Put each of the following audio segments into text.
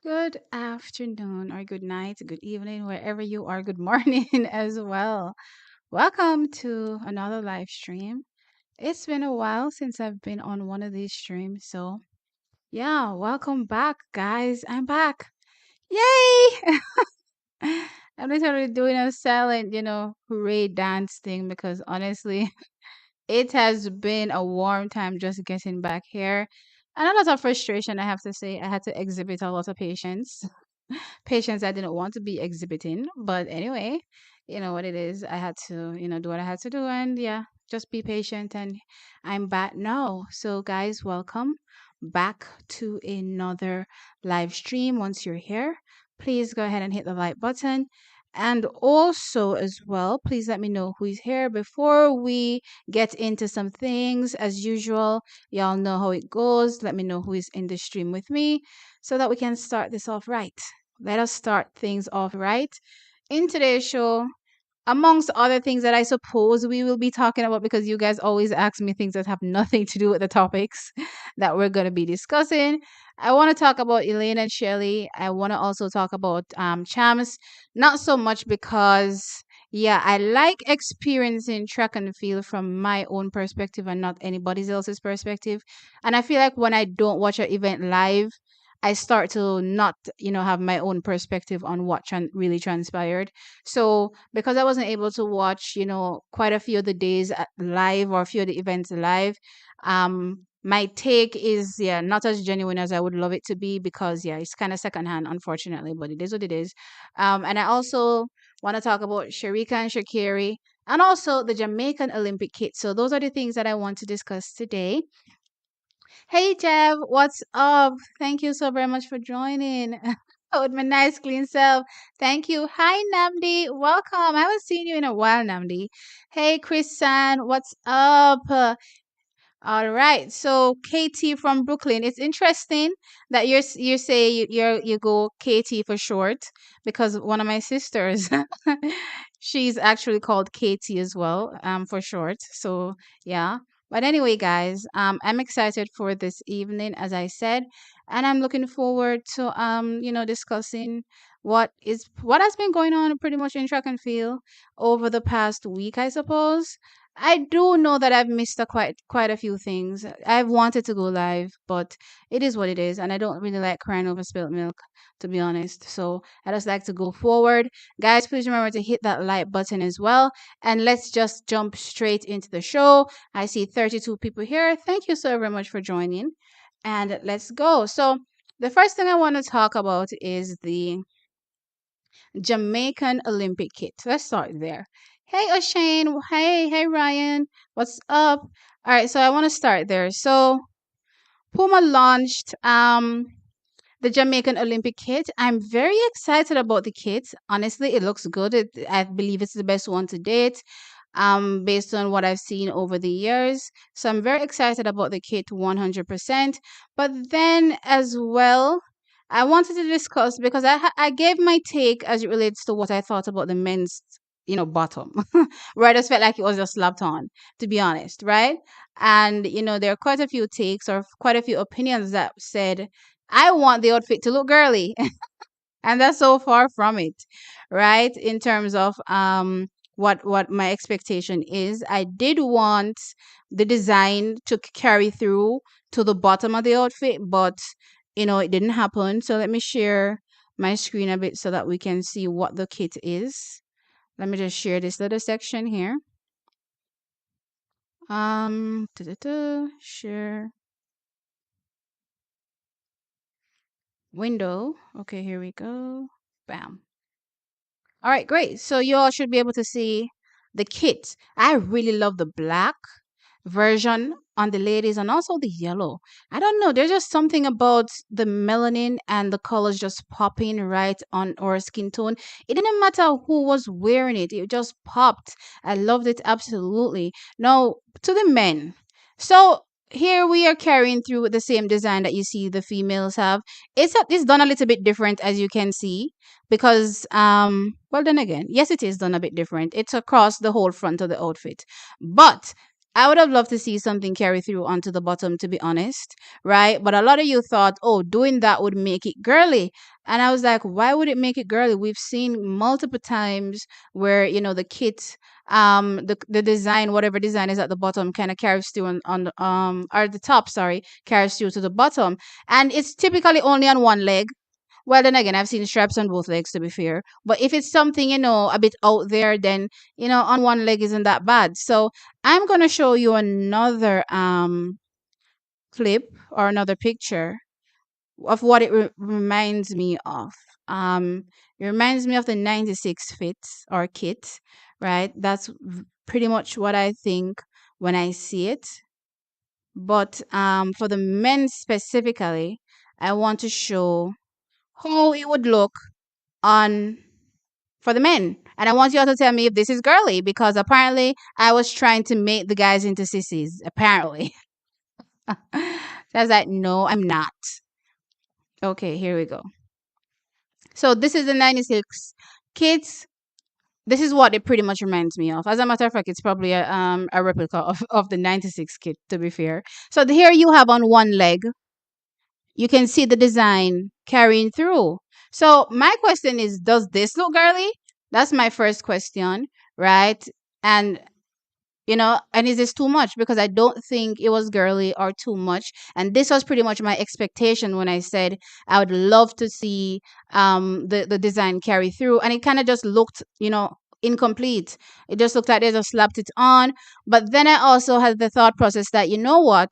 Good afternoon, or good night, good evening, wherever you are. Good morning as well. Welcome to another live stream. It's been a while since I've been on one of these streams. So, yeah, welcome back, guys. I'm back. Yay! I'm literally doing a silent, hooray dance thing because honestly, it has been a warm time just getting back here. And a lot of frustration, I have to say. I had to exhibit a lot of patience. Patience I didn't want to be exhibiting. But anyway, you know what it is. I had to, do what I had to do. And yeah, just be patient. And I'm back now. So, guys, welcome back to another live stream. Once you're here, please go ahead and hit the like button. And also, as well, please let me know who is here before we get into some things. As usual, y'all know how it goes. Let me know who is in the stream with me so that we can start this off right. Let us start things off right. In today's show, amongst other things that I suppose we will be talking about, because you guys always ask me things that have nothing to do with the topics that we're going to be discussing. I want to talk about Elaine and Shelly. I want to also talk about Chams, not so much because, yeah, I like experiencing track and field from my own perspective and not anybody else's perspective. And I feel like when I don't watch an event live, I start to not, have my own perspective on what really transpired. So because I wasn't able to watch, quite a few of the days live or a few of the events live, my take is, yeah, not as genuine as I would love it to be because, yeah, it's kind of secondhand, unfortunately, but it is what it is. And I also want to talk about Shericka and Sha'carri and also the Jamaican Olympic kit. So those are the things that I want to discuss today. Hey Jeff, what's up? Thank you so very much for joining. With my nice clean self. Thank you. Hi Namdi, welcome. I haven't seen you in a while, Namdi. Hey Chris San, what's up? All right. So KT from Brooklyn. It's interesting that you say you go KT for short because one of my sisters, she's actually called KT as well, for short. So yeah. But anyway, guys, I'm excited for this evening, as I said, and I'm looking forward to discussing what has been going on pretty much in track and field over the past week, I suppose. I do know that I've missed quite a few things. I've wanted to go live, but it is what it is, and I don't really like crying over spilt milk, to be honest. So I just like to go forward. Guys, please remember to hit that like button as well, and let's just jump straight into the show. I see 32 people here. Thank you so very much for joining, and let's go. So the first thing I want to talk about is the Jamaican Olympic kit. Let's start there. Hey, O'Shane. Hey, Ryan. What's up? All right, so I want to start there. So Puma launched the Jamaican Olympic kit. I'm very excited about the kit. Honestly, it looks good. I believe it's the best one to date, based on what I've seen over the years. So I'm very excited about the kit 100%. But then as well, I wanted to discuss because I gave my take as it relates to what I thought about the men's, bottom, where I just felt like it was just slapped on, to be honest, right? And there are quite a few takes or quite a few opinions that said I want the outfit to look girly. And that's so far from it, right? In terms of what my expectation is. I did want the design to carry through to the bottom of the outfit, but it didn't happen. So let me share my screen a bit so that we can see what the kit is. Let me just share this little section here. Share window. Okay, here we go. Bam. All right, great. So you all should be able to see the kit. I really love the black version on the ladies and also the yellow. I don't know. There's just something about the melanin and the colors just popping right on our skin tone. It didn't matter who was wearing it, it just popped. I loved it absolutely. Now, to the men. So here we are carrying through with the same design that you see the females have. It's done a little bit different, as you can see, because well, then again, yes, it is done a bit different. It's across the whole front of the outfit, but I would have loved to see something carry through onto the bottom, to be honest, right? But a lot of you thought, oh, doing that would make it girly. And I was like, why would it make it girly? We've seen multiple times where, the kit, the design, whatever design is at the bottom, kind of carries through on the, or the top, sorry, carries through to the bottom. And it's typically only on one leg. Well, then again, I've seen straps on both legs, to be fair. But if it's something, a bit out there, then, on one leg isn't that bad. So I'm going to show you another clip or another picture of what it reminds me of. It reminds me of the 96 fits or kit, right? That's pretty much what I think when I see it. But for the men specifically, I want to show how it would look on for the men. And I want you all to tell me if this is girly because apparently I was trying to make the guys into sissies. Apparently. So I was like, no, I'm not. Okay, here we go. So this is the 96 kids. This is what it pretty much reminds me of. As a matter of fact, it's probably a replica of the 96 kit, to be fair. So here you have on one leg, you can see the design carrying through. So my question is, does this look girly? That's my first question, right? And and is this too much? Because I don't think it was girly or too much. And this was pretty much my expectation when I said I would love to see the design carry through. And it kind of just looked, incomplete. It just looked like they just slapped it on. But then I also had the thought process that, you know what?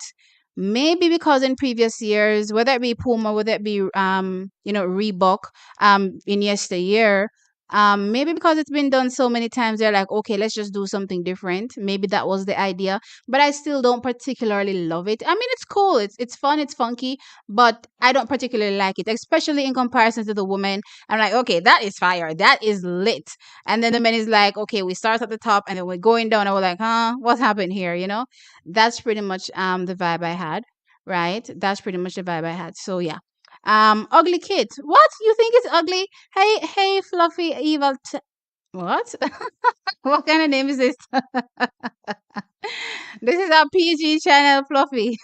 Maybe because in previous years, whether it be Puma, whether it be Reebok, in yesteryear, maybe because it's been done so many times, they're like, okay, let's just do something different. Maybe that was the idea, but I still don't particularly love it. I mean, it's cool, it's fun, it's funky, but I don't particularly like it, especially in comparison to the woman. I'm like, okay, that is fire, that is lit. And then the man is like, okay, we start at the top and then we're going down, and we're like, what happened here? That's pretty much the vibe I had, right? That's pretty much the vibe I had. So yeah. Ugly kid. What? You think it's ugly? Hey, fluffy evil. What? What kind of name is this? This is our PG channel, Fluffy.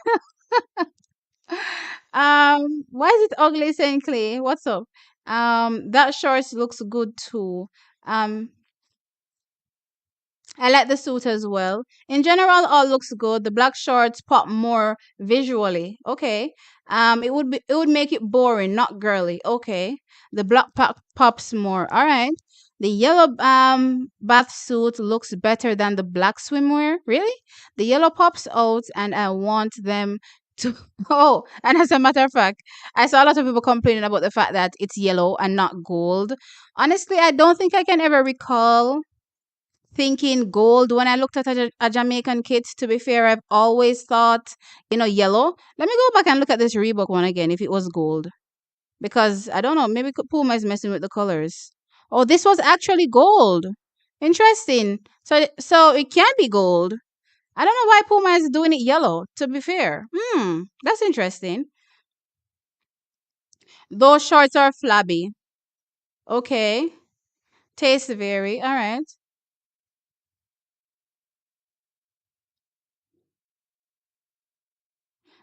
Why is it ugly, Saint Clay? What's up? That shorts looks good too. Um, I like the suit as well. In general, all looks good. The black shorts pop more visually. Okay. It would make it boring, not girly. Okay. The black pops more. All right. The yellow bath suit looks better than the black swimwear. Really? The yellow pops out, and I want them to. Oh, and as a matter of fact, I saw a lot of people complaining about the fact that it's yellow and not gold. Honestly, I don't think I can ever recall thinking gold when I looked at a Jamaican kit. To be fair, I've always thought, yellow. Let me go back and look at this Reebok one again if it was gold. Because I don't know, maybe Puma is messing with the colors. Oh, this was actually gold. Interesting. So it can be gold. I don't know why Puma is doing it yellow, to be fair. That's interesting. Those shorts are flabby. Okay. Taste vary. All right.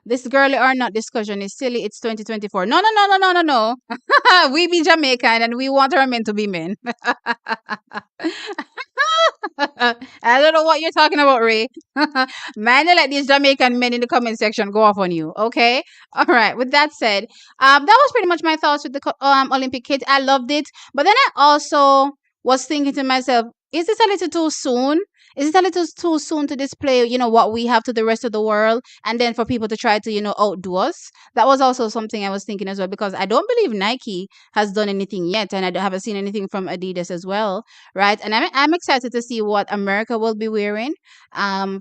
This girly or not discussion is silly. It's 2024. No, no, no, no, no, no, no. We be Jamaican and we want our men to be men. I don't know what you're talking about, Ray. Man, let these Jamaican men in the comment section go off on you. Okay. All right. With that said, that was pretty much my thoughts with the Olympic kit. I loved it, but then I also was thinking to myself, is this a little too soon? Is it a little too soon to display, what we have to the rest of the world, and then for people to try to, outdo us? That was also something I was thinking as well, because I don't believe Nike has done anything yet, and I haven't seen anything from Adidas as well, right? And I'm excited to see what America will be wearing,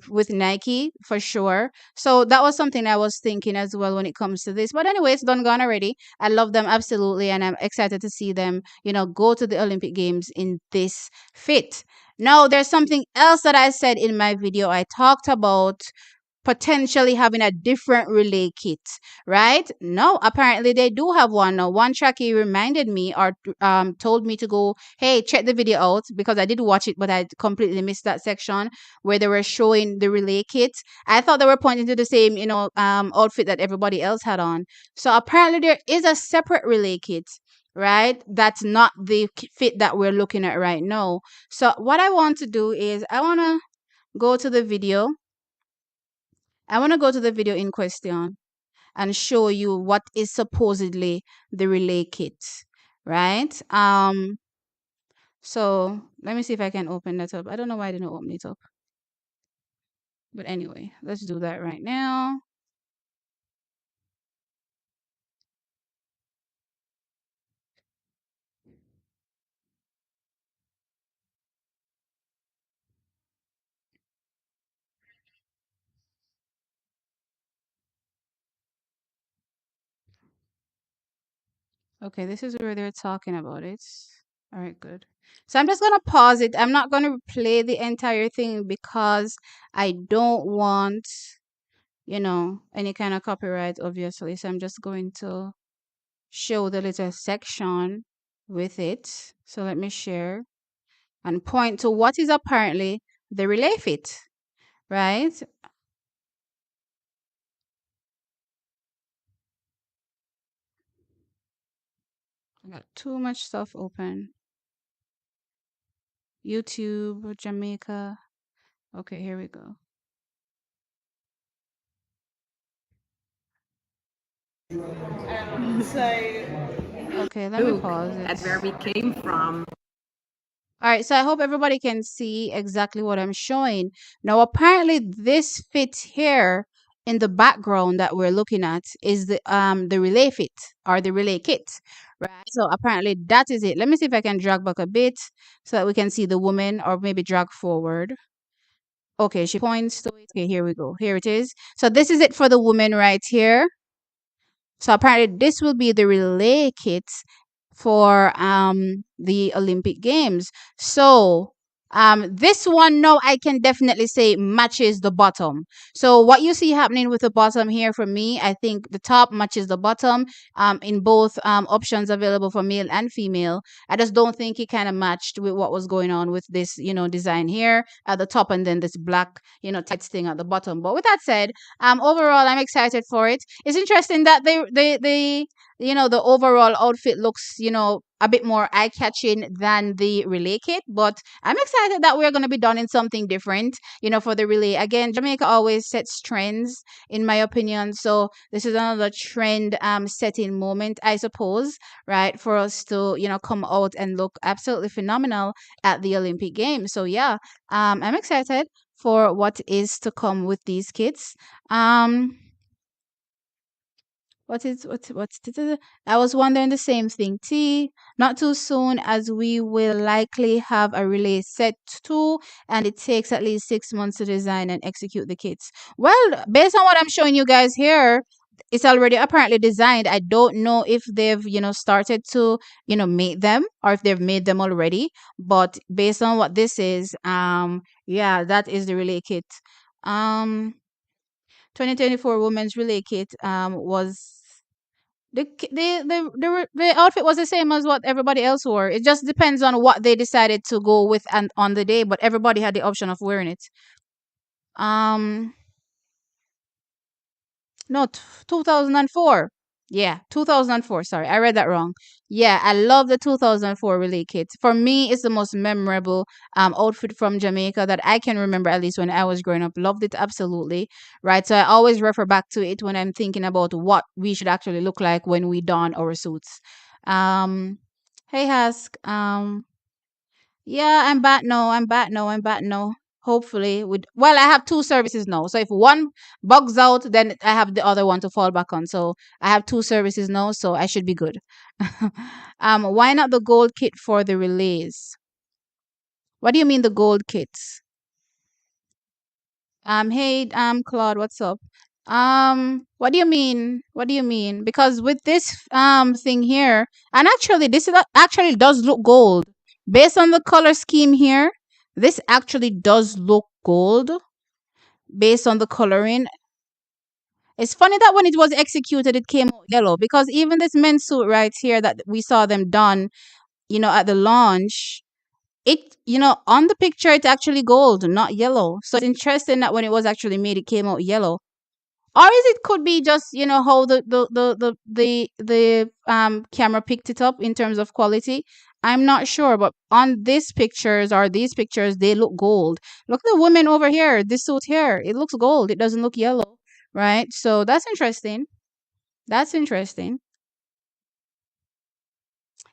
with Nike for sure. So that was something I was thinking as well when it comes to this. But anyway, it's done gone already. I love them absolutely, and I'm excited to see them, go to the Olympic Games in this fit. Now, there's something else that I said in my video. I talked about potentially having a different relay kit, right? No, apparently they do have one. Now, one Chucky reminded me or told me to go, hey, check the video out because I did watch it, but I completely missed that section where they were showing the relay kit. I thought they were pointing to the same, outfit that everybody else had on. So apparently there is a separate relay kit, right? That's not the fit that we're looking at right now. So what I want to do is go to the video. I want to go to the video in question and show you what is supposedly the relay kit, right? So let me see if I can open that up. I don't know why I didn't open it up. But anyway, let's do that right now. Okay, this is where they're talking about it. All right, good. So I'm just going to pause it. I'm not going to play the entire thing because I don't want, any kind of copyright, obviously. So I'm just going to show the little section with it. So let me share and point to what is apparently the relay fit, right? I got too much stuff open. YouTube, Jamaica. Okay, here we go. Okay, let me pause it. That's where we came from. All right, so I hope everybody can see exactly what I'm showing. Now, apparently this fit here in the background that we're looking at is the relay fit or the relay kit, right? So apparently that is it. Let me see if I can drag back a bit so that we can see the woman, or maybe drag forward. Okay, she points to it. Okay, here we go. Here it is. So this is it for the woman right here. So apparently this will be the relay kit for the Olympic Games. So this one now I can definitely say matches the bottom. So what you see happening with the bottom here for me, I think the top matches the bottom in both options available for male and female. I just don't think it kind of matched with what was going on with this, design here at the top and then this black, tight thing at the bottom. But with that said, overall I'm excited for it. It's interesting that they the overall outfit looks, a bit more eye catching than the relay kit. But I'm excited that we're going to be done in something different, for the relay. Again, Jamaica always sets trends, in my opinion. So this is another trend setting moment, I suppose, right, for us to, come out and look absolutely phenomenal at the Olympic Games. So yeah, I'm excited for what is to come with these kits. I was wondering the same thing. T, not too soon, as we will likely have a relay set too, and it takes at least 6 months to design and execute the kits. Well, based on what I'm showing you guys here, it's already apparently designed. I don't know if they've, started to, make them, or if they've made them already. But based on what this is, yeah, that is the relay kit. 2024 women's relay kit was the outfit was the same as what everybody else wore. It just depends on what they decided to go with and on the day, but everybody had the option of wearing it. Um, no, 2004. Yeah, 2004. Sorry, I read that wrong. Yeah, I love the 2004 relay kit. For me, it's the most memorable outfit from Jamaica that I can remember, at least when I was growing up. Loved it absolutely. Right. So I always refer back to it when I'm thinking about what we should actually look like when we don our suits. Um, hey Hask. Yeah, I'm back now. I'm back now. Hopefully, I have two services now. So if one bugs out, then I have the other one to fall back on. So I have two services now, so I should be good. Why not the gold kit for the relays? What do you mean the gold kits? Hey, Claude, what's up? What do you mean? What do you mean? Because with this thing here, and actually this actually does look gold. Based on the color scheme here, this actually does look gold based on the coloring. It's funny that when it was executed, it came out yellow, because even this men's suit right here that we saw them done, at the launch, on the picture, it's actually gold, not yellow. So it's interesting that when it was actually made, it came out yellow. Or is it could be just, how the camera picked it up in terms of quality. I'm not sure, but on these pictures, they look gold. Look at the woman over here, this suit here. It looks gold. It doesn't look yellow, right? So that's interesting. That's interesting.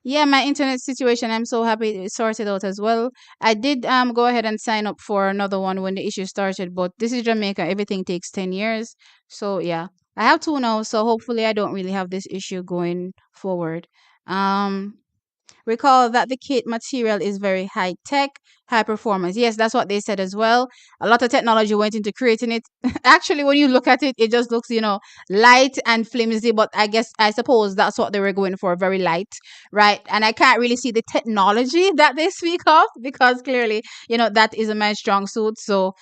Yeah, my internet situation, I'm so happy it sorted out as well. I did go ahead and sign up for another one when the issue started, but this is Jamaica. Everything takes 10 years. So yeah, I have two now, so hopefully I don't really have this issue going forward. Um Recall that the kit material is very high tech, high performance. Yes, that's what they said as well. A lot of technology went into creating it. Actually, when you look at it, it just looks, light and flimsy, but I suppose that's what they were going for, very light, right? And I can't really see the technology that they speak of, because clearly, that isn't my strong suit. So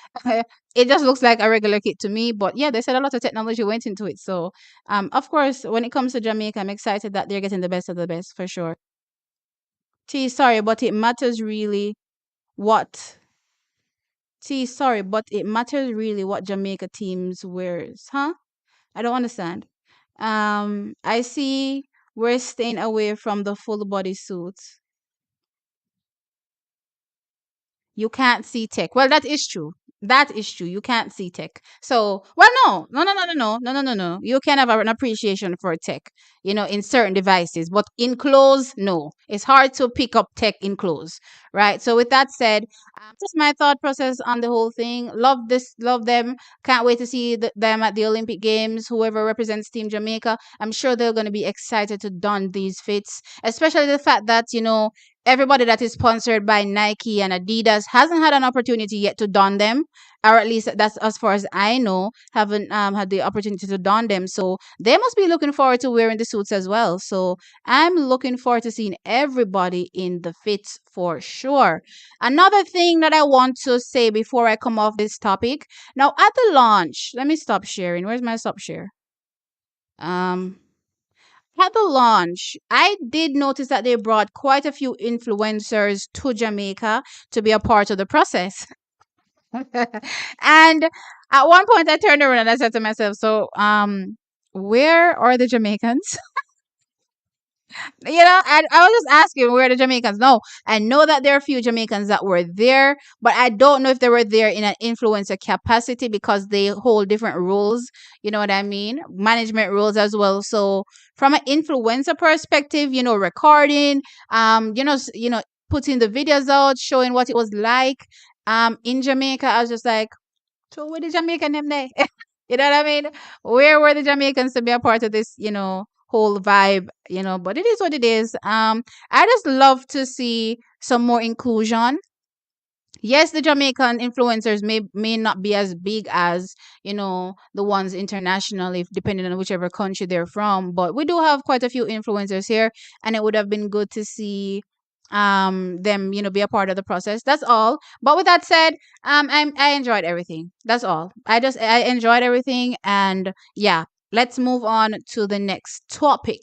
it just looks like a regular kit to me. But yeah, they said a lot of technology went into it. So, of course, when it comes to Jamaica, I'm excited that they're getting the best of the best for sure. Sorry, but it matters really what sorry, but it matters really what Jamaica teams wears, huh? I don't understand. I see we're staying away from the full body suits. You can't see tech. Well, that is true. That is true. You can't see tech. So, well, no, no, no, no, no, no, no, no, no, no. You can have an appreciation for tech, in certain devices, but in clothes, no. It's hard to pick up tech in clothes, right? So, with that said, just my thought process on the whole thing. Love this, love them. Can't wait to see them at the Olympic Games. Whoever represents Team Jamaica, I'm sure they're going to be excited to don these fits, especially the fact that, everybody that is sponsored by Nike and Adidas hasn't had an opportunity yet to don them, or at least that's as far as I know, haven't had the opportunity to don them. So they must be looking forward to wearing the suits as well. So I'm looking forward to seeing everybody in the fits for sure. Another thing that I want to say before I come off this topic, now at the launch, let me stop sharing. Where's my stop share? Um, at the launch, I did notice that they brought quite a few influencers to Jamaica to be a part of the process. And at one point, I turned around and I said to myself, "So, where are the Jamaicans?" I was just asking where are the Jamaicans. No, I know that there are a few Jamaicans that were there, but I don't know if they were there in an influencer capacity, because they hold different roles. You know what I mean? Management roles as well. So from an influencer perspective, recording, putting the videos out, showing what it was like, in Jamaica, I was just like, so where the Jamaican them there? You know what I mean? Where were the Jamaicans to be a part of this, whole vibe, but it is what it is. I just love to see some more inclusion. Yes, the Jamaican influencers may not be as big as, the ones internationally, depending on whichever country they're from, but we do have quite a few influencers here, and it would have been good to see them, be a part of the process. That's all. But with that said, I enjoyed everything. That's all. I enjoyed everything, and yeah, let's move on to the next topic.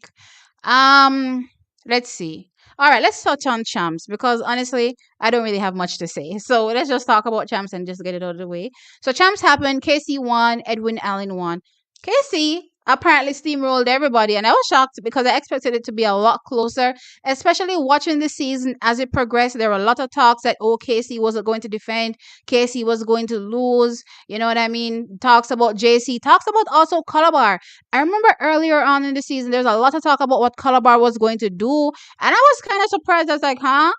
um let's see. All right, let's touch on champs, because honestly, I don't really have much to say. So let's just talk about champs and just get it out of the way. So champs happened. Casey won. Edwin Allen won. Casey apparently steamrolled everybody, and I was shocked because I expected it to be a lot closer, especially watching the season as it progressed. There were a lot of talks that, oh, Casey wasn't going to defend, Casey was going to lose. You know what I mean? Talks about JC, talks about also Calabar. I remember earlier on in the season, there's a lot of talk about what Calabar was going to do, and I was kind of surprised. I was like, huh?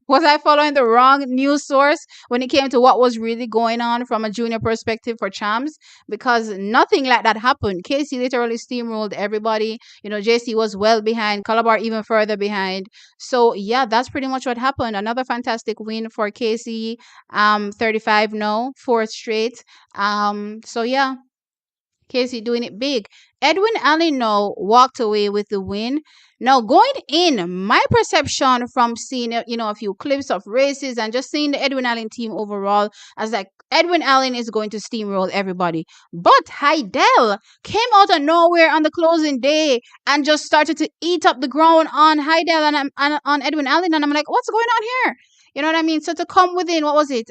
Was I following the wrong news source when it came to what was really going on from a junior perspective for champs? Because nothing like that happened. Casey literally steamrolled everybody. JC was well behind, Calabar even further behind. So yeah, that's pretty much what happened. Another fantastic win for Casey. 35 no, fourth straight. So yeah, Casey doing it big. Edwin Allen now walked away with the win. Now going in, my perception from seeing a few clips of races and just seeing the Edwin Allen team overall, as like Edwin Allen is going to steamroll everybody. But Heidel came out of nowhere on the closing day and just started to eat up the ground on Heidel and on Edwin Allen, and I'm like, what's going on here? You know what I mean? So to come within, what was it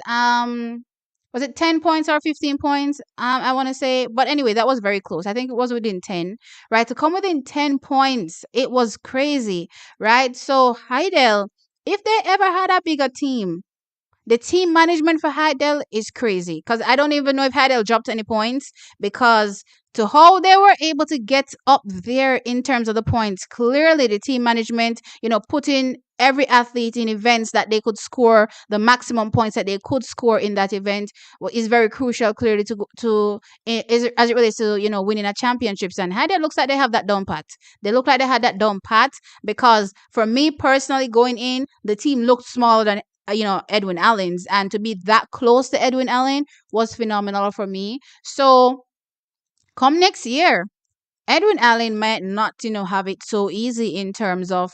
10 points or 15 points? I want to say, but anyway, that was very close. I think it was within 10, right? To come within 10 points, it was crazy, right? So, Heidel, if they ever had a bigger team, the team management for Heidel is crazy because I don't even know if Heidel dropped any points because to how they were able to get up there in terms of the points, clearly the team management, putting every athlete in events that they could score the maximum points that they could score in that event is very crucial clearly as it relates to winning a championships. And Heidel looks like they have that down pat. They look like they had that down pat because for me personally going in, the team looked smaller than Edwin Allen's, and to be that close to Edwin Allen was phenomenal for me. So come next year, Edwin Allen might not, have it so easy in terms of,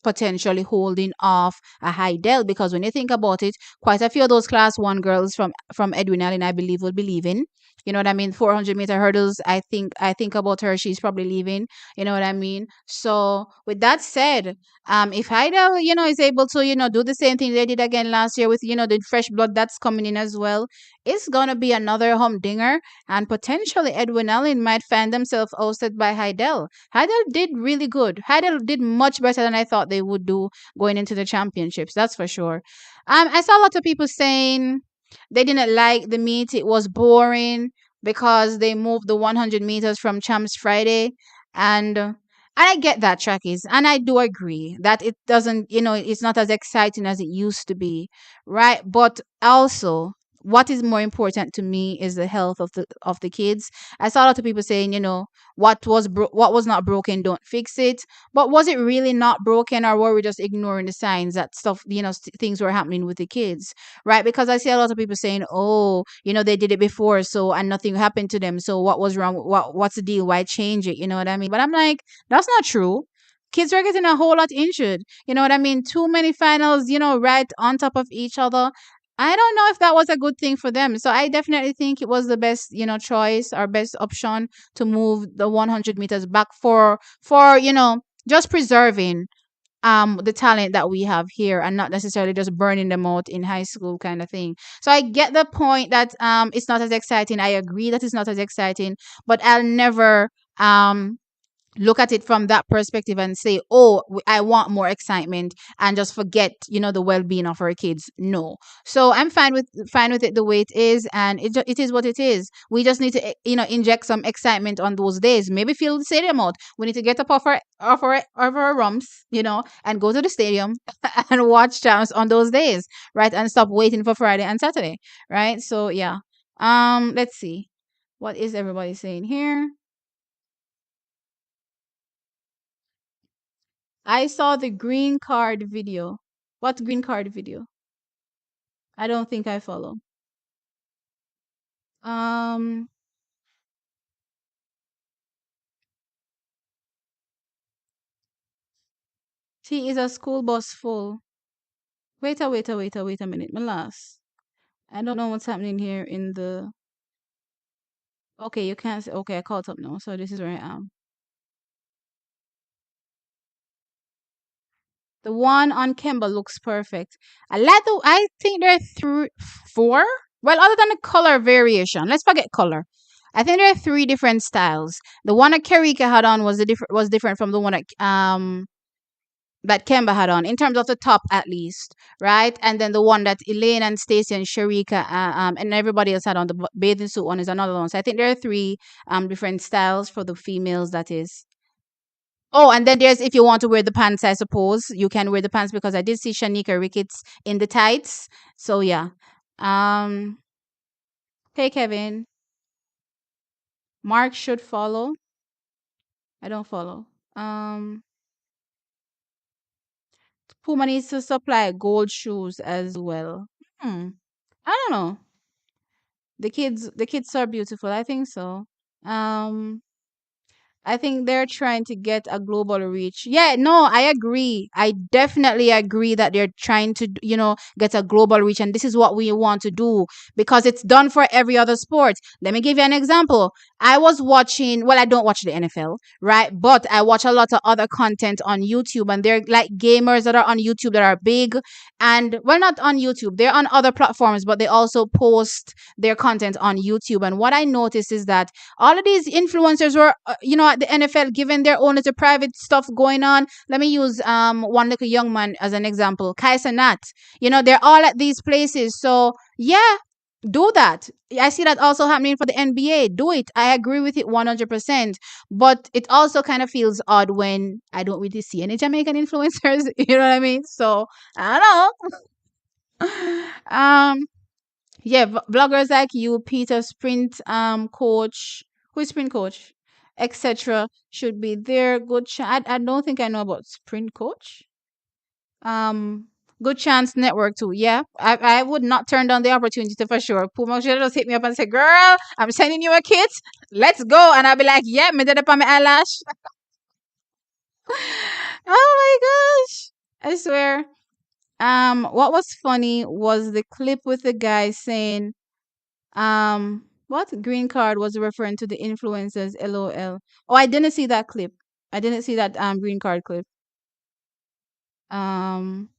potentially holding off a Heidel, because when you think about it, quite a few of those class one girls from Edwin Allen, I believe, will be leaving. You know what I mean? 400-meter hurdles. I think about her. She's probably leaving. You know what I mean? So with that said, if Heidel, is able to, do the same thing they did again last year with, the fresh blood that's coming in as well, it's gonna be another humdinger, and potentially Edwin Allen might find themselves ousted by Heidel. Heidel did really good. Heidel did much better than I thought they would do going into the championships. That's for sure. I saw a lot of people saying they didn't like the meet. It was boring because they moved the 100 meters from Champs Friday, and I get that, trackies, and I do agree that it doesn't, it's not as exciting as it used to be, right? But also, what is more important to me is the health of the kids. I saw a lot of people saying, what was not broken, don't fix it. But was it really not broken, or were we just ignoring the signs that stuff, things were happening with the kids, right? Because I see a lot of people saying, oh, they did it before, so and nothing happened to them. So what was wrong? What's the deal? Why change it? You know what I mean? But I'm like, that's not true. Kids are getting a whole lot injured. You know what I mean? Too many finals, right on top of each other. I don't know if that was a good thing for them. So I definitely think it was the best, choice or best option to move the 100 meters back for just preserving the talent that we have here and not necessarily just burning them out in high school kind of thing. So I get the point that it's not as exciting. I agree that it's not as exciting, but I'll never look at it from that perspective and say, oh, I want more excitement, and just forget, the well-being of our kids. No. So I'm fine with it the way it is, and it is what it is. We just need to inject some excitement on those days. Maybe fill the stadium out. We need to get up off our rumps, and go to the stadium and watch champs on those days, right? And stop waiting for Friday and Saturday, right? So yeah. Let's see, what is everybody saying here? I saw the green card video. What green card video? I don't think I follow. Um, T is a school bus full. Wait a minute, my last. I don't know what's happening here in the. Okay, you can't say. Okay, I caught up now. So this is where I am. The one on Kemba looks perfect. I think there are four. Well, other than the color variation, let's forget color. I think there are three different styles. The one that Shericka had on was different from the one that Kemba had on in terms of the top, at least, right? And then the one that Elaine and Stacey and Shericka and everybody else had on, the bathing suit one, is another one. So I think there are three different styles for the females. That is. Oh, and then there's, if you want to wear the pants, I suppose you can wear the pants, because I did see Shanika Ricketts in the tights. So yeah. Um. Hey Kevin, Mark should follow. I don't follow. Um. Puma needs to supply gold shoes as well. Hmm. I don't know. The kids are beautiful. I think so. Um, I think they're trying to get a global reach. Yeah, no, I agree. I definitely agree that they're trying to, get a global reach. And this is what we want to do because it's done for every other sport. Let me give you an example. I was watching, well, I don't watch the NFL, right? But I watch a lot of other content on YouTube. And they're like gamers that are on YouTube that are big. And, well, not on YouTube, they're on other platforms, but they also post their content on YouTube. And what I noticed is that all of these influencers were, at the NFL, given their own little private stuff going on. Let me use one little young man as an example, Kaisa Nat. They're all at these places. So yeah, do that. I see that also happening for the NBA. Do it. I agree with it 100%. But it also kind of feels odd when I don't really see any Jamaican influencers. You know what I mean? So I don't know. Yeah, vloggers like you, Peter, sprint coach, who is sprint coach, etc. should be there. Good chance. I don't think I know about sprint coach. Um, Good chance network too. Yeah, I would not turn down the opportunity for sure. Puma should just hit me up and say, "Girl, I'm sending you a kit. Let's go." And I'll be like, "Yeah, me did it on my eyelash." Oh my gosh! I swear. What was funny was the clip with the guy saying, what green card was referring to the influencers, LOL. Oh, I didn't see that clip. I didn't see that green card clip. Um,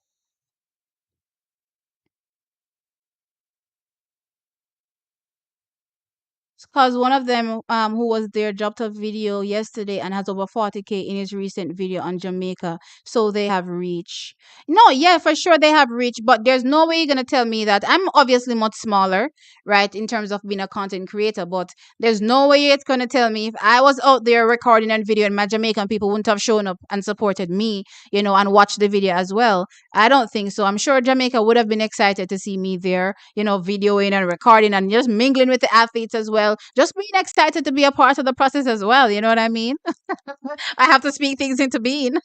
because one of them, who was there, dropped a video yesterday and has over 40K in his recent video on Jamaica. So they have reach. No, yeah, for sure they have reach, but there's no way you're gonna tell me that. I'm obviously much smaller, right, in terms of being a content creator, but there's no way it's gonna tell me if I was out there recording a video and my Jamaican people wouldn't have shown up and supported me, and watched the video as well. I don't think so. I'm sure Jamaica would have been excited to see me there, videoing and recording and just mingling with the athletes as well. Just being excited to be a part of the process as well. You know what I mean? I have to speak things into being.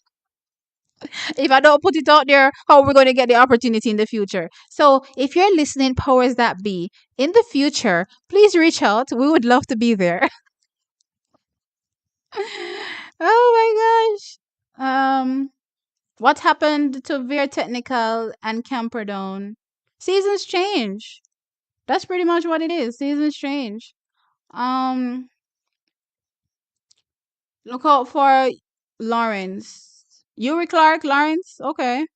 If I don't put it out there, how are we going to get the opportunity in the future? So if you're listening, powers that be, in the future, please reach out. We would love to be there. Oh my gosh. What happened to Veer Technical and Camperdown? Seasons change. That's pretty much what it is. Seasons change. Um, Look out for Lawrence. Yuri Clark, Lawrence. Okay.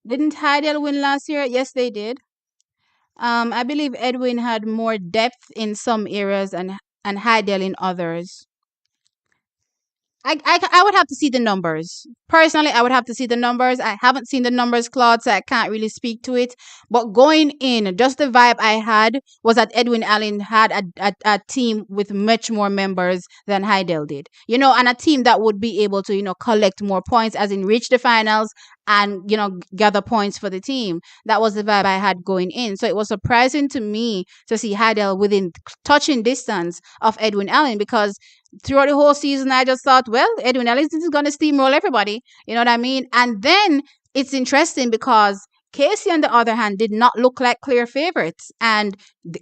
Didn't Heidel win last year? Yes, they did. I believe Edwin had more depth in some areas and Heidel in others. I would have to see the numbers. Personally, I would have to see the numbers. I haven't seen the numbers, Claude, so I can't really speak to it. But going in, just the vibe I had was that Edwin Allen had a team with much more members than Heidel did. And a team that would be able to, collect more points, as in reach the finals and, gather points for the team. That was the vibe I had going in. So it was surprising to me to see Heidel within touching distance of Edwin Allen, because throughout the whole season, I just thought, well, Edwin Ellis is going to steamroll everybody. You know what I mean? And then it's interesting because Casey, on the other hand, did not look like clear favorites. And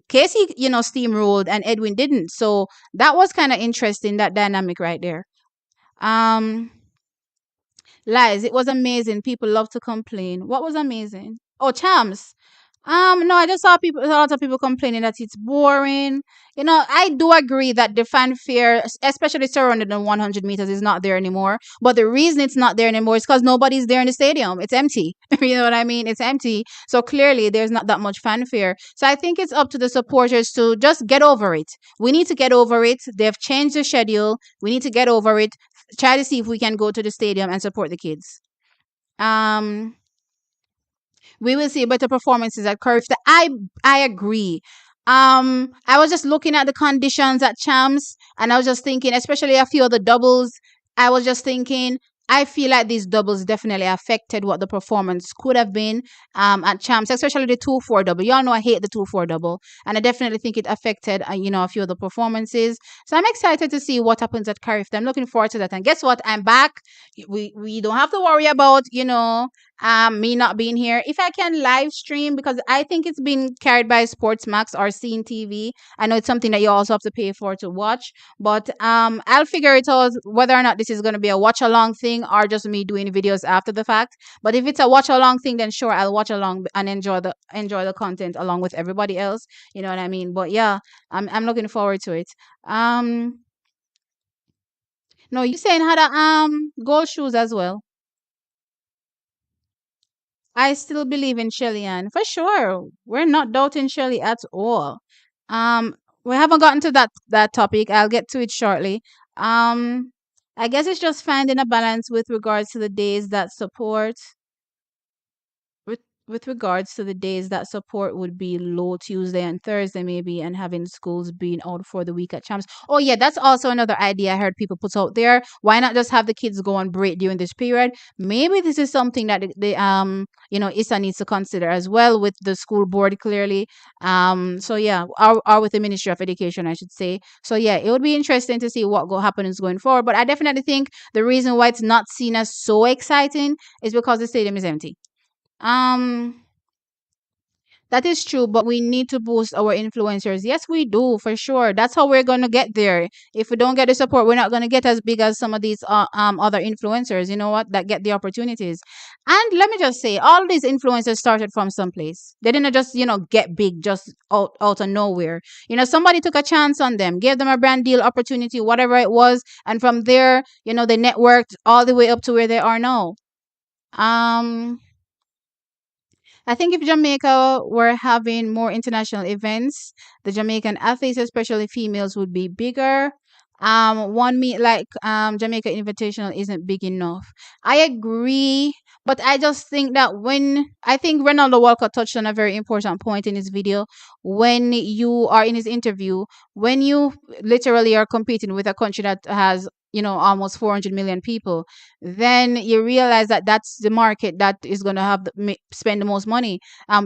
Casey, steamrolled and Edwin didn't. So that was kind of interesting, that dynamic right there. Um, Lies, it was amazing. People love to complain. What was amazing? Oh, Champs. No, I just saw a lot of people complaining that it's boring. I do agree that the fanfare, especially surrounded on 100 meters, is not there anymore. But the reason it's not there anymore is because nobody's there in the stadium. It's empty. You know what I mean? It's empty. So clearly, there's not that much fanfare. So I think it's up to the supporters to just get over it. We need to get over it. They've changed the schedule. We need to get over it. Try to see if we can go to the stadium and support the kids. Um, we will see better performances at Curve. I agree. I was just looking at the conditions at Champs, and I was just thinking, especially a few of the doubles. I was just thinking, I feel like these doubles definitely affected what the performance could have been at Champs, especially the 2-4 double. Y'all know I hate the 2-4 double, and I definitely think it affected a few of the performances. So I'm excited to see what happens at Carif. I'm looking forward to that. And guess what? I'm back. We don't have to worry about Me not being here, if I can live stream, because I think it's been carried by Sportsmax or Scene TV. I know it's something that you also have to pay for to watch, but I'll figure it out whether or not this is going to be a watch along thing or just me doing videos after the fact. But if it's a watch along thing, then sure, I'll watch along and enjoy the content along with everybody else. You know what I mean? But yeah, I'm looking forward to it. Um, no, you saying had a gold shoes as well. I still believe in Shelly-Ann for sure. We're not doubting Shelly at all. Um, we haven't gotten to that topic. I'll get to it shortly. Um, I guess it's just finding a balance with regards to the days that support with with regards to the days that support would be low Tuesday and Thursday maybe, and having schools being out for the week at champs. Oh yeah, that's also another idea I heard people put out there. Why not just have the kids go on break during this period? Maybe this is something that ISA needs to consider as well with the school board clearly. So yeah, or with the Ministry of Education, I should say. So yeah, it would be interesting to see what happens going forward. But I definitely think the reason why it's not seen as so exciting is because the stadium is empty. um, that is true, but we need to boost our influencers. Yes, we do, for sure. That's how we're gonna get there. If we don't get the support, we're not gonna get as big as some of these other influencers. You know what? That get the opportunities. And let me just say, all these influencers started from someplace. They didn't just get big just out of nowhere. Somebody took a chance on them, gave them a brand deal opportunity, whatever it was, and from there, they networked all the way up to where they are now. Um I think if Jamaica were having more international events, the Jamaican athletes, especially females, would be bigger. One meet like Jamaica Invitational isn't big enough. I agree, but I just think that when I think Ronaldo Walker touched on a very important point in his video, when you are in his interview, when you literally are competing with a country that has almost 400 million people, then you realize that that's the market that is going to have spend the most money.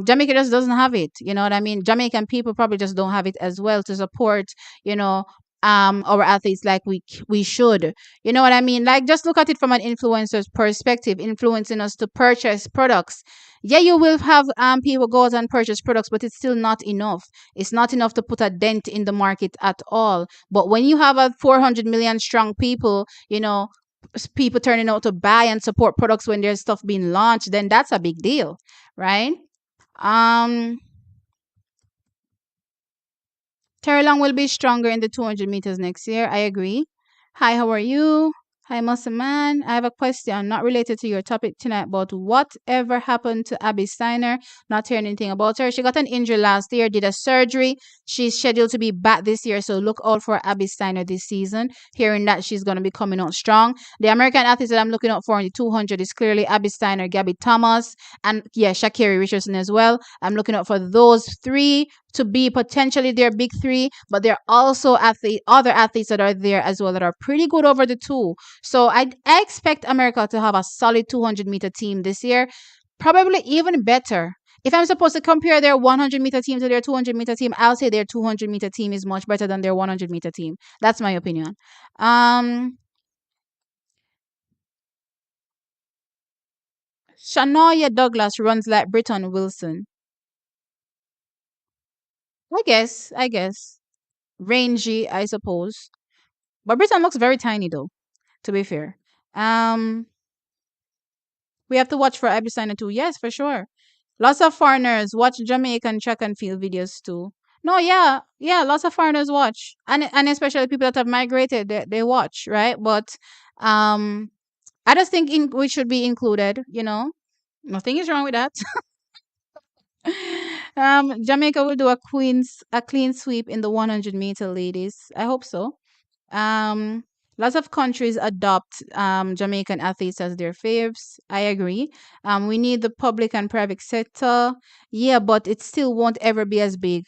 Jamaica just doesn't have it. You know what I mean? Jamaican people probably just don't have it as well to support, you know, our athletes like we should. You know what I mean? Like, just look at it from an influencer's perspective, influencing us to purchase products. Yeah, you will have people go out and purchase products, but it's still not enough. It's not enough to put a dent in the market at all. But when you have a 400 million strong people, people turning out to buy and support products when there's stuff being launched, then that's a big deal, right? Um, Terry Long will be stronger in the 200 meters next year. I agree. Hi, how are you? Hi, Muscle Man. I have a question not related to your topic tonight, but whatever happened to Abby Steiner? Not hearing anything about her. She got an injury last year, did a surgery. She's scheduled to be back this year, so look out for Abby Steiner this season. Hearing that she's going to be coming out strong. The American athletes that I'm looking out for in the 200 is clearly Abby Steiner, Gabby Thomas, and yeah, Sha'carri Richardson as well. I'm looking out for those three to be potentially their big three, but there are also other athletes that are there as well that are pretty good over the two. So I expect America to have a solid 200-meter team this year, probably even better. If I'm supposed to compare their 100-meter team to their 200-meter team, I'll say their 200-meter team is much better than their 100-meter team. That's my opinion. Shania Douglas runs like Britton Wilson. I guess. Rangy, I suppose. But Britton looks very tiny though, to be fair. Um, we have to watch for Abisina too. Yes, for sure. Lots of foreigners watch Jamaican track and field videos too. No, yeah, lots of foreigners watch, and especially people that have migrated, they watch, right? But um, I just think we should be included. Nothing is wrong with that. Jamaica will do a clean sweep in the 100-meter ladies. I hope so. Um, Lots of countries adopt Jamaican athletes as their faves. I agree. We need the public and private sector. Yeah, but it still won't ever be as big.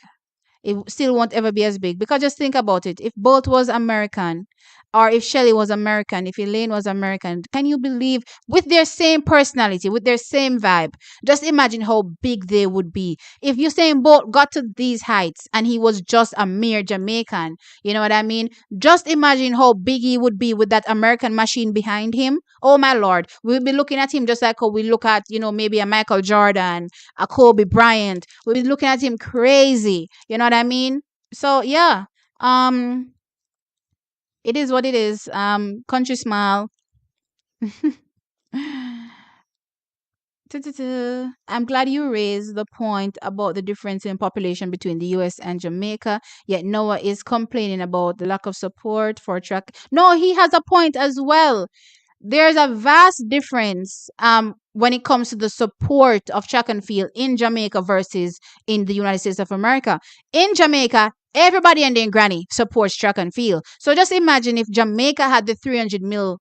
It still won't ever be as big, because just think about it. If both was American, or if Shelly was American, if Elaine was American, can you believe with their same personality, with their same vibe? Just imagine how big they would be. If Usain Bolt got to these heights and he was just a mere Jamaican, you know what I mean? Just imagine how big he would be with that American machine behind him. Oh my Lord. We'll be looking at him just like how we look at, maybe a Michael Jordan, a Kobe Bryant. We'll be looking at him crazy. You know what I mean? So yeah. Um it is what it is. Country smile. I'm glad you raised the point about the difference in population between the US and Jamaica. Yet Noah is complaining about the lack of support for track. No, he has a point as well. There's a vast difference when it comes to the support of track and field in Jamaica versus in the United States of America. In Jamaica, everybody and their granny supports track and field. So just imagine if Jamaica had the 300 mil,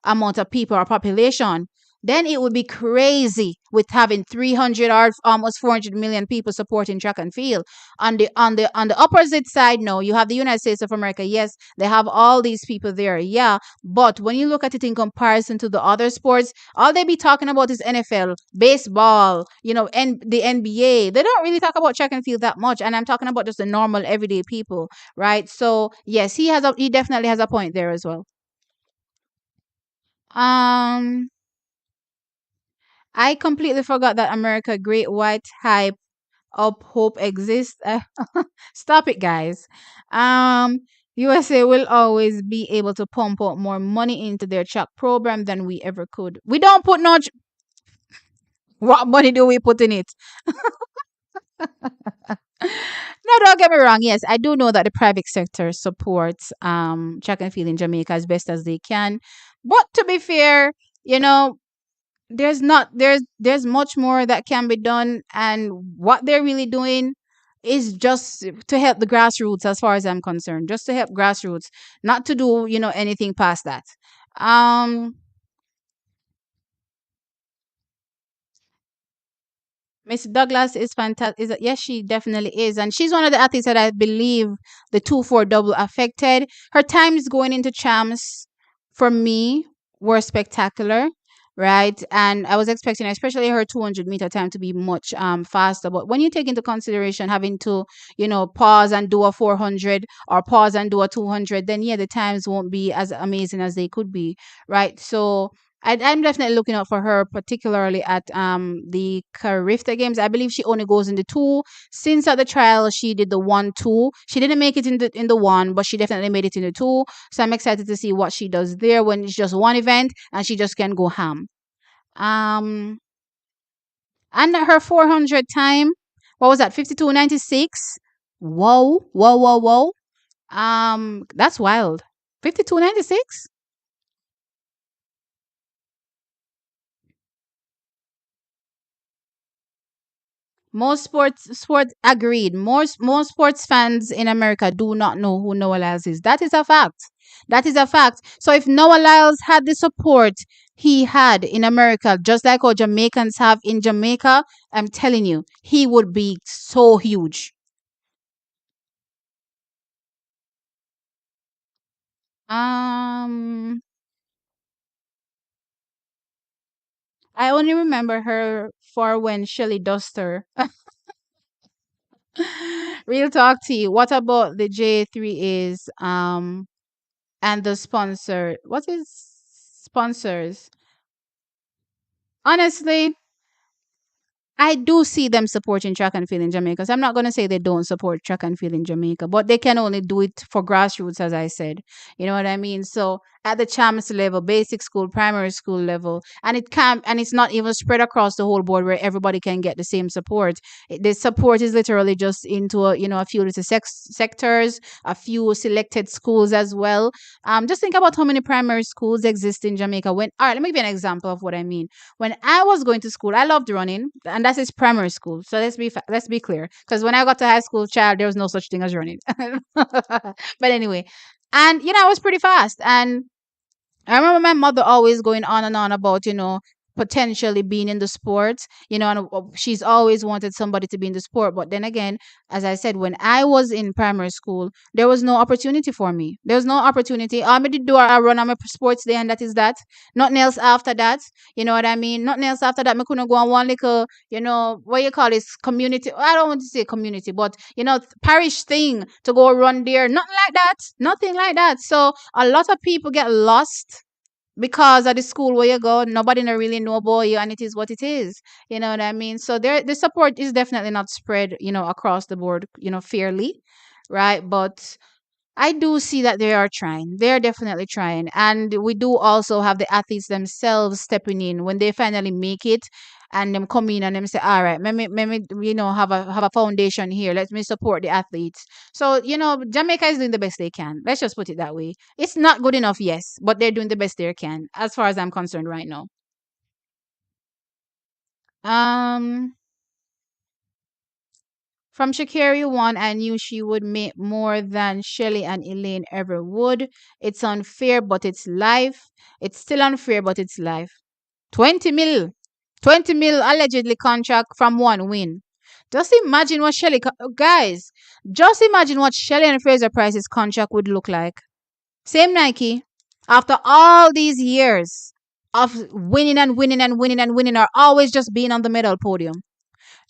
amount of people or population, then it would be crazy with having 300 or almost 400 million people supporting track and field. On the opposite side, no, you have the United States of America. Yes, they have all these people there. Yeah, but when you look at it in comparison to the other sports, all they be talking about is NFL, baseball, and the NBA. They don't really talk about track and field that much. And I'm talking about just the normal everyday people, right? So yes, he definitely has a point there as well. Um, I completely forgot that America Great White Hype of Hope exists. Stop it, guys. Um, USA will always be able to pump out more money into their track program than we ever could. We don't put no. What money do we put in it? No, don't get me wrong. Yes, I do know that the private sector supports track and field in Jamaica as best as they can. But to be fair, you know, there's much more that can be done, and what they're really doing is just to help the grassroots as far as I'm concerned, just to help grassroots, not to do anything past that. um Miss Douglas is fantastic. Yes, she definitely is, and she's one of the athletes that I believe the 2-4 double affected. Her times going into champs for me were spectacular, right? And I was expecting, especially her 200-meter time, to be much faster. But when you take into consideration having to, pause and do a 400 or pause and do a 200, then yeah, the times won't be as amazing as they could be, right? So I'm definitely looking out for her, particularly at the Carifta games. I believe she only goes in the two. Since at the trial she did the 1-2. She didn't make it in the one, but she definitely made it in the two. So I'm excited to see what she does there when it's just one event and she just can go ham. Um, and her 400 time, what was that? 52.96. Whoa, whoa, whoa, whoa. That's wild. 52.96. Most sports agreed. Most sports fans in America do not know who Noah Lyles is. That is a fact. That is a fact. So if Noah Lyles had the support he had in America, just like our Jamaicans have in Jamaica, I'm telling you, he would be so huge. Um, I only remember her for when Shelly Duster. Real talk to you. What about the J3 is and the sponsor? What is sponsors? Honestly, I do see them supporting track and field in Jamaica. So I'm not going to say they don't support track and field in Jamaica, but they can only do it for grassroots, as I said. You know what I mean? So at the champs level, basic school, primary school level, and it's not even spread across the whole board where everybody can get the same support. The support is literally just into a few little sectors, a few selected schools as well. Just think about how many primary schools exist in Jamaica. All right, let me give you an example of what I mean. When I was going to school, I loved running, and that is primary school. So let's be clear, because when I got to high school, child, there was no such thing as running. But anyway, and I was pretty fast, and I remember my mother always going on and on about potentially being in the sport, and she's always wanted somebody to be in the sport. But then again, as I said, when I was in primary school, there was no opportunity for me. There was no opportunity. I did do a run on my sports day, and that is that. Nothing else after that. You know what I mean? Nothing else after that. I couldn't go on one little, what you call this community. I don't want to say community, but parish thing to go run there. Nothing like that. Nothing like that. So a lot of people get lost because at the school where you go, nobody no really know about you, and it is what it is. You know what I mean? So the support is definitely not spread, across the board, fairly, right? But I do see that they are trying. They are definitely trying. And we do also have the athletes themselves stepping in when they finally make it, and them come in and them say, all right, let me have a foundation here. Let me support the athletes. So, Jamaica is doing the best they can. Let's just put it that way. It's not good enough, yes, but they're doing the best they can, as far as I'm concerned right now. Um From Sha'carri one, I knew she would make more than Shelly and Elaine ever would. It's unfair, but it's life. It's still unfair, but it's life. 20 mil. 20 mil allegedly contract from one win. Just imagine what guys, just imagine what Shelly and Fraser Price's contract would look like. Same Nike. After all these years of winning and winning and winning and winning, or always just being on the medal podium.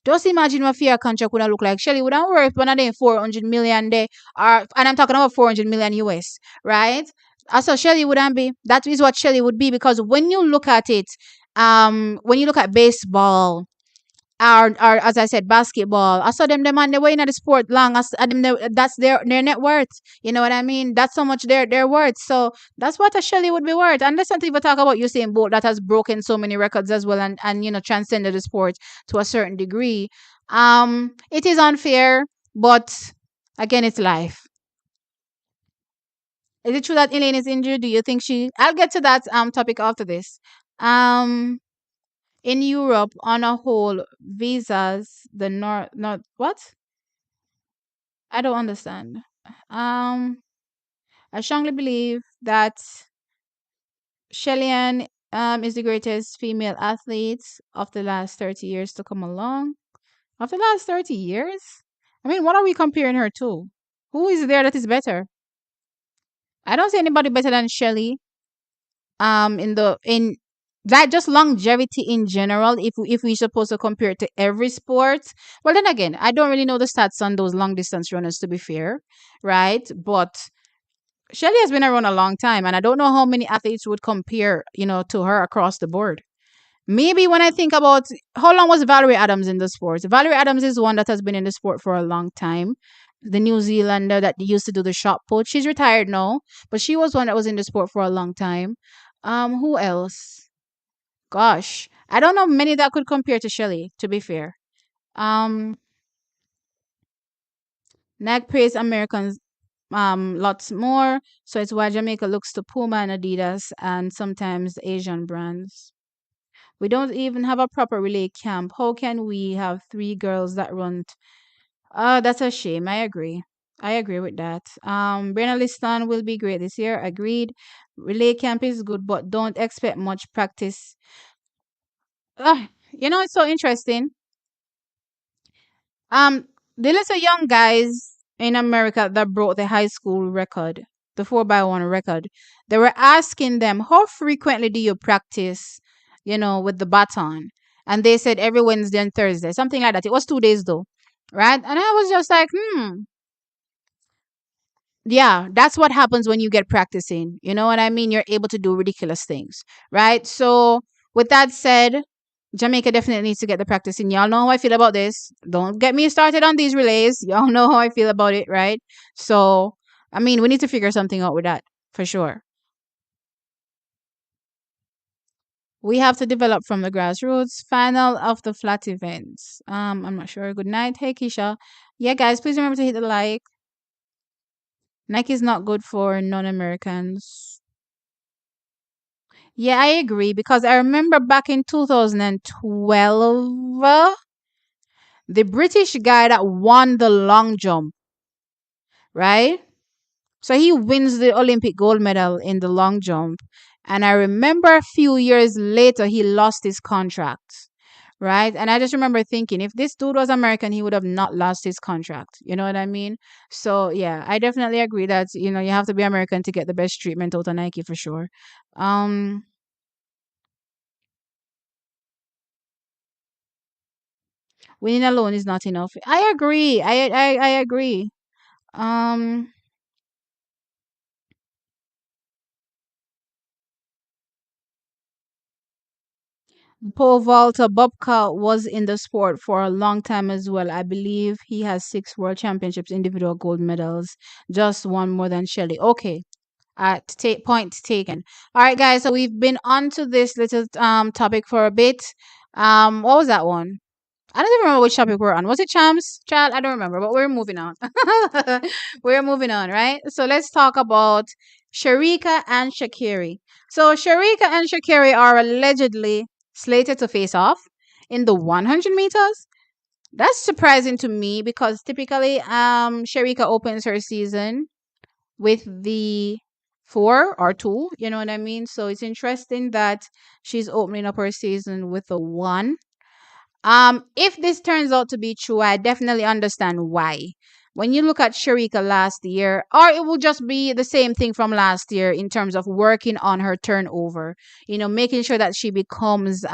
Just imagine what fair contract would have looked like. Shelly would have worth one of them 400 million there, and I'm talking about 400 million US, right? So Shelly wouldn't be. That is what Shelly would be, because when you look at it, when you look at baseball, or as I said, basketball, I saw them on the way in the sport long. That's their net worth. You know what I mean? That's how much they're worth. So that's what a Shelly would be worth. And let's not even talk about Usain Bolt, that has broken so many records as well, and transcended the sport to a certain degree. It is unfair, but again, it's life. Is it true that Elaine is injured? Do you think she? I'll get to that topic after this. Um, in Europe, on a whole, visas, the not what? I don't understand. Um, I strongly believe that Shelly-Ann is the greatest female athlete of the last 30 years to come along. Of the last 30 years? I mean, what are we comparing her to? Who is there that is better? I don't see anybody better than Shelly. In that, just longevity in general, if we supposed to compare it to every sport. Well, then again, I don't really know the stats on those long distance runners, to be fair, right? But Shelly has been around a long time, and I don't know how many athletes would compare, to her across the board. Maybe when I think about how long was Valerie Adams in the sport? Valerie Adams is one that has been in the sport for a long time. The New Zealander that used to do the shot put. She's retired now, but she was one that was in the sport for a long time. Who else? Gosh, I don't know many that could compare to Shelly, to be fair. Um, Nike pays Americans lots more, so it's why Jamaica looks to Puma and Adidas and sometimes Asian brands. We don't even have a proper relay camp. How can we have three girls that run? That's a shame. I agree. I agree with that. Brenna Liston will be great this year. Agreed. Relay camp is good, but don't expect much practice. It's so interesting. Um, the little young guys in America that broke the high school record, the 4x1 record, they were asking them, how frequently do you practice, with the baton? And they said every Wednesday and Thursday, something like that. It was 2 days though, right? And I was just like, yeah, that's what happens when you get practicing. You know what I mean? You're able to do ridiculous things, right? So, with that said, Jamaica definitely needs to get the practice in. Y'all know how I feel about this. Don't get me started on these relays. Y'all know how I feel about it, right? So, I mean, we need to figure something out with that for sure. We have to develop from the grassroots. Final of the flat events. I'm not sure. Good night. Hey, Keisha. Yeah, guys, please remember to hit the like. Nike is not good for non-Americans. Yeah, I agree, because I remember back in 2012, the British guy that won the long jump, right? So he wins the Olympic gold medal in the long jump. And I remember a few years later, he lost his contract. Right. And I just remember thinking, if this dude was American, he would have not lost his contract. You know what I mean? So, yeah, I definitely agree that, you have to be American to get the best treatment out of Nike for sure. Um, Winning alone is not enough. I agree. I agree. Um, Paul Volta Bobka was in the sport for a long time as well. I believe he has 6 world championships, individual gold medals, just one more than Shelly. Okay, point taken. All right, guys. So we've been on to this little topic for a bit. What was that one? I don't even remember which topic we're on. Was it champs? Child, I don't remember, but we're moving on. We're moving on, right? So let's talk about Shericka and Sha'carri. So Shericka and Sha'carri are allegedly slated to face off in the 100 meters. That's surprising to me because typically Shericka opens her season with the 4 or 2, you know what I mean? So it's interesting that she's opening up her season with a 1. If this turns out to be true, I definitely understand why. When you look at Shericka last year, or it will just be the same thing from last year in terms of working on her turnover, making sure that she becomes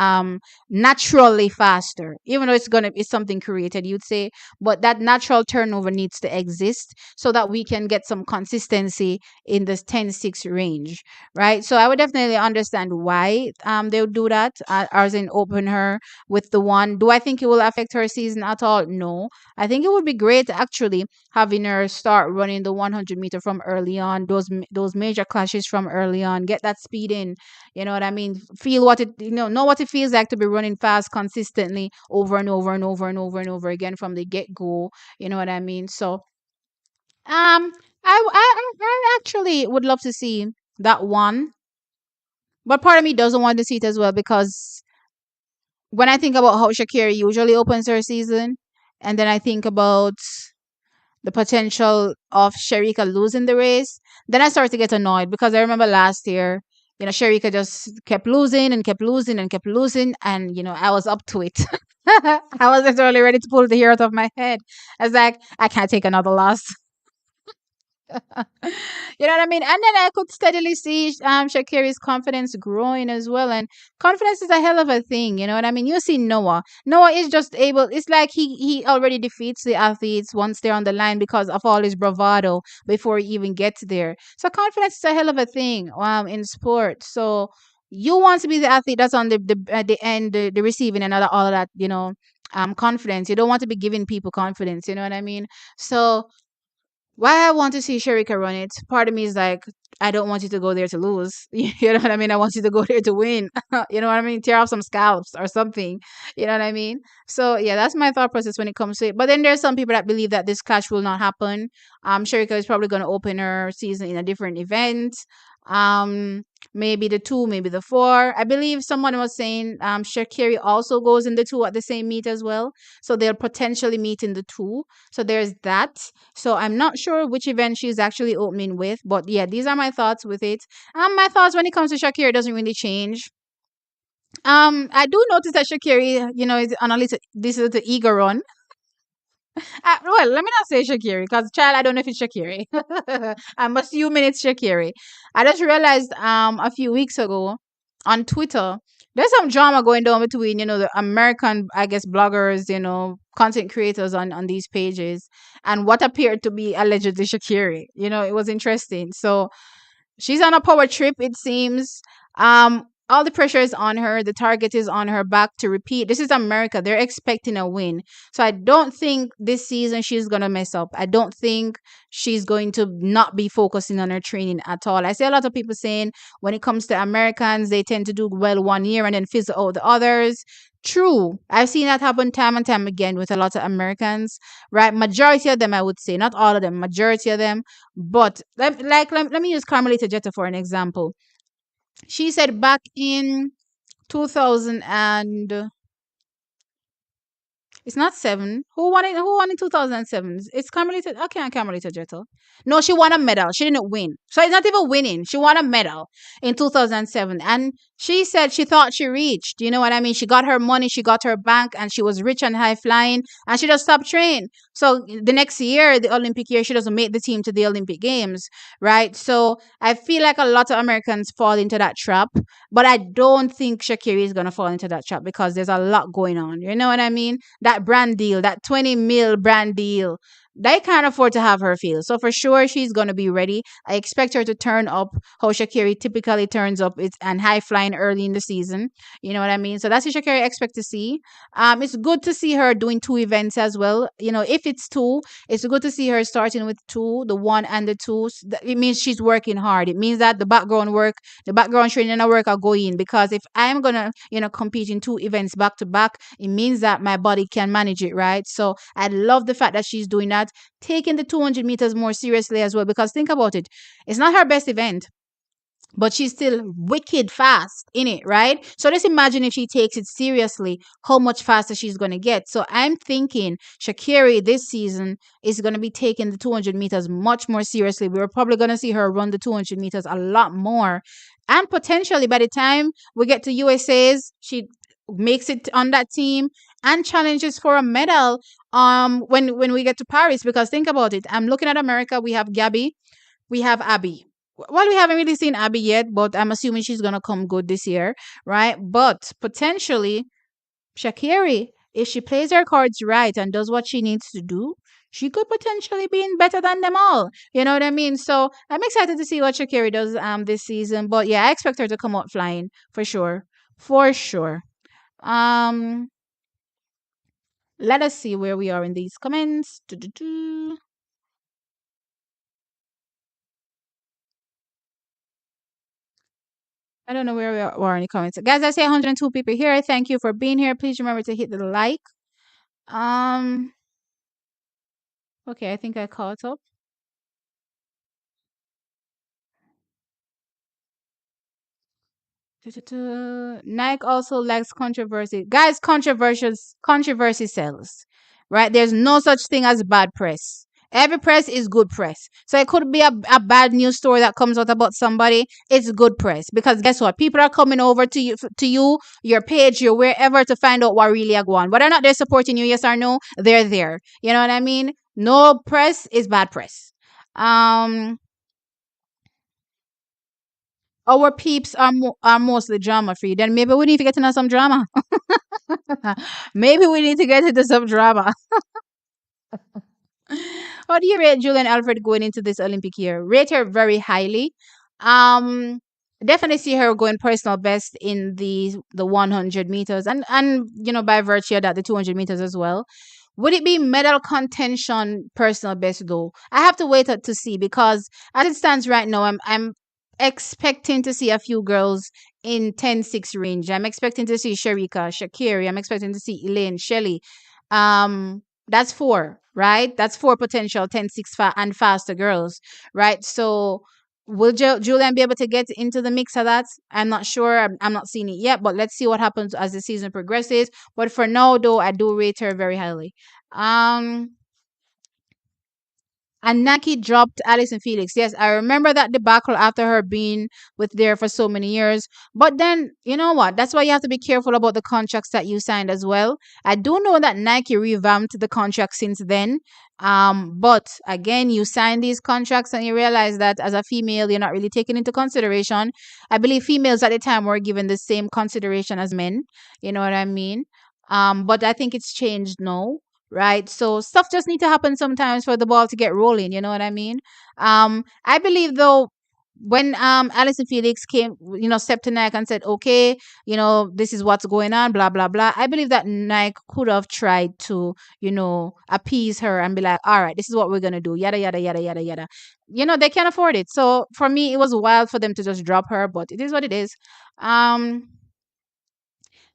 naturally faster, even though it's something created, you'd say, but that natural turnover needs to exist so that we can get some consistency in this 10-6 range, right? So I would definitely understand why they would do that, as in open her with the 1. Do I think it will affect her season at all? No. I think it would be great actually having her start running the 100-meter from early on, those major clashes from early on, get that speed in. You know what I mean? Feel what it know what it feels like to be running fast consistently over and over and over and over and over again from the get go. You know what I mean? So I actually would love to see that one, but part of me doesn't want to see it as well because when I think about how Sha'carri usually opens her season, and then I think about the potential of Shericka losing the race, then I start to get annoyed because I remember last year, Shericka just kept losing and kept losing and kept losing, and I was up to it. I was literally ready to pull the hair out of my head. I was like, I can't take another loss. You know what I mean? And then I could steadily see Shakiri's confidence growing as well. And confidence is a hell of a thing. You know what I mean? You see Noah. Noah is just able. It's like he already defeats the athletes once they're on the line because of all his bravado before he even gets there. So confidence is a hell of a thing in sport. So you want to be the athlete that's on the end, the receiving and all of that. Confidence. You don't want to be giving people confidence. You know what I mean? So why I want to see Shericka run it, part of me is like, I don't want you to go there to lose. You know what I mean? I want you to go there to win. You know what I mean? Tear off some scalps or something. You know what I mean? So yeah, that's my thought process when it comes to it. But then there's some people that believe that this clash will not happen. Shericka is probably going to open her season in a different event. Um, Maybe the 2, maybe the 4. I believe someone was saying Sha'carri also goes in the 2 at the same meet as well. So they'll potentially meet in the 2. So there's that. So I'm not sure which event she's actually opening with, but yeah, these are my thoughts with it. My thoughts when it comes to Shakira doesn't really change. I do notice that Shakira, is on a little this little ego run. Well, let me not say Shakira because child, I don't know if it's Shakira. I'm assuming it's Shakira. I just realized a few weeks ago on Twitter there's some drama going down between the American, I guess, bloggers, content creators on these pages and what appeared to be allegedly Shakira. It was interesting. So she's on a power trip, it seems. All the pressure is on her. The target is on her back to repeat. This is America. They're expecting a win. So I don't think this season she's going to mess up. I don't think she's going to not be focusing on her training at all. I see a lot of people saying when it comes to Americans, they tend to do well one year and then fizzle out the others. True. I've seen that happen time and time again with a lot of Americans, right? Majority of them, I would say, not all of them, majority of them. But let me use Carmelita Jetta for an example. She said back in 2000 and It's not seven. Who won it? Who won in 2007? It's Carmelita. Okay, Carmelita Jetto. No, she won a medal. She didn't win. So it's not even winning. She won a medal in 2007. And she said she thought she reached. You know what I mean? She got her money, she got her bank, and she was rich and high flying, and she just stopped training. So the next year, the Olympic year, she doesn't make the team to the Olympic Games, right? So I feel like a lot of Americans fall into that trap, but I don't think Sha'carri is going to fall into that trap because there's a lot going on. You know what I mean? That brand deal, that 20 mil brand deal, they can't afford to have her feel. So for sure, she's going to be ready. I expect her to turn up how Sha'carri typically turns up it's, and high flying early in the season. You know what I mean? So that's what Sha'carri I expect to see. It's good to see her doing two events as well. You know, if it's two, it's good to see her starting with two, the one and the two. It means she's working hard. It means that the background work, the background training and work are going. Because if I'm gonna, compete in two events back to back, it means that my body can manage it, right? So I love the fact that she's doing that, taking the 200 meters more seriously as well. Because think about it, it's not her best event, but she's still wicked fast in it, right? So just imagine if she takes it seriously, how much faster she's going to get. So I'm thinking Sha'carri this season is going to be taking the 200 meters much more seriously. We're probably going to see her run the 200 meters a lot more. And potentially by the time we get to USA's, she makes it on that team and challenges for a medal when we get to Paris. Because think about it, I'm looking at America. We have Gabby, we have Abby. Well, we haven't really seen Abby yet, but I'm assuming she's gonna come good this year, right? But potentially, Sha'carri, if she plays her cards right and does what she needs to do, she could potentially be in better than them all. You know what I mean? So I'm excited to see what Sha'carri does this season. But yeah, I expect her to come out flying for sure, for sure. Um, let us see where we are in these comments. Doo-doo-doo. I don't know where we are in the comments. Guys, I say 102 people here. Thank you for being here. Please remember to hit the like. Um, okay, I think I caught up. Nike also likes controversy. Guys, controversy sells. Right? There's no such thing as bad press. Every press is good press. So it could be a bad news story that comes out about somebody. It's good press. Because guess what? People are coming over to you, your page, your wherever to find out what really are going on. Whether or not they're supporting you, yes or no, they're there. You know what I mean? No press is bad press. Um our peeps are mostly drama free. Then maybe we need to get into some drama. Maybe we need to get into some drama. How do you rate Julian Alfred going into this Olympic year? Rate her very highly. Um, Definitely see her going personal best in the 100 meters and by virtue of that the 200 meters as well. Would it be medal contention personal best though? I have to wait to see because as it stands right now, I'm expecting to see a few girls in 10-6 range. I'm expecting to see Shericka, Sha'carri. I'm expecting to see Elaine, Shelly. That's four, right? That's four potential 10-6 and faster girls, right? So will Julian be able to get into the mix of that? I'm not sure. I'm not seeing it yet, but let's see what happens as the season progresses. But for now, though, I do rate her very highly. Um, and Nike dropped Alison Felix. Yes, I remember that debacle after her being with there for so many years. But then, you know what? That's why you have to be careful about the contracts that you signed as well. I do know that Nike revamped the contract since then. But again, you sign these contracts and you realize that as a female, you're not really taken into consideration. I believe females at the time were given the same consideration as men. You know what I mean? But I think it's changed now, right? So stuff just need to happen sometimes for the ball to get rolling. You know what I mean? I believe though when Alison Felix came, stepped to Nike and said, okay, this is what's going on, blah blah blah. I believe that Nike could have tried to, appease her and be like, all right, this is what we're gonna do, yada yada yada yada yada. They can't afford it. So for me, it was wild for them to just drop her, but it is what it is. Um,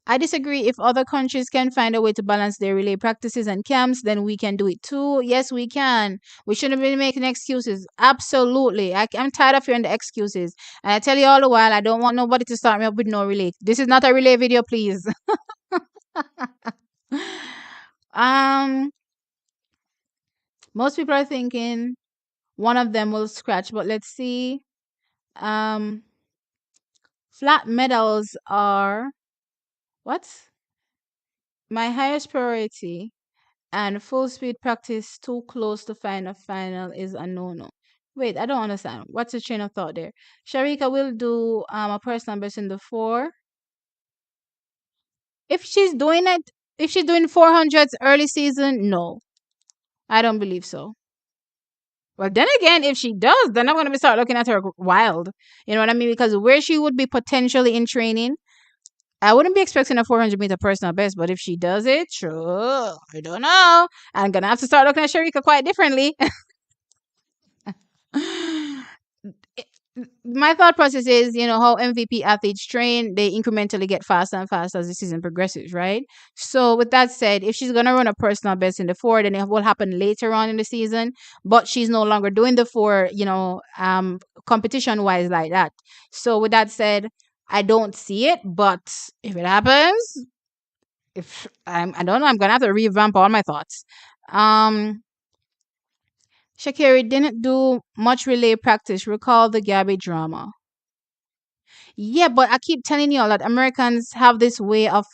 I disagree. If other countries can find a way to balance their relay practices and camps, then we can do it too. Yes, we can. We shouldn't be making excuses. Absolutely. I'm tired of hearing the excuses. And I tell you all the while, I don't want nobody to start me up with no relay. This is not a relay video, please. Um, most people are thinking one of them will scratch, but let's see. Um, flat medals are what? My highest priority, and full speed practice too close to find a final is a no no. Wait, I don't understand. What's the chain of thought there? Sharika will do a personal best in the four. If she's doing it, if she's doing 400s early season, no, I don't believe so. Well, then again, if she does, then I'm going to be start looking at her wild. You know what I mean? Because where she would be potentially in training, I wouldn't be expecting a 400-meter personal best. But if she does it, sure, I don't know. I'm going to have to start looking at Shericka quite differently. My thought process is, how MVP athletes train, they incrementally get faster and faster as the season progresses, right? So, with that said, if she's going to run a personal best in the four, then it will happen later on in the season, but she's no longer doing the four, competition wise like that. So, with that said, I don't see it, but if it happens, if I don't know, I'm going to have to revamp all my thoughts. Sha'carri didn't do much relay practice. Recall the Gabby drama. Yeah, but I keep telling you all that Americans have this way of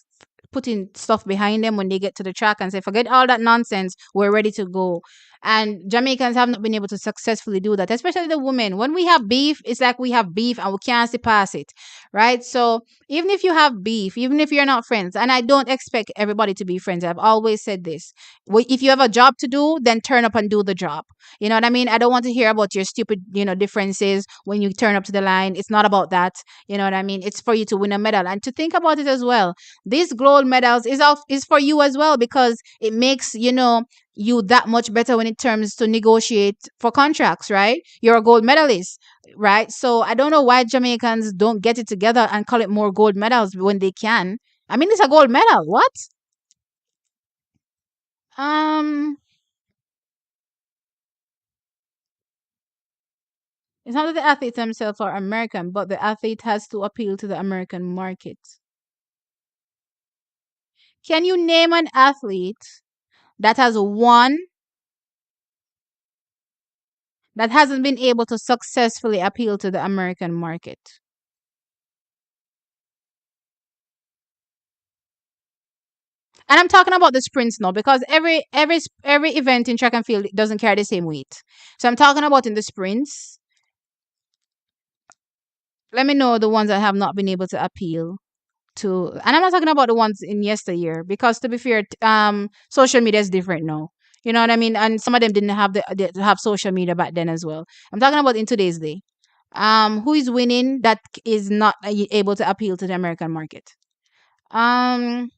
putting stuff behind them when they get to the track and say, forget all that nonsense, we're ready to go. And Jamaicans have not been able to successfully do that, especially the women. When we have beef, it's like we have beef and we can't see past it, right? So even if you have beef, even if you're not friends, and I don't expect everybody to be friends, I've always said this. If you have a job to do, then turn up and do the job. You know what I mean? I don't want to hear about your stupid, differences when you turn up to the line. It's not about that. You know what I mean? It's for you to win a medal and to think about it as well. These gold medals is for you as well because it makes you that much better when it terms to negotiate for contracts, right? You're a gold medalist, right? So I don't know why Jamaicans don't get it together and call it more gold medals when they can. I mean, it's a gold medal. What? Um, it's not that the athletes themselves are American, but the athlete has to appeal to the American market. Can you name an athlete that has won that hasn't been able to successfully appeal to the American market? And I'm talking about the sprints now because every event in track and field doesn't carry the same weight. So I'm talking about in the sprints. Let me know the ones that have not been able to appeal to, and I'm not talking about the ones in yesteryear because to be fair, social media is different now. You know what I mean? And some of them didn't have have social media back then as well. I'm talking about in today's day. Who is winning that is not able to appeal to the American market? Um,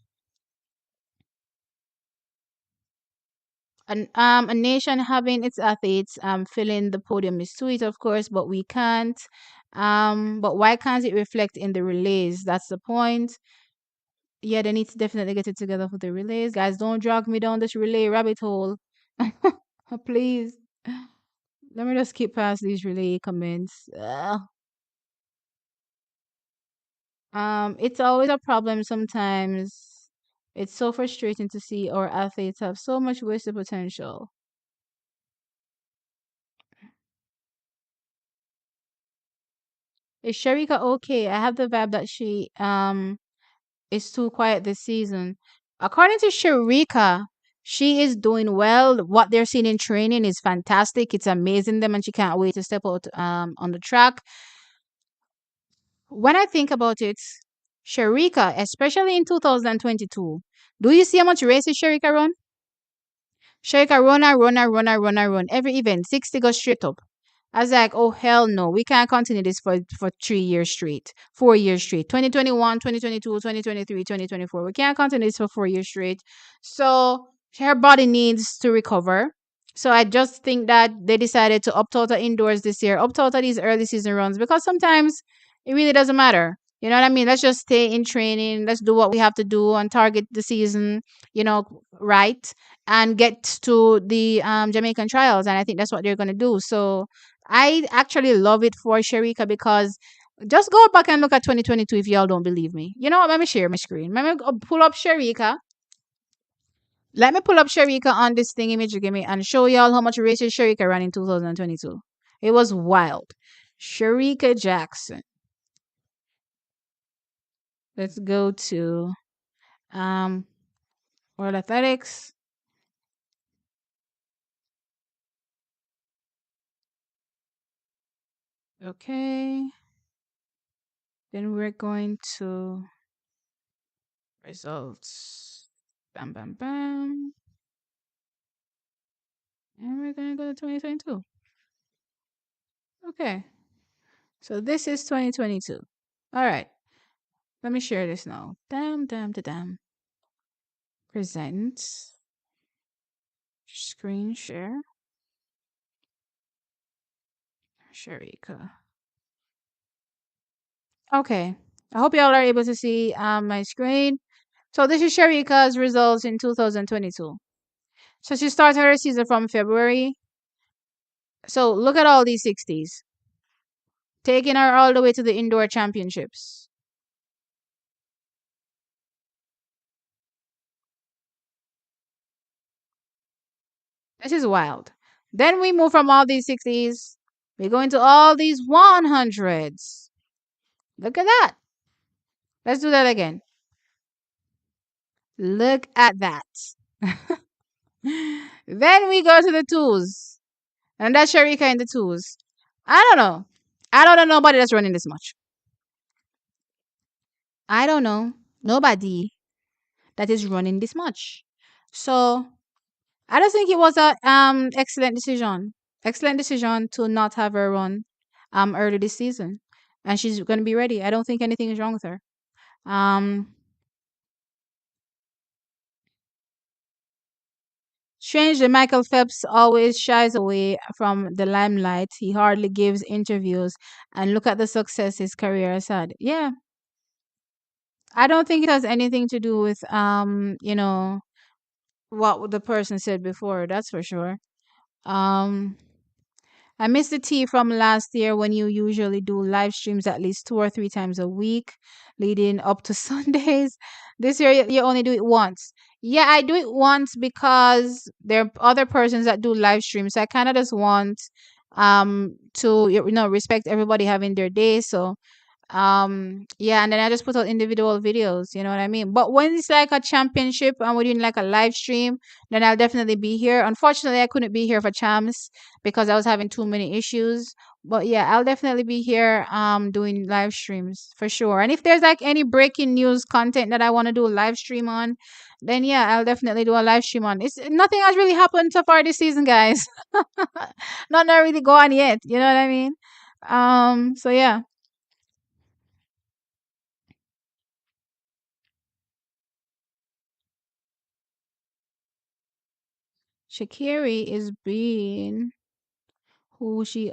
a nation having its athletes filling the podium is sweet, of course, but we can't. But why can't it reflect in the relays? That's the point. Yeah, they need to definitely get it together for the relays. Guys, don't drag me down this relay rabbit hole. Please. Let me just skip past these relay comments. It's always a problem sometimes. It's so frustrating to see our athletes have so much wasted potential. Is Shericka okay? I have the vibe that she is too quiet this season. According to Shericka, she is doing well. What they're seeing in training is fantastic. It's amazing them and she can't wait to step out on the track. When I think about it, Shericka, especially in 2022, do you see how much races Shericka run? Shericka run every event, 60 go straight up. I was like, oh, hell no. We can't continue this for 3 years straight, 4 years straight. 2021, 2022, 2023, 2024. We can't continue this for 4 years straight. So her body needs to recover. So I just think that they decided to opt out of indoors this year, opt out of these early season runs because sometimes it really doesn't matter. You know what I mean? Let's just stay in training. Let's do what we have to do and target the season, right? And get to the Jamaican trials. And I think that's what they're going to do. So I actually love it for Shericka because just go back and look at 2022 if y'all don't believe me. You know what? Let me share my screen. Let me pull up Shericka. Let me pull up Shericka on this thing image you give me and show y'all how much races Shericka ran in 2022. It was wild. Shericka Jackson. Let's go to um World Athletics. Okay. Then we're going to results. Bam, bam, bam. And we're going to go to 2022. Okay. So this is 2022. All right. Let me share this now. Damn, damn, damn. Present. Screen share. Shericka. Okay. I hope y'all are able to see my screen. So this is Shericka's results in 2022. So she started her season from February. So look at all these 60s. Taking her all the way to the indoor championships. This is wild. Then we move from all these 60s. We go into all these 100s. Look at that. Let's do that again. Look at that. Then we go to the twos. And that's Shericka in the twos. I don't know. I don't know nobody that's running this much. I don't know nobody that is running this much. So I just think it was a excellent decision. Excellent decision to not have her run early this season. And she's gonna be ready. I don't think anything is wrong with her. Um Strangely, Michael Phelps always shies away from the limelight. He hardly gives interviews. And look at the success his career has had. Yeah, I don't think it has anything to do with what the person said before. That's for sure. Um, I miss the tea from last year when you usually do live streams at least 2 or 3 times a week, leading up to Sundays. This year you only do it once. Yeah, I do it once because there are other persons that do live streams. So I kind of just want to respect everybody having their day. So yeah, and then I just put out individual videos, you know what I mean? But when it's like a championship and we're doing like a live stream, then I'll definitely be here. Unfortunately, I couldn't be here for champs because I was having too many issues. But yeah, I'll definitely be here doing live streams for sure. And if there's like any breaking news content that I want to do a live stream on, then yeah, I'll definitely do a live stream on. It's nothing has really happened so far this season, guys. Not really gone yet, you know what I mean? So yeah. Sha'carri is being who she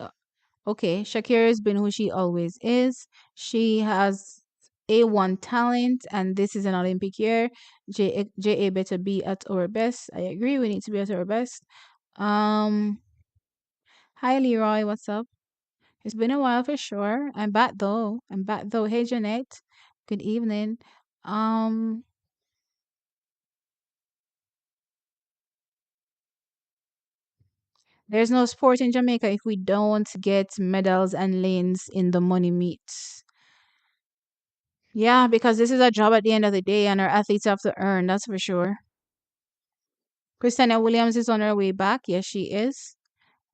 okay, Shakira has been who she always is. She has A1 talent, and this is an Olympic year. JA better be at our best. I agree. We need to be at our best. Um, Hi Leroy, what's up? It's been a while for sure. I'm back though. I'm back though. Hey Jeanette, good evening. Um, there's no sport in Jamaica if we don't get medals and lanes in the money meets. Yeah, because this is a job at the end of the day, and our athletes have to earn, that's for sure. Christina Williams is on her way back. Yes, she is.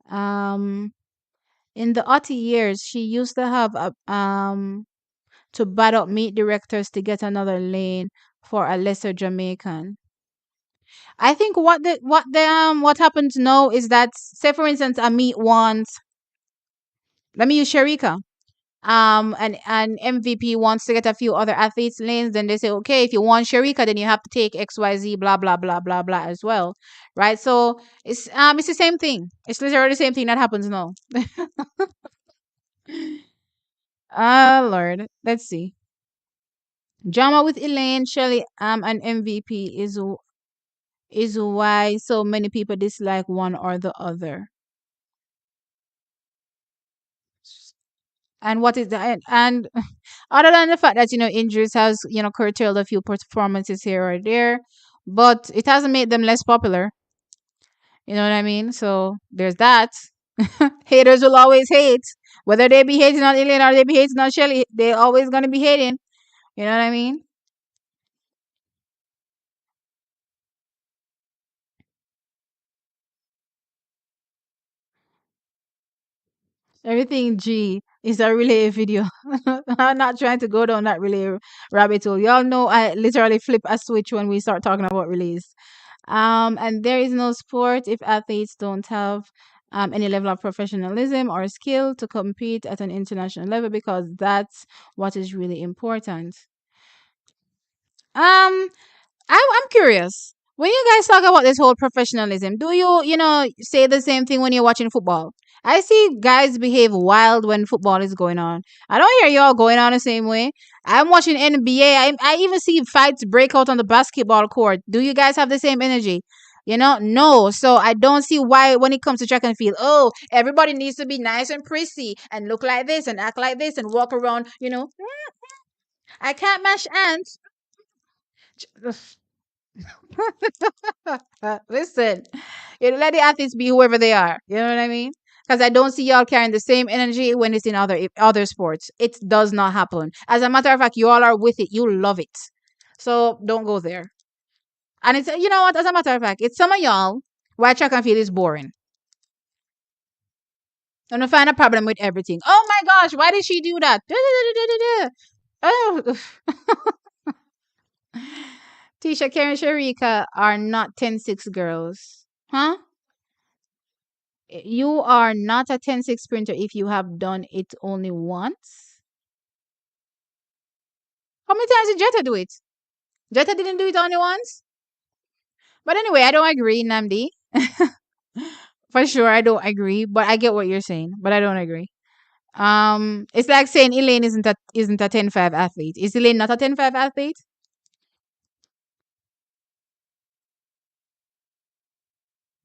Um, in the Otti years, she used to have to bat up meet directors to get another lane for a lesser Jamaican. I think what happens now is that, say for instance, a meet wants, let me use Shericka. An MVP wants to get a few other athletes lanes, then they say, okay, if you want Shericka, then you have to take XYZ, blah blah blah blah blah as well, right? So it's the same thing. It's literally the same thing that happens now. Ah, Lord, let's see. Drama with Elaine, Shelly, and MVP is why so many people dislike one or the other. And what is that? And other than the fact that injuries has curtailed a few performances here or there, but it hasn't made them less popular. You know what I mean? So there's that. Haters will always hate. Whether they be hating on Elaine or they be hating on Shelly, they always gonna be hating. You know what I mean? Everything G is a relay video. I'm not trying to go down that relay rabbit hole. Y'all know I literally flip a switch when we start talking about relays. And there is no sport if athletes don't have any level of professionalism or skill to compete at an international level because that's what is really important. Um, I'm curious. When you guys talk about this whole professionalism, do you say the same thing when you're watching football? I see guys behave wild when football is going on. I don't hear y'all going on the same way. I'm watching NBA. I even see fights break out on the basketball court. Do you guys have the same energy? No. So I don't see why when it comes to track and field, oh, everybody needs to be nice and prissy and look like this and act like this and walk around. I can't mash ants. Listen, let the athletes be whoever they are. You know what I mean? Because I don't see y'all carrying the same energy when it's in other sports. It does not happen. As a matter of fact, you all are with it. You love it. So don't go there. And it's you know what? As a matter of fact, it's some of y'all why track and field is boring. And I find a problem with everything. Oh my gosh, why did she do that? Oh, Tisha, Karen, Shericka are not 10-6 girls. Huh? You are not a 10-6 sprinter if you have done it only once. How many times did Jetta do it? Jetta didn't do it only once. But anyway, I don't agree, Namdi. For sure, I don't agree. But I get what you're saying. But I don't agree. It's like saying Elaine isn't a 10-5 athlete. Is Elaine not a 10-5 athlete?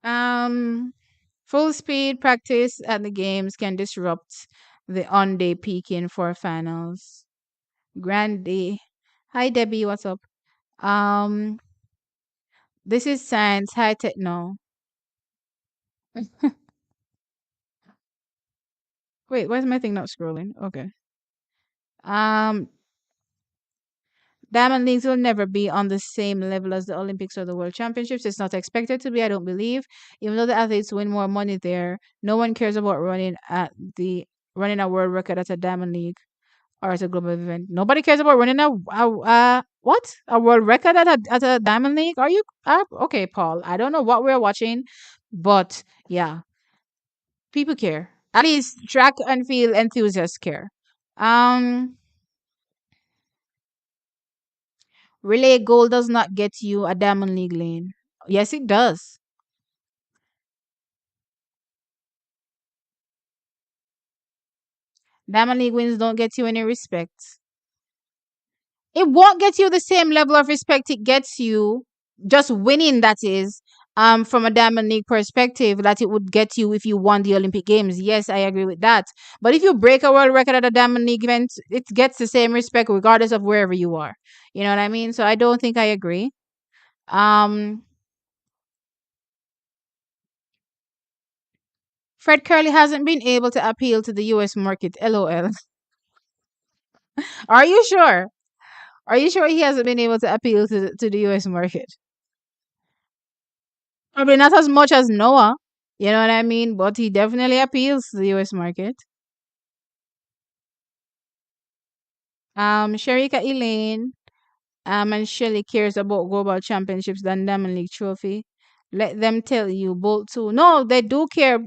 Um, Full speed practice at the games can disrupt the on day peaking for finals. Grand day. Hi Debbie, what's up? Um, this is science, high tech. No, wait, why is my thing not scrolling? Okay. Um, Diamond Leagues will never be on the same level as the Olympics or the World Championships. It's not expected to be, I don't believe. Even though the athletes win more money there, no one cares about running a world record at a Diamond League or at a global event. Nobody cares about running a world record at a Diamond League. Are you okay, Paul? I don't know what we're watching, but yeah, people care. At least track and field enthusiasts care. Um, Relay goal does not get you a Diamond League lane. Yes, it does. Diamond League wins don't get you any respect. It won't get you the same level of respect it gets you just winning, that is, from a Diamond League perspective, that it would get you if you won the Olympic Games. Yes, I agree with that. But if you break a world record at a Diamond League event, it gets the same respect regardless of wherever you are. You know what I mean? So I don't think I agree. Um Fred Curley hasn't been able to appeal to the US market. LOL. Are you sure? Are you sure he hasn't been able to appeal to the US market? Probably not as much as Noah. You know what I mean? But he definitely appeals to the US market. Shericka Elaine and Shelly cares about global championships than Diamond League trophy. Let them tell you both too. No, they do care.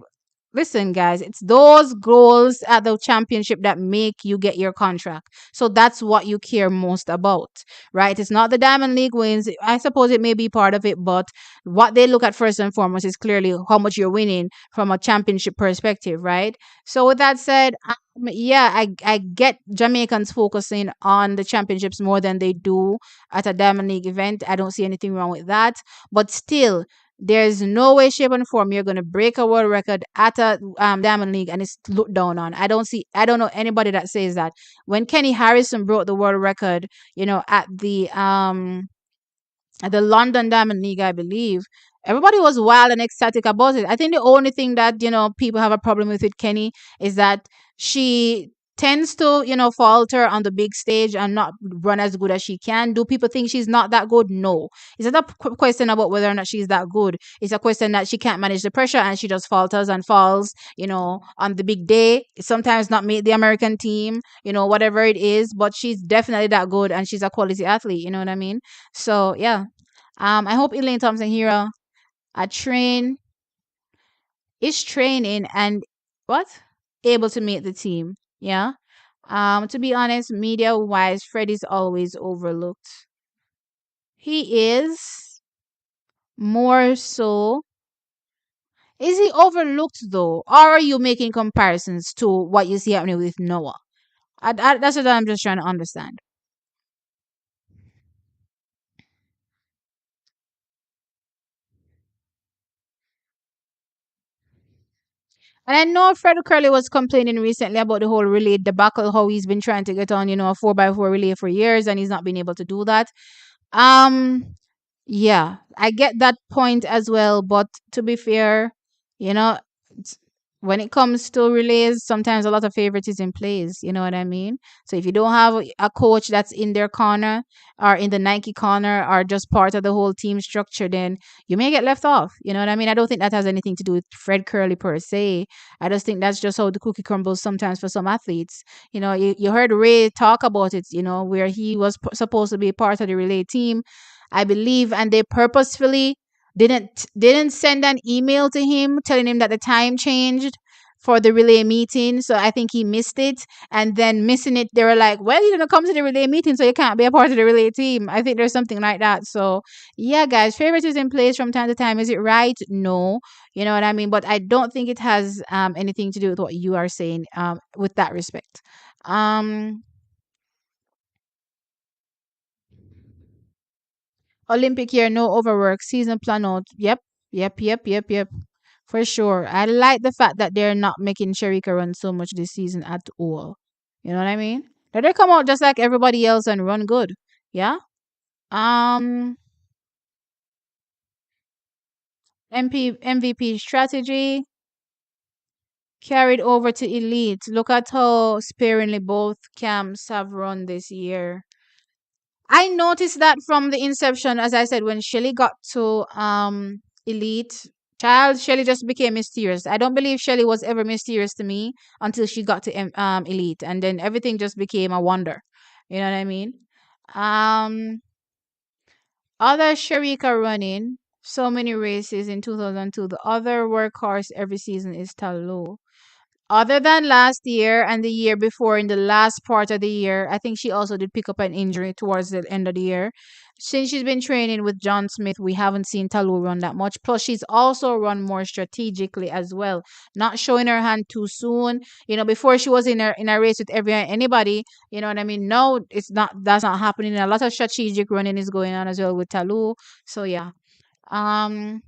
Listen, guys, it's those goals at the championship that make you get your contract. So that's what you care most about, right? It's not the Diamond League wins. I suppose it may be part of it, but what they look at first and foremost is clearly how much you're winning from a championship perspective, right? So with that said, yeah, I get Jamaicans focusing on the championships more than they do at a Diamond League event. I don't see anything wrong with that, but still there's no way, shape, and form you're gonna break a world record at a Diamond League and it's looked down on. I don't know anybody that says that. When Kenny Harrison broke the world record, at the at the London Diamond League, I believe. Everybody was wild and ecstatic about it. I think the only thing that, people have a problem with Kenny is that she tends to, falter on the big stage and not run as good as she can. Do people think she's not that good? No. It's not a question about whether or not she's that good. It's a question that she can't manage the pressure and she just falters and falls, on the big day. Sometimes not make the American team, whatever it is, but she's definitely that good and she's a quality athlete, you know what I mean? So yeah, I hope Elaine Thompson Hero a train is training and what able to make the team. Yeah. To be honest, media wise, Fred is always overlooked. He is more so. Is he overlooked though, or are you making comparisons to what you see happening with Noah? That's what I'm just trying to understand. And I know Fred Curley was complaining recently about the whole relay debacle, how he's been trying to get on, a 4x4 relay for years and he's not been able to do that. Um, yeah, I get that point as well, but to be fair, you know, it's- when it comes to relays, sometimes a lot of favoritism plays, you know what I mean? So if you don't have a coach that's in their corner or in the Nike corner or just part of the whole team structure, then you may get left off. You know what I mean? I don't think that has anything to do with Fred Curley per se. I just think that's just how the cookie crumbles sometimes for some athletes. You heard Ray talk about it, where he was supposed to be part of the relay team, I believe, and they purposefully didn't send an email to him telling him that the time changed for the relay meeting. So I think he missed it, and then missing it, they were like, "Well, you didn't come to the relay meeting, so you can't be a part of the relay team." I think there's something like that. So yeah, guys, favoritism plays from time to time. Is it right? No, you know what I mean. But I don't think it has anything to do with what you are saying with that respect. Um, Olympic year, no overwork, season plan out. Yep, yep, yep, yep, yep. For sure. I like the fact that they're not making Shericka run so much this season at all. You know what I mean? That they come out just like everybody else and run good. Yeah. Um MVP strategy carried over to elite. Look at how sparingly both camps have run this year. I noticed that from the inception, as I said, when Shelly got to Elite, child Shelly just became mysterious. I don't believe Shelly was ever mysterious to me until she got to Elite, and then everything just became a wonder. You know what I mean? Um, Other Sharika running so many races in 2002. The other workhorse every season is Talu. Other than last year and the year before, in the last part of the year, I think she also did pick up an injury towards the end of the year. Since she's been training with John Smith, we haven't seen Talu run that much. Plus, she's also run more strategically as well, not showing her hand too soon. Before she was in a race with anybody. You know what I mean? No, it's not. That's not happening. A lot of strategic running is going on as well with Talu. So yeah. Um.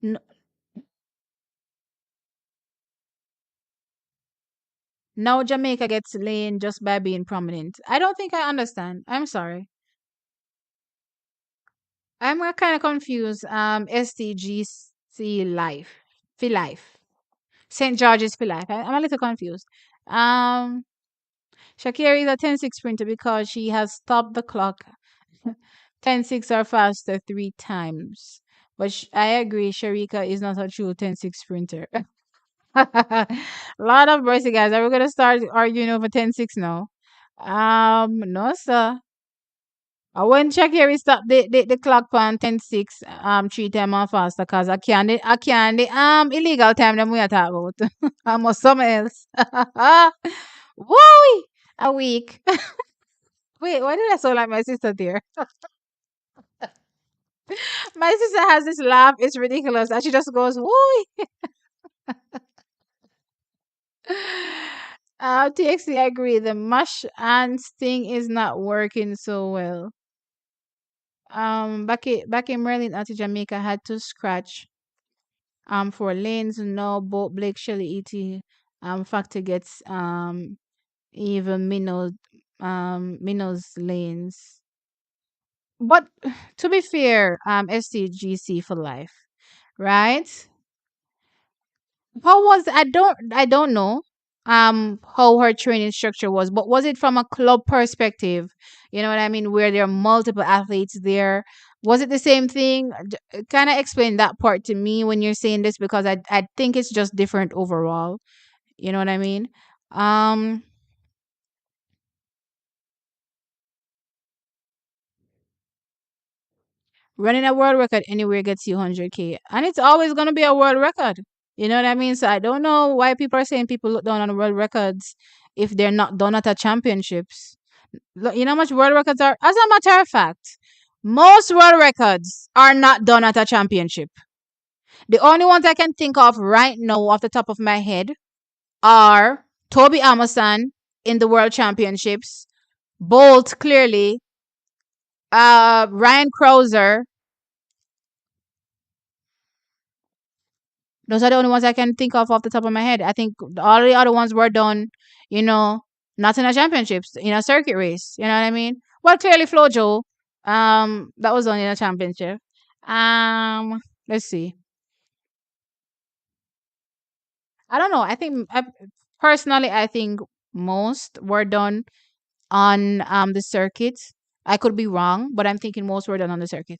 n- Now Jamaica gets lane just by being prominent. I don't think I understand. I'm sorry. I'm kind of confused. STGC Life. For Life. St. George's for Life. I'm a little confused. Um, Sha'carri is a 10-6 sprinter because she has stopped the clock 10-6 or faster 3 times. But I agree, Shericka is not a true 10-6 sprinter. A lot of mercy, guys. Are we going to start arguing over 10-6 now? No, sir. When Shakiri stop the clock on 10-6, 3 times more faster because I can't the illegal time that we are talking about. I must something else. Woo! A week. Wait, why did I sound like my sister there? My sister has this laugh, it's ridiculous. And she just goes, woo! TXC, I agree. The mush and sting is not working so well. Back in Merlin out Jamaica had to scratch for lanes. No boat Blake Shelly ET factor gets even Minos lanes. But to be fair, STGC for life, right? How was I don't know how her training structure was, but was it from a club perspective? You know what I mean, where there are multiple athletes there? Was it the same thing? Kind of explain that part to me when you're saying this, because I think it's just different overall. You know what I mean? Um Running a world record anywhere gets you 100K, and it's always going to be a world record. You know what I mean? So I don't know why people are saying people look down on world records if they're not done at a championships. Look, you know how much world records are? As a matter of fact, most world records are not done at a championship. The only ones I can think of right now off the top of my head are Toby Amerson in the world championships, Bolt clearly, Ryan Krauser. Those are the only ones I can think of off the top of my head. I think all the other ones were done, you know, not in a championships, in a circuit race. You know what I mean? Well, clearly Flojo, that was done in a championship. Let's see. I don't know. Personally, I think most were done on the circuit. I could be wrong, but I'm thinking most were done on the circuit.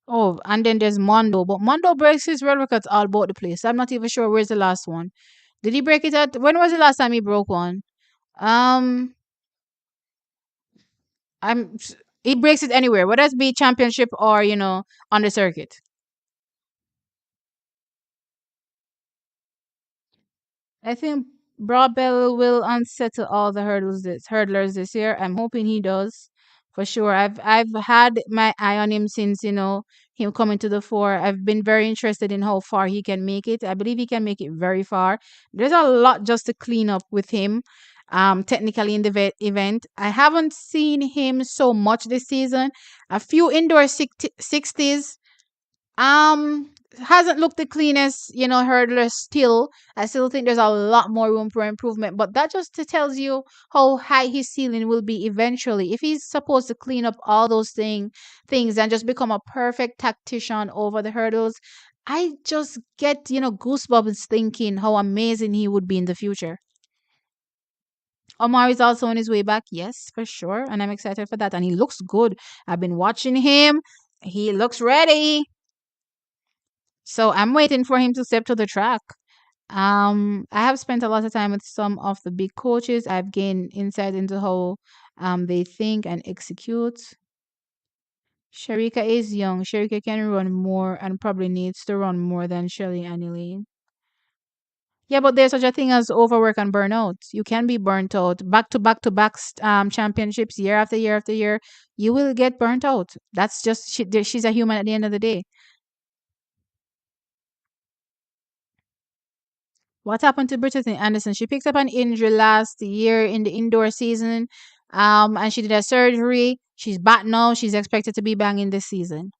Oh, and then there's Mondo, but Mondo breaks his world records all about the place. I'm not even sure where's the last one. Did he break it at when was the last time he broke one? Um, I'm he breaks it anywhere, whether it be championship or on the circuit. I think Brabell will unsettle all the hurdlers this year. I'm hoping he does for sure. I've had my eye on him since him coming to the fore. I've been very interested in how far he can make it. I believe he can make it very far. There's a lot just to clean up with him. Technically in the event, I haven't seen him so much this season. A few indoor 60s, hasn't looked the cleanest, hurdler still. I still think there's a lot more room for improvement, but that just tells you how high his ceiling will be eventually. If he's supposed to clean up all those things and just become a perfect tactician over the hurdles, I just get, goosebumps thinking how amazing he would be in the future. Omar is also on his way back, yes, for sure, and I'm excited for that. And he looks good. I've been watching him. He looks ready. So I'm waiting for him to step to the track. I have spent a lot of time with some of the big coaches. I've gained insight into how they think and execute. Shericka is young. Shericka can run more and probably needs to run more than Shelly-Ann and Elaine. Yeah, but there's such a thing as overwork and burnout. You can be burnt out. Back to back to back championships year after year after year. You will get burnt out. That's just she's a human at the end of the day. What happened to Brittany Anderson? She picked up an injury last year in the indoor season, and she did a surgery. She's back now. She's expected to be banging this season.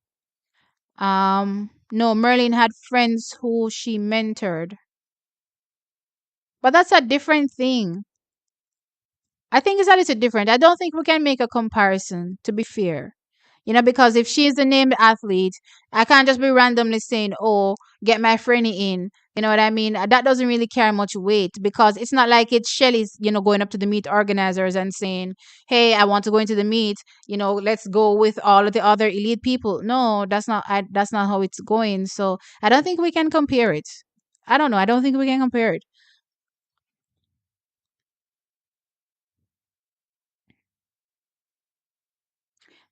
No, Merlin had friends who she mentored, but that's a different thing. I think it's a little different. I don't think we can make a comparison, to be fair. Because if she's the named athlete, I can't just be randomly saying, oh, get my friend in. You know what I mean? That doesn't really carry much weight, because it's not like it's Shelly's, going up to the meet organizers and saying, hey, I want to go into the meet, let's go with all of the other elite people. No, that's not how it's going. So I don't think we can compare it. I don't know. I don't think we can compare it.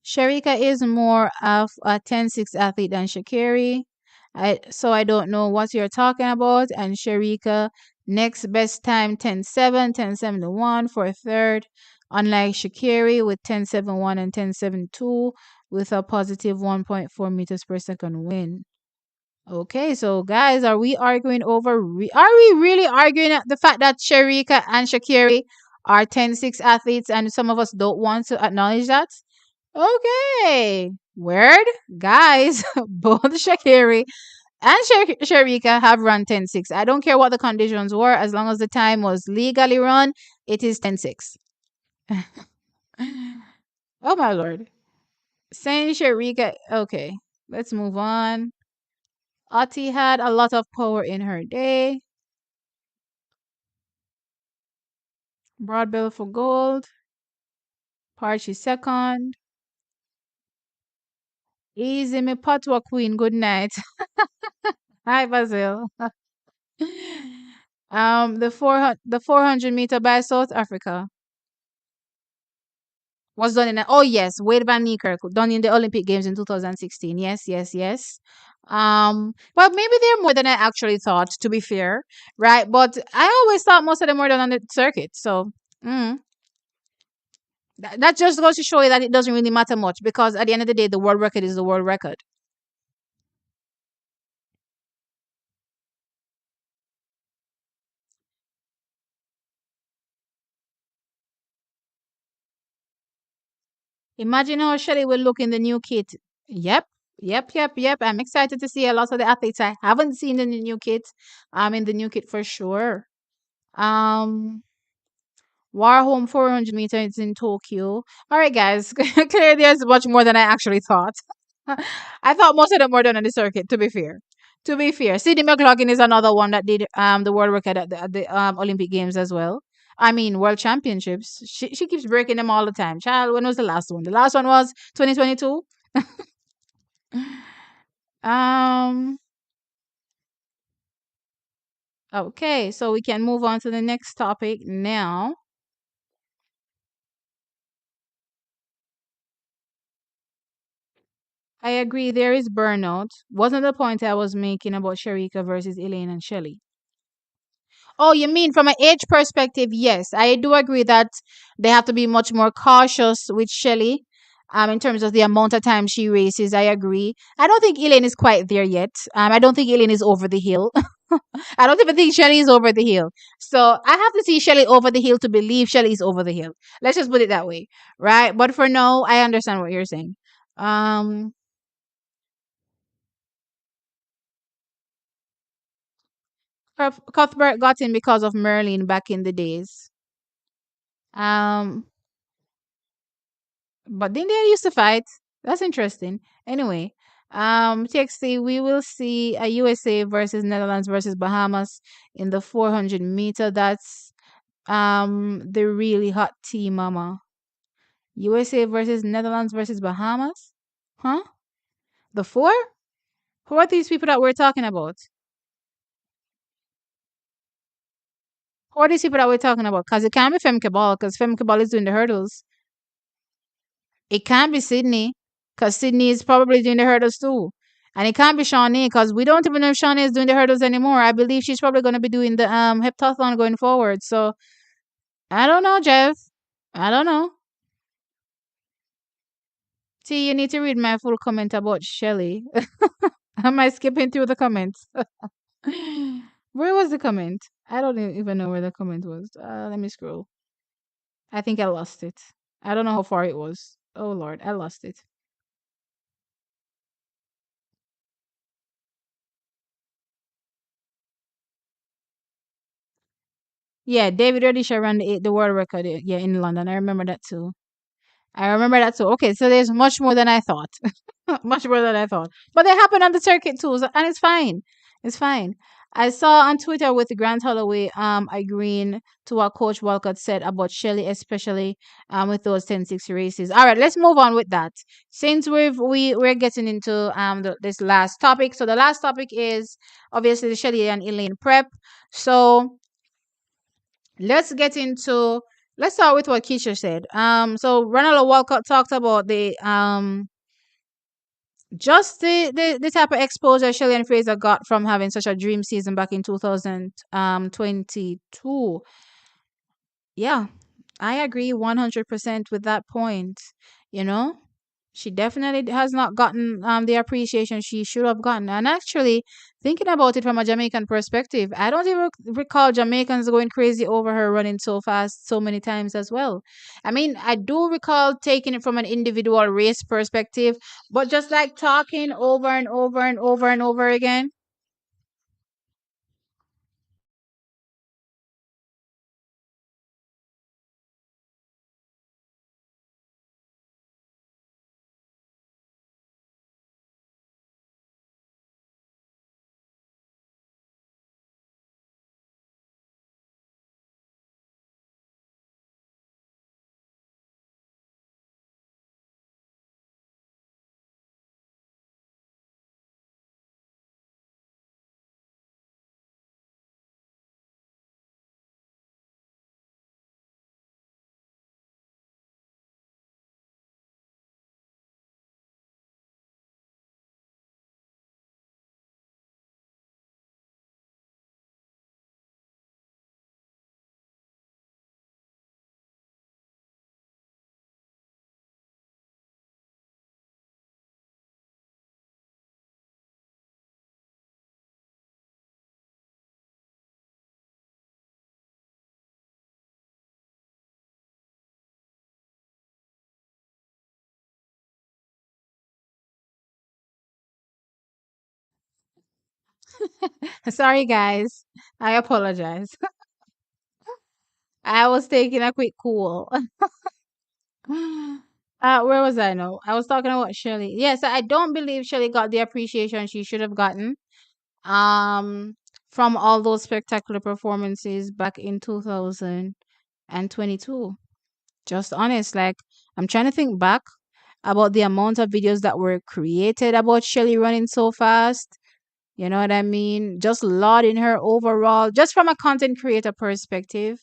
Shericka is more of a 10-6 athlete than Sha'carri. So I don't know what you're talking about. And Shericka, next best time 10-7, 10-7-1 for a third. Unlike Sha'carri with 10-7-1 and 10-7-2 with a positive 1.4 meters per second win. Okay, so guys, are we arguing over? Are we really arguing at the fact that Shericka and Sha'carri are 10-6 athletes, and some of us don't want to acknowledge that? Okay. Word, guys, both Sha'carri and Shericka have run 10-6. I don't care what the conditions were, as long as the time was legally run, it is 10-6. Oh my lord. Saying Shericka, okay, let's move on. Ati had a lot of power in her day. Broad bill for gold. Parchi second. Easy me patwa queen. Good night. Hi Basil. The 400-meter by South Africa was done in oh yes, Wade van Niekerk done in the Olympic Games in 2016. Yes, yes, yes. Well, maybe they're more than I actually thought. To be fair, right? But I always thought most of them were done on the circuit. So. Mm. That just goes to show you that it doesn't really matter much because at the end of the day, the world record is the world record. Imagine how Shelly will look in the new kit. Yep, yep. I'm excited to see a lot of the athletes I haven't seen in the new kit. In the new kit for sure. Um, Warholm 400 meters in Tokyo. All right, guys. Clearly, there's much more than I actually thought. I thought most of them were done on the circuit. To be fair, Sidney McLaughlin is another one that did the world record at the Olympic Games as well. I mean, World Championships. She keeps breaking them all the time. Child, when was the last one? The last one was 2022. um. Okay, so we can move on to the next topic now. I agree. There is burnout. Wasn't the point I was making about Shericka versus Elaine and Shelly? Oh, you mean from an age perspective? Yes, I do agree that they have to be much more cautious with Shelly. In terms of the amount of time she races, I agree. I don't think Elaine is quite there yet. I don't think Elaine is over the hill. I don't even think Shelly is over the hill. So I have to see Shelly over the hill to believe Shelly is over the hill. Let's just put it that way, right? But for now, I understand what you're saying. Um, Cuthbert got in because of Merlin back in the days. Um, but then they used to fight. That's interesting. Anyway, TXT, we will see a USA versus Netherlands versus Bahamas in the 400-meter. That's the really hot tea, mama. USA versus Netherlands versus Bahamas? Huh? The four? Who are these people that we're talking about? Who are these people that we're talking about? Because it can't be Femke Ball, because Femke Ball is doing the hurdles. It can't be Sydney, because Sydney is probably doing the hurdles too. And it can't be Shawnee, because we don't even know if Shawnee is doing the hurdles anymore. I believe she's probably going to be doing the heptathlon going forward. So I don't know, Jeff. I don't know. See, you need to read my full comment about Shelly. Am I skipping through the comments? Where was the comment? I don't even know where the comment was. Let me scroll. I think I lost it. I don't know how far it was. Oh Lord, I lost it. Yeah, David Rudisha ran the world record. Yeah, in London. I remember that too. I remember that too. Okay, so there's much more than I thought. Much more than I thought. But they happen on the circuit too, and it's fine. It's fine. I saw on Twitter with Grant Holloway agreeing to what Coach Walcott said about Shelley, especially with those 10-6 races. All right, let's move on with that. Since we're getting into this last topic. So the last topic is obviously the Shelley and Elaine prep. So let's get into let's start with what Keisha said. So Ronald Walcott talked about the just the type of exposure Shelley and Fraser got from having such a dream season back in 2022. Yeah, I agree 100% with that point. You know, She definitely has not gotten the appreciation she should have gotten. And actually, thinking about it from a Jamaican perspective, I don't even recall Jamaicans going crazy over her running so fast so many times as well. I mean, I do recall taking it from an individual race perspective, but just like talking over and over and over and over again. Sorry, guys. I apologize. I was taking a quick cool. Where was I? No, I was talking about Shelly. Yes, I don't believe Shelly got the appreciation she should have gotten. Um, from all those spectacular performances back in 2022. Just honest, like I'm trying to think back about the amount of videos that were created about Shelly running so fast. You know what I mean? Just lauding her overall, just from a content creator perspective.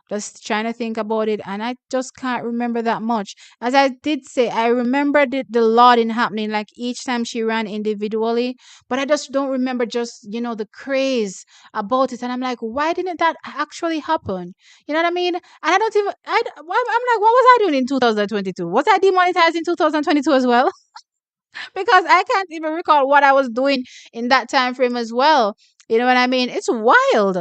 Just trying to think about it, and I just can't remember that much. As I did say, I remember the lauding happening like each time she ran individually, but I just don't remember just, the craze about it. And I'm like, why didn't that actually happen? You know what I mean? And I don't even, I'm like, what was I doing in 2022? Was I demonetized in 2022 as well? Because I can't even recall what I was doing in that time frame as well. You know what I mean? It's wild.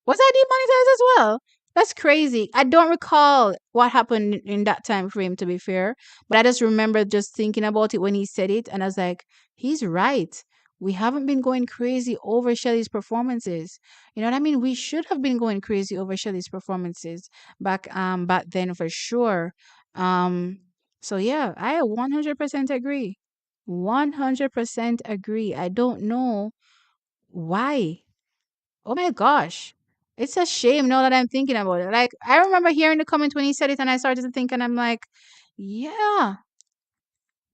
Was I demonetized as well? That's crazy. I don't recall what happened in that time frame, to be fair, but I just remember just thinking about it when he said it, and I was like, he's right. We haven't been going crazy over Shelly's performances. You know what I mean? We should have been going crazy over Shelly's performances back then for sure. Um so yeah, I 100% agree. 100% agree. I don't know why. Oh my gosh. It's a shame now that I'm thinking about it. Like, I remember hearing the comment when he said it, and I started to think, and I'm like, yeah,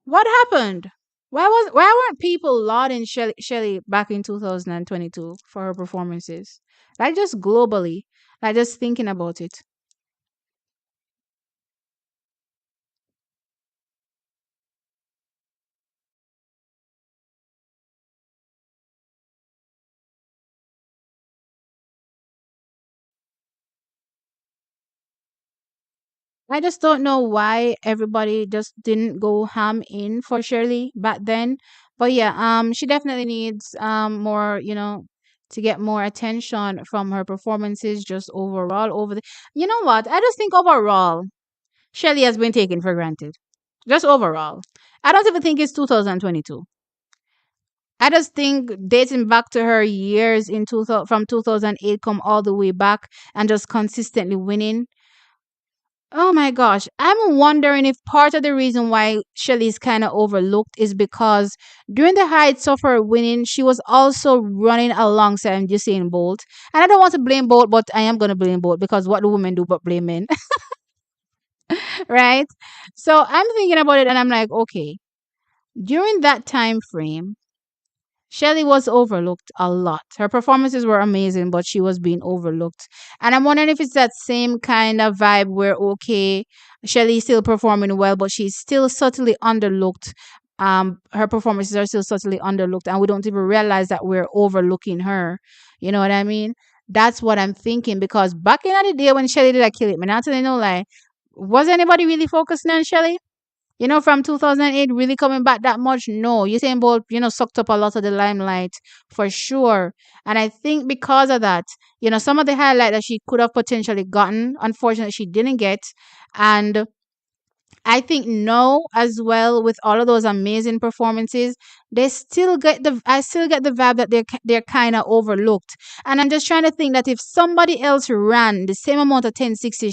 what happened? Why weren't people lauding Shelly back in 2022 for her performances? Like, just globally, like, just thinking about it. I just don't know why everybody just didn't go ham in for Shirley back then. But yeah, she definitely needs more, to get more attention from her performances just overall over the. You know what? I just think overall, Shirley has been taken for granted. Just overall. I don't even think it's 2022. I just think dating back to her years in 2000, from 2008 come all the way back and just consistently winning. Oh my gosh. I'm wondering if part of the reason why Shelly's kind of overlooked is because during the heights of her winning, she was also running alongside Usain Bolt. And I don't want to blame Bolt, but I am going to blame Bolt because what do women do but blame men, right? So I'm thinking about it and I'm like, okay, during that time frame, Shelly was overlooked a lot. Her performances were amazing, but she was being overlooked. And I'm wondering if it's that same kind of vibe where, okay, Shelly's still performing well, but she's still subtly underlooked. Her performances are still subtly underlooked, and we don't even realize that we're overlooking her. You know what I mean? That's what I'm thinking because back in the day when Shelly did I kill it, man, I tell you no lie, was anybody really focusing on Shelly? From 2008 really coming back that much. No, Usain Bolt, sucked up a lot of the limelight for sure. And I think because of that, some of the highlight that she could have potentially gotten, unfortunately, she didn't get. And I think no, as well, with all of those amazing performances, I still get the vibe that they're kind of overlooked. And I'm just trying to think that if somebody else ran the same amount of 1060,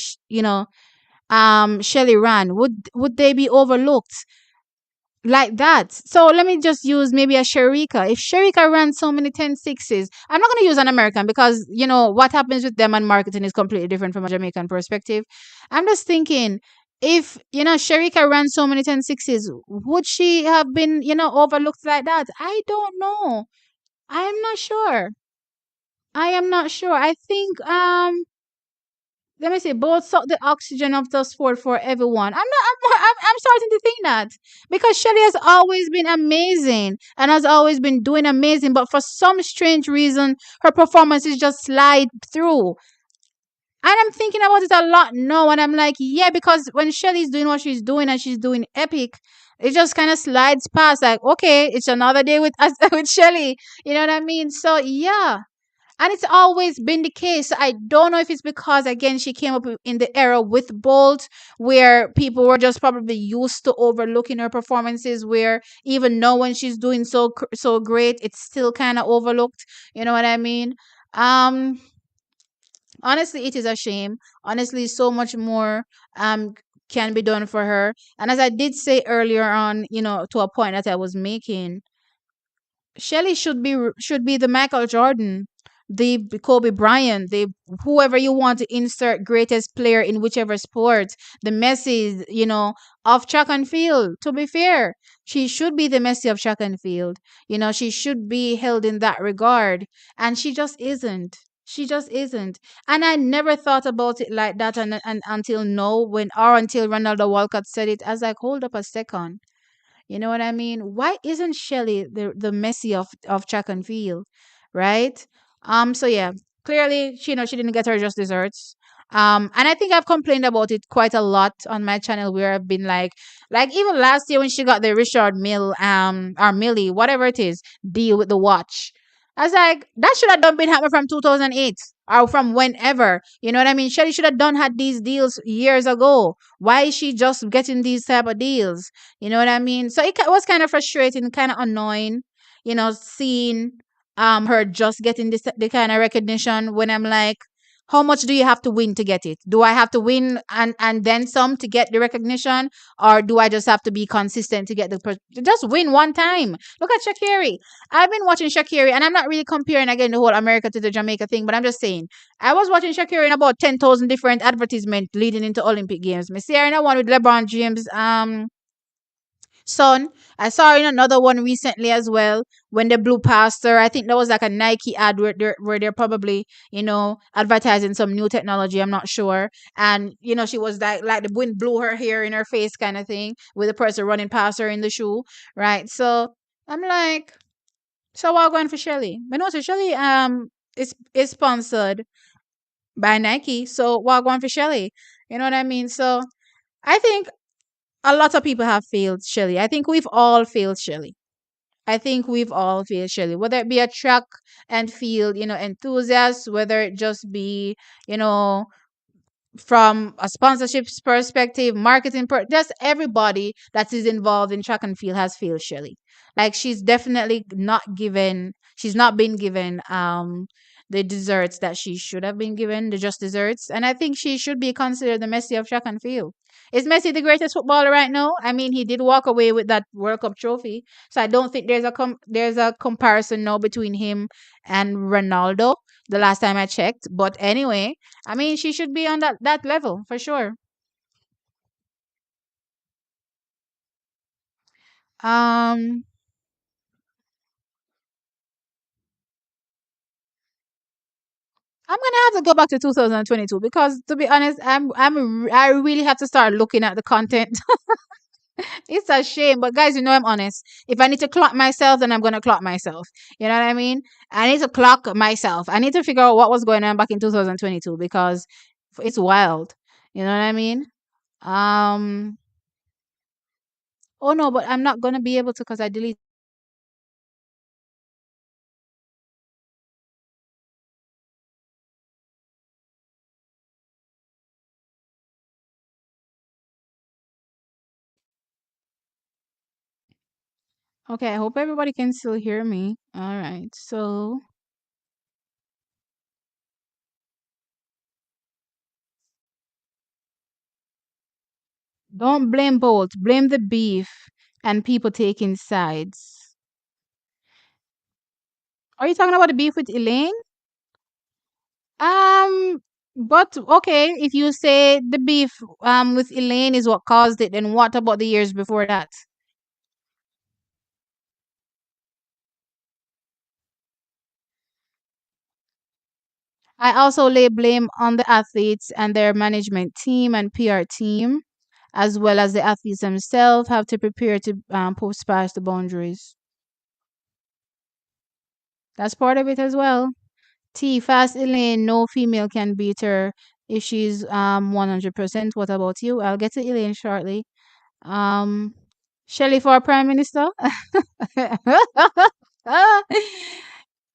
Shelly ran, would they be overlooked like that? So let me just use maybe a Shericka. If Shericka ran so many 1060s, I'm not going to use an American because what happens with them and marketing is completely different from a Jamaican perspective. I'm just thinking, if Shericka ran so many 1060s, would she have been overlooked like that? I don't know. I am not sure. I am not sure. I think let me see, both suck the oxygen of the sport for everyone. I'm starting to think that because Shelly has always been amazing and has always been doing amazing, but for some strange reason, her performances just slide through. And I'm thinking about it a lot now, and I'm like, yeah, because when Shelly's doing what she's doing and she's doing epic, it just kind of slides past, like, okay, it's another day with us with Shelly. You know what I mean? So yeah, and it's always been the case. I don't know if it's because, again, she came up in the era with Bolt, where people were just probably used to overlooking her performances, where even now when she's doing so great, it's still kind of overlooked. You know what I mean? Um, Honestly, it is a shame. Honestly, so much more um can be done for her. And as I did say earlier on, to a point that I was making, Shelly should be the Michael Jordan, the Kobe Bryant, the whoever you want to insert greatest player in whichever sport, the Messi, of track and field. To be fair, she should be the Messi of track and field. She should be held in that regard, and she just isn't. She just isn't. And I never thought about it like that, and until now, until Ronaldo Walcott said it, I was like, hold up a second. You know what I mean? Why isn't Shelly the Messi of track and field, right? So yeah, clearly, she didn't get her just desserts. And I think I've complained about it quite a lot on my channel, where I've been like even last year when she got the Richard Mill, or Millie, whatever it is, deal with the watch. I was like, that should have done been happening from 2008 or from whenever. You know what I mean? Shelly should have done had these deals years ago. Why is she just getting these type of deals? You know what I mean? So it was kind of frustrating, kind of annoying, seeing her just getting the kind of recognition when I'm like, how much do you have to win to get it? Do I have to win and then some to get the recognition, or do I just have to be consistent to get just win one time? Look at Sha'carri. I've been watching Sha'carri, and I'm not really comparing again the whole America to the Jamaica thing, but I'm just saying I was watching Sha'carri in about 10,000 different advertisements leading into Olympic Games. Me see her in a one with LeBron James son. I saw her in another one recently as well when they blew past her. I think that was like a Nike ad where they're probably, advertising some new technology. I'm not sure. And, she was like the wind blew her hair in her face kind of thing with the person running past her in the shoe. Right. So I'm like, so what going for Shelly? But no, so Shelly is sponsored by Nike. So what going for Shelly? You know what I mean? So I think a lot of people have failed Shelly. I think we've all failed Shelly. I think we've all failed Shelly, whether it be a track and field, enthusiasts, whether it just be, you know, from a sponsorships perspective, just everybody that is involved in track and field has failed Shelly. Like she's definitely she's not been given the desserts that she should have been given, the just desserts. And I think she should be considered the Messi of track and field. Is Messi the greatest footballer right now? I mean, he did walk away with that World Cup trophy. So I don't think there's a comparison now between him and Ronaldo the last time I checked. But anyway, I mean, she should be on that level for sure. Um, I'm gonna have to go back to 2022 because, to be honest, I really have to start looking at the content. It's a shame, but guys, I'm honest. If I need to clock myself, then I'm gonna clock myself. You know what I mean? I need to clock myself. I need to figure out what was going on back in 2022 because it's wild. You know what I mean? Um, Oh no, but I'm not gonna be able to because I delete. Okay, I hope everybody can still hear me. All right, so don't blame both. Blame the beef and people taking sides. Are you talking about the beef with Elaine? Um, but okay, if you say the beef with Elaine is what caused it, then what about the years before that? I also lay blame on the athletes and their management team and PR team, as well as the athletes themselves have to prepare to push past the boundaries. That's part of it as well. T, fast Elaine, no female can beat her if she's 100%. What about you? I'll get to Elaine shortly. Um, Shelly for Prime Minister.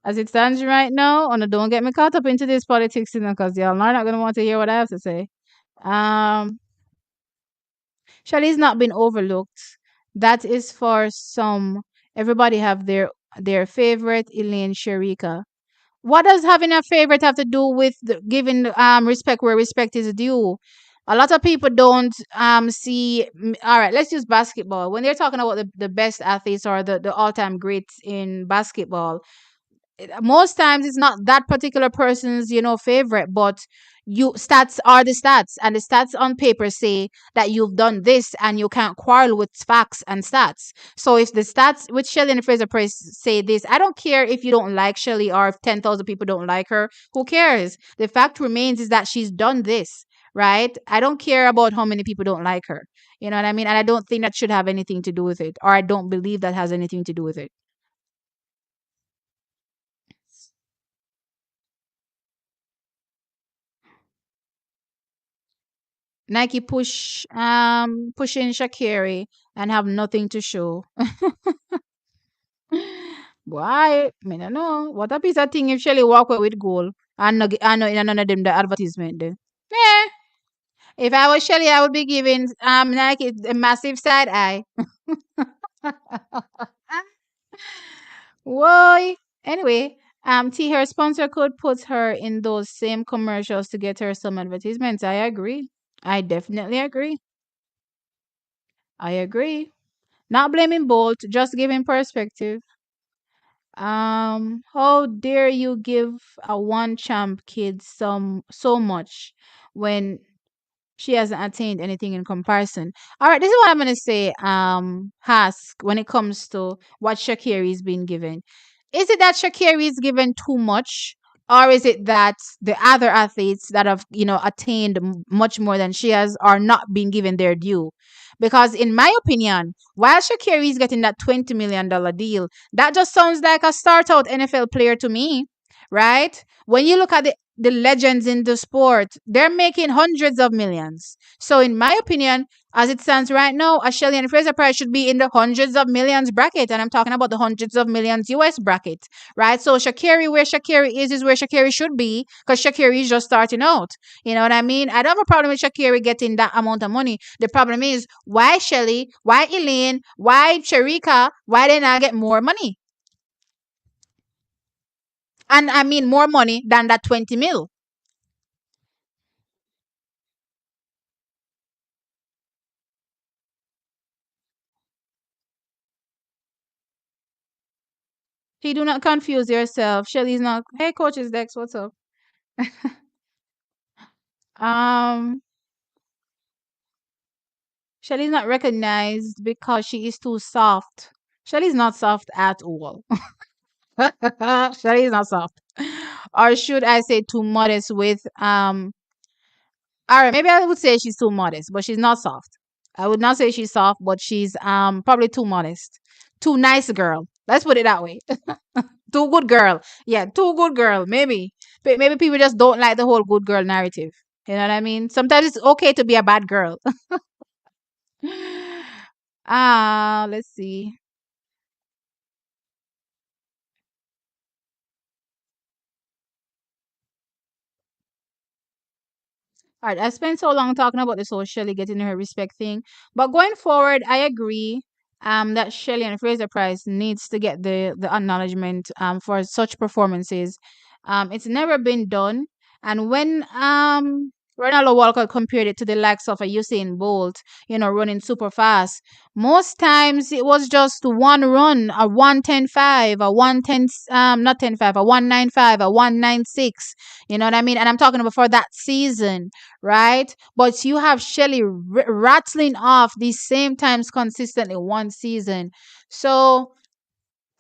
As it stands right now, and don't get me caught up into this politics, because y'all are not going to want to hear what I have to say. Um, Shelly's not been overlooked. That is for some. Everybody have their favorite Elaine Shericka. What does having a favorite have to do with giving respect where respect is due? A lot of people don't see. All right, let's use basketball. When they're talking about the best athletes or the all time greats in basketball, most times it's not that particular person's favorite, but you stats are the stats, and the stats on paper say that you've done this, and you can't quarrel with facts and stats. So if the stats with Shelly and Fraser Price say this, I don't care if you don't like Shelly or if 10,000 people don't like her. Who cares? The fact remains is that she's done this, right? I don't care about how many people don't like her. You know what I mean? And I don't think that should have anything to do with it, or I don't believe that has anything to do with it. Nike pushing Sha'carri and have nothing to show. Why? I don't know. What a piece of thing if Shelly walk away with goal and no, and no in none of them the advertisement then. Yeah. If I was Shelly, I would be giving Nike a massive side eye. Why? Anyway, T her sponsor code puts her in those same commercials to get her some advertisements. I agree. I definitely agree. I agree. Not blaming Bolt, just giving perspective. How dare you give a one champ kid so much when she hasn't attained anything in comparison. All right, this is what I'm gonna say. Hask, when it comes to what Shakiri is being given, is it that Shakiri is given too much, or is it that the other athletes that have attained much more than she has are not being given their due? Because in my opinion, while Shakiri is getting that $20 million deal, that just sounds like a start out NFL player to me, right? When you look at the legends in the sport, they're making hundreds of millions. So, in my opinion, as it stands right now, a Shelly-Ann Fraser Price should be in the hundreds of millions bracket. And I'm talking about the hundreds of millions US bracket, right? So, Sha'carri, where Sha'carri is where Sha'carri should be, because Sha'carri is just starting out. You know what I mean? I don't have a problem with Sha'carri getting that amount of money. The problem is, why Shelly, why Elaine, why Shericka, why they not get more money? And I mean more money than that 20 mil. She do not confuse yourself. Shelly's not. Hey, coaches Dex, what's up? Um, Shelly's not recognized because she is too soft. Shelly's not soft at all. Shelly is not soft, or should I say, too modest with All right, maybe I would say she's too modest, but she's not soft. I would not say she's soft, but she's probably too modest, too nice girl. Let's put it that way. Too good girl. Yeah, too good girl. Maybe. But maybe people just don't like the whole good girl narrative. You know what I mean? Sometimes it's okay to be a bad girl. Let's see. All right, I spent so long talking about the socially getting her respect thing, but going forward, I agree that Shelly and Fraser Price needs to get the acknowledgement for such performances. It's never been done, and when Ronaldo Walcott compared it to the likes of a Usain Bolt, running super fast, most times it was just one run, a 1:10.5, a 1:10, not 10.5, a 1:9.5, a 1:9.6. You know what I mean? And I'm talking about for that season, right? But you have Shelly rattling off these same times consistently one season. So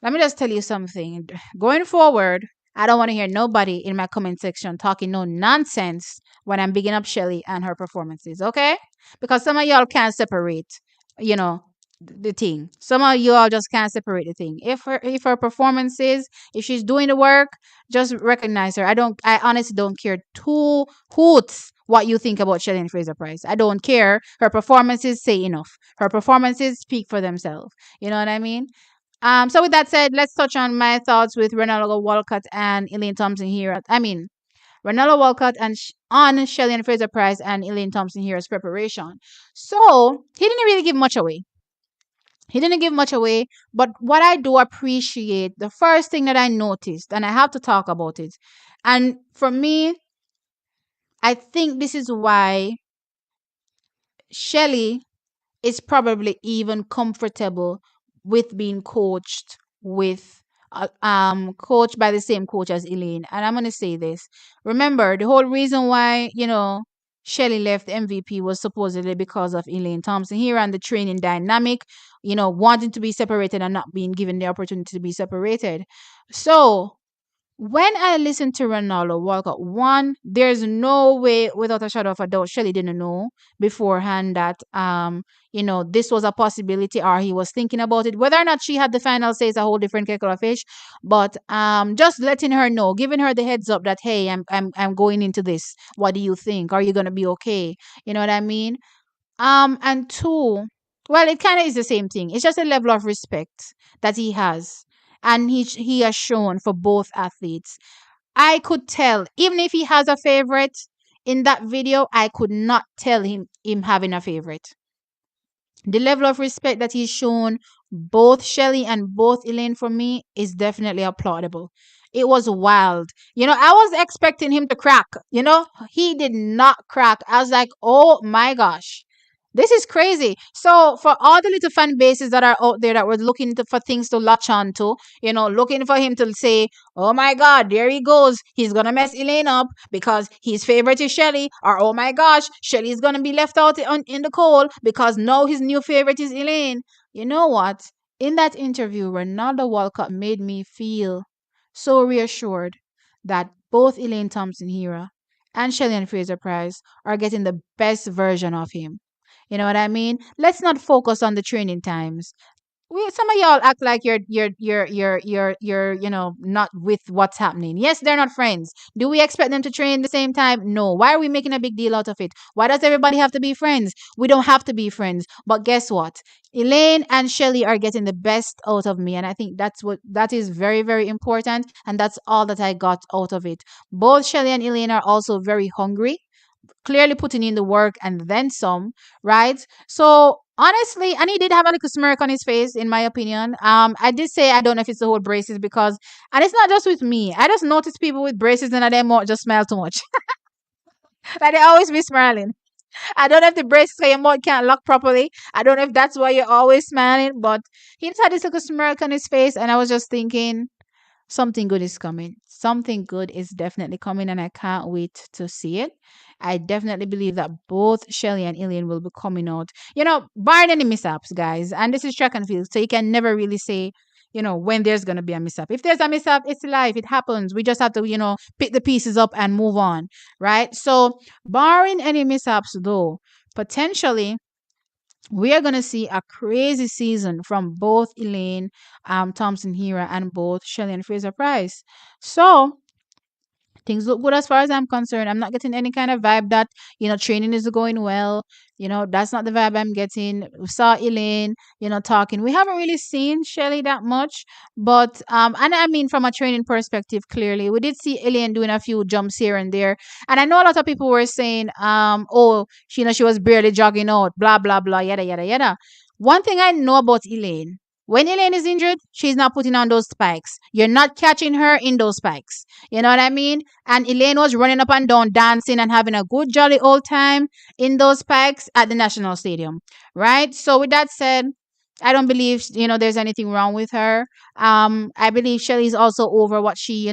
let me just tell you something. Going forward, I don't want to hear nobody in my comment section talking no nonsense when I'm bigging up Shelly and her performances, okay? Because some of y'all can't separate, you know, the thing. Some of y'all just can't separate the thing. If her performances, if she's doing the work, just recognize her. I honestly don't care two hoots what you think about Shelly and Fraser Price. I don't care. Her performances say enough. Her performances speak for themselves. You know what I mean? So with that said, let's touch on my thoughts with Ronaldo Walcott and Elaine Thompson here. I mean, Ronaldo Walcott and on Shelley and Fraser Price and Elaine Thompson here's preparation. So he didn't really give much away. He didn't give much away, but what I do appreciate, the first thing that I noticed, and I have to talk about it, and for me, I think this is why Shelley is probably even comfortable with being coached by the same coach as Elaine. And I'm gonna say this. Remember, the whole reason why, Shelly left MVP was supposedly because of Elaine Thompson here and the training dynamic, wanting to be separated and not being given the opportunity to be separated. So when I listened to Ronaldo Walcott, one, there's no way without a shadow of a doubt, Shelly didn't know beforehand that this was a possibility or he was thinking about it. Whether or not she had the final say is a whole different kettle of fish. But just letting her know, giving her the heads up that hey, I'm going into this. What do you think? Are you gonna be okay? You know what I mean? And two, well, it kind of is the same thing. It's just a level of respect that he has, and he has shown for both athletes. I could tell, even if he has a favorite in that video, I could not tell him having a favorite. The level of respect that he's shown both Shelly and both Elaine for me is definitely applaudable. It was wild. I was expecting him to crack. He did not crack. I was like, oh my gosh. This is crazy. So for all the little fan bases that are out there that were looking for things to latch on to, looking for him to say, oh my God, there he goes. He's going to mess Elaine up because his favorite is Shelly. Or, oh my gosh, Shelly's going to be left out in the cold because now his new favorite is Elaine. You know what? In that interview, Ronaldo Walcott made me feel so reassured that both Elaine Thompson Hera and Shelly-Ann Fraser Price are getting the best version of him. You know what I mean? Let's not focus on the training times. Some of y'all act like you're not with what's happening. Yes, they're not friends. Do we expect them to train the same time? No. Why are we making a big deal out of it? Why does everybody have to be friends? We don't have to be friends. But guess what? Elaine and Shelly are getting the best out of me, and I think that is very, very important, and that's all that I got out of it. Both Shelly and Elaine are also very hungry, clearly putting in the work and then some, right? So honestly, and he did have a little smirk on his face, in my opinion. I did say I don't know if it's the whole braces because, and it's not just with me. I just notice people with braces and they might just smile too much. Like they always be smiling. I don't know if the braces or your mouth can't lock properly. I don't know if that's why you're always smiling, but he just had this little smirk on his face, and I was just thinking, something good is coming. Something good is definitely coming, and I can't wait to see it. I definitely believe that both Shelly and Elaine will be coming out, barring any mishaps, guys. And this is track and field, so you can never really say, when there's going to be a mishap. If there's a mishap, it's life. It happens. We just have to, pick the pieces up and move on, right? So, barring any mishaps, though, potentially we are going to see a crazy season from both Elaine Thompson Hera and both Shelly and Fraser Price. So Things look good as far as I'm concerned. I'm not getting any kind of vibe that, training is going well. That's not the vibe I'm getting. We saw Elaine, talking. We haven't really seen Shelly that much, but and I mean from a training perspective, clearly. We did see Elaine doing a few jumps here and there. And I know a lot of people were saying, oh, she was barely jogging out, blah, blah, blah, yada, yada, yada. One thing I know about Elaine, when Elaine is injured, she's not putting on those spikes. You're not catching her in those spikes. You know what I mean? And Elaine was running up and down, dancing and having a good, jolly old time in those spikes at the National Stadium, right? So, with that said, I don't believe there's anything wrong with her. I believe Shelly's also over what she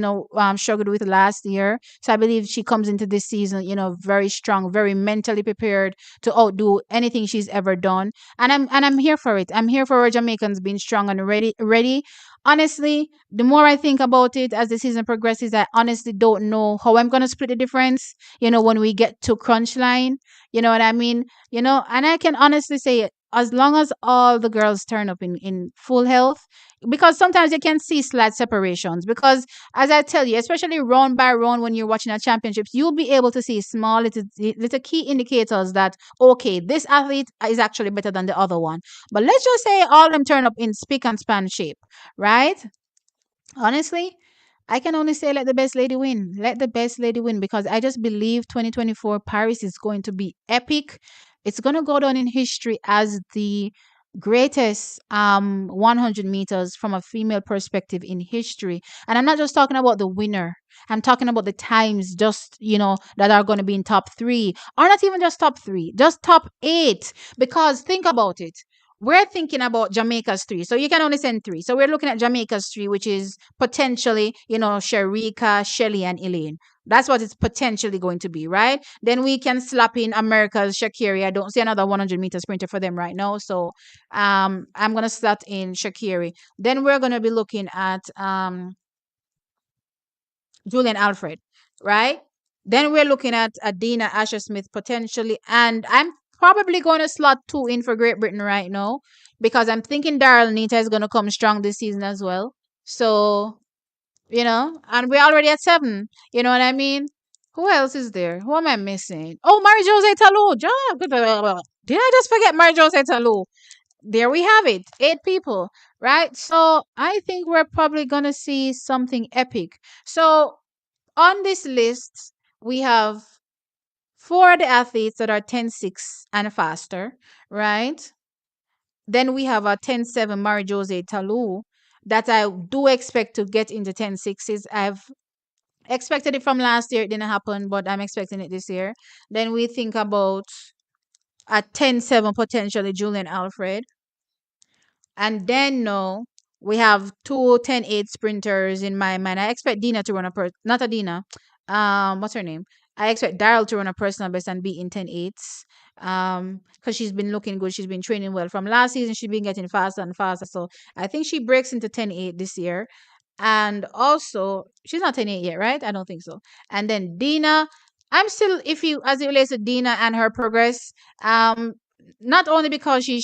struggled with last year. So I believe she comes into this season very strong, very mentally prepared to outdo anything she's ever done. And I'm here for it. I'm here for our Jamaicans being strong and ready. Honestly, the more I think about it as the season progresses, I honestly don't know how I'm gonna split the difference. When we get to crunch line, you know what I mean. And I can honestly say, as long as all the girls turn up in full health, because sometimes you can see slight separations. Because as I tell you, especially round by round when you're watching a championships, you'll be able to see small little key indicators that okay, this athlete is actually better than the other one. But let's just say all of them turn up in spick and span shape, right? Honestly, I can only say let the best lady win. Let the best lady win because I just believe 2024 Paris is going to be epic. It's going to go down in history as the greatest 100 meters from a female perspective in history. And I'm not just talking about the winner. I'm talking about the times just, that are going to be in top 3 or not even just top 3, just top 8 because think about it. We're thinking about Jamaica's 3. So you can only send 3. So we're looking at Jamaica's 3, which is potentially, Shericka, Shelly, and Elaine. That's what it's potentially going to be, right? Then we can slap in America's Sha'carri. I don't see another 100-meter sprinter for them right now. So I'm going to slot in Sha'carri. Then we're going to be looking at Julian Alfred, right? Then we're looking at Adina Asher Smith potentially. And I'm probably going to slot 2 in for Great Britain right now because I'm thinking Daryl Nita is going to come strong this season as well. So, and we're already at 7. You know what I mean? Who else is there? Who am I missing? Oh, Mary Jose Talou. Did I just forget Mary Jose Talou? There we have it. 8 people, right? So I think we're probably going to see something epic. So on this list, we have 4 of the athletes that are 10-6 and faster, right? Then we have a 10-7 Mary Jose Talou that I do expect to get into 10-6s. I've expected it from last year. It didn't happen, but I'm expecting it this year. Then we think about a 10-7 potentially Julian Alfred. And then no, we have 2 10-8 sprinters in my mind. I expect Dina to run not a Dina. What's her name? I expect Daryl to run a personal best and be in 10-8s. Because she's been looking good. She's been training well. From last season, she's been getting faster and faster. So I think she breaks into 10-8 this year. And also, she's not 10-8 yet, right? I don't think so. And then Dina, I'm still iffy as it relates to Dina and her progress. Not only because she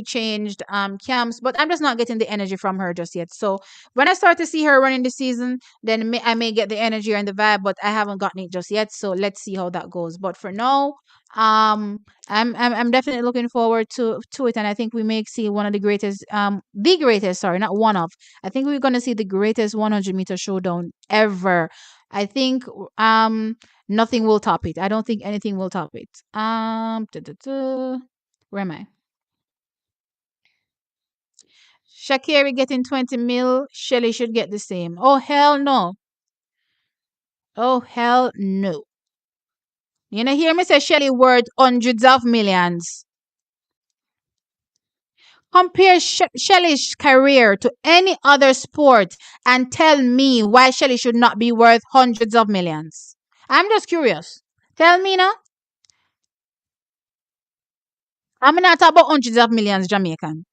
changed camps, but I'm just not getting the energy from her just yet. So when I start to see her running this season, then I may get the energy and the vibe, but I haven't gotten it just yet. So let's see how that goes. But for now, I'm definitely looking forward to it, and I think we may see one of the greatest, sorry, not one of. I think we're gonna see the greatest 100-meter showdown ever. I think nothing will top it. I don't think anything will top it. Where am I? Sha'carri getting 20 mil. Shelly should get the same. Oh hell no. Oh hell no. You know, hear me say Shelly worth hundreds of millions. Compare Shelly's career to any other sport and tell me why Shelly should not be worth hundreds of millions. I'm just curious. Tell me now. I'm not talking about hundreds of millions Jamaican.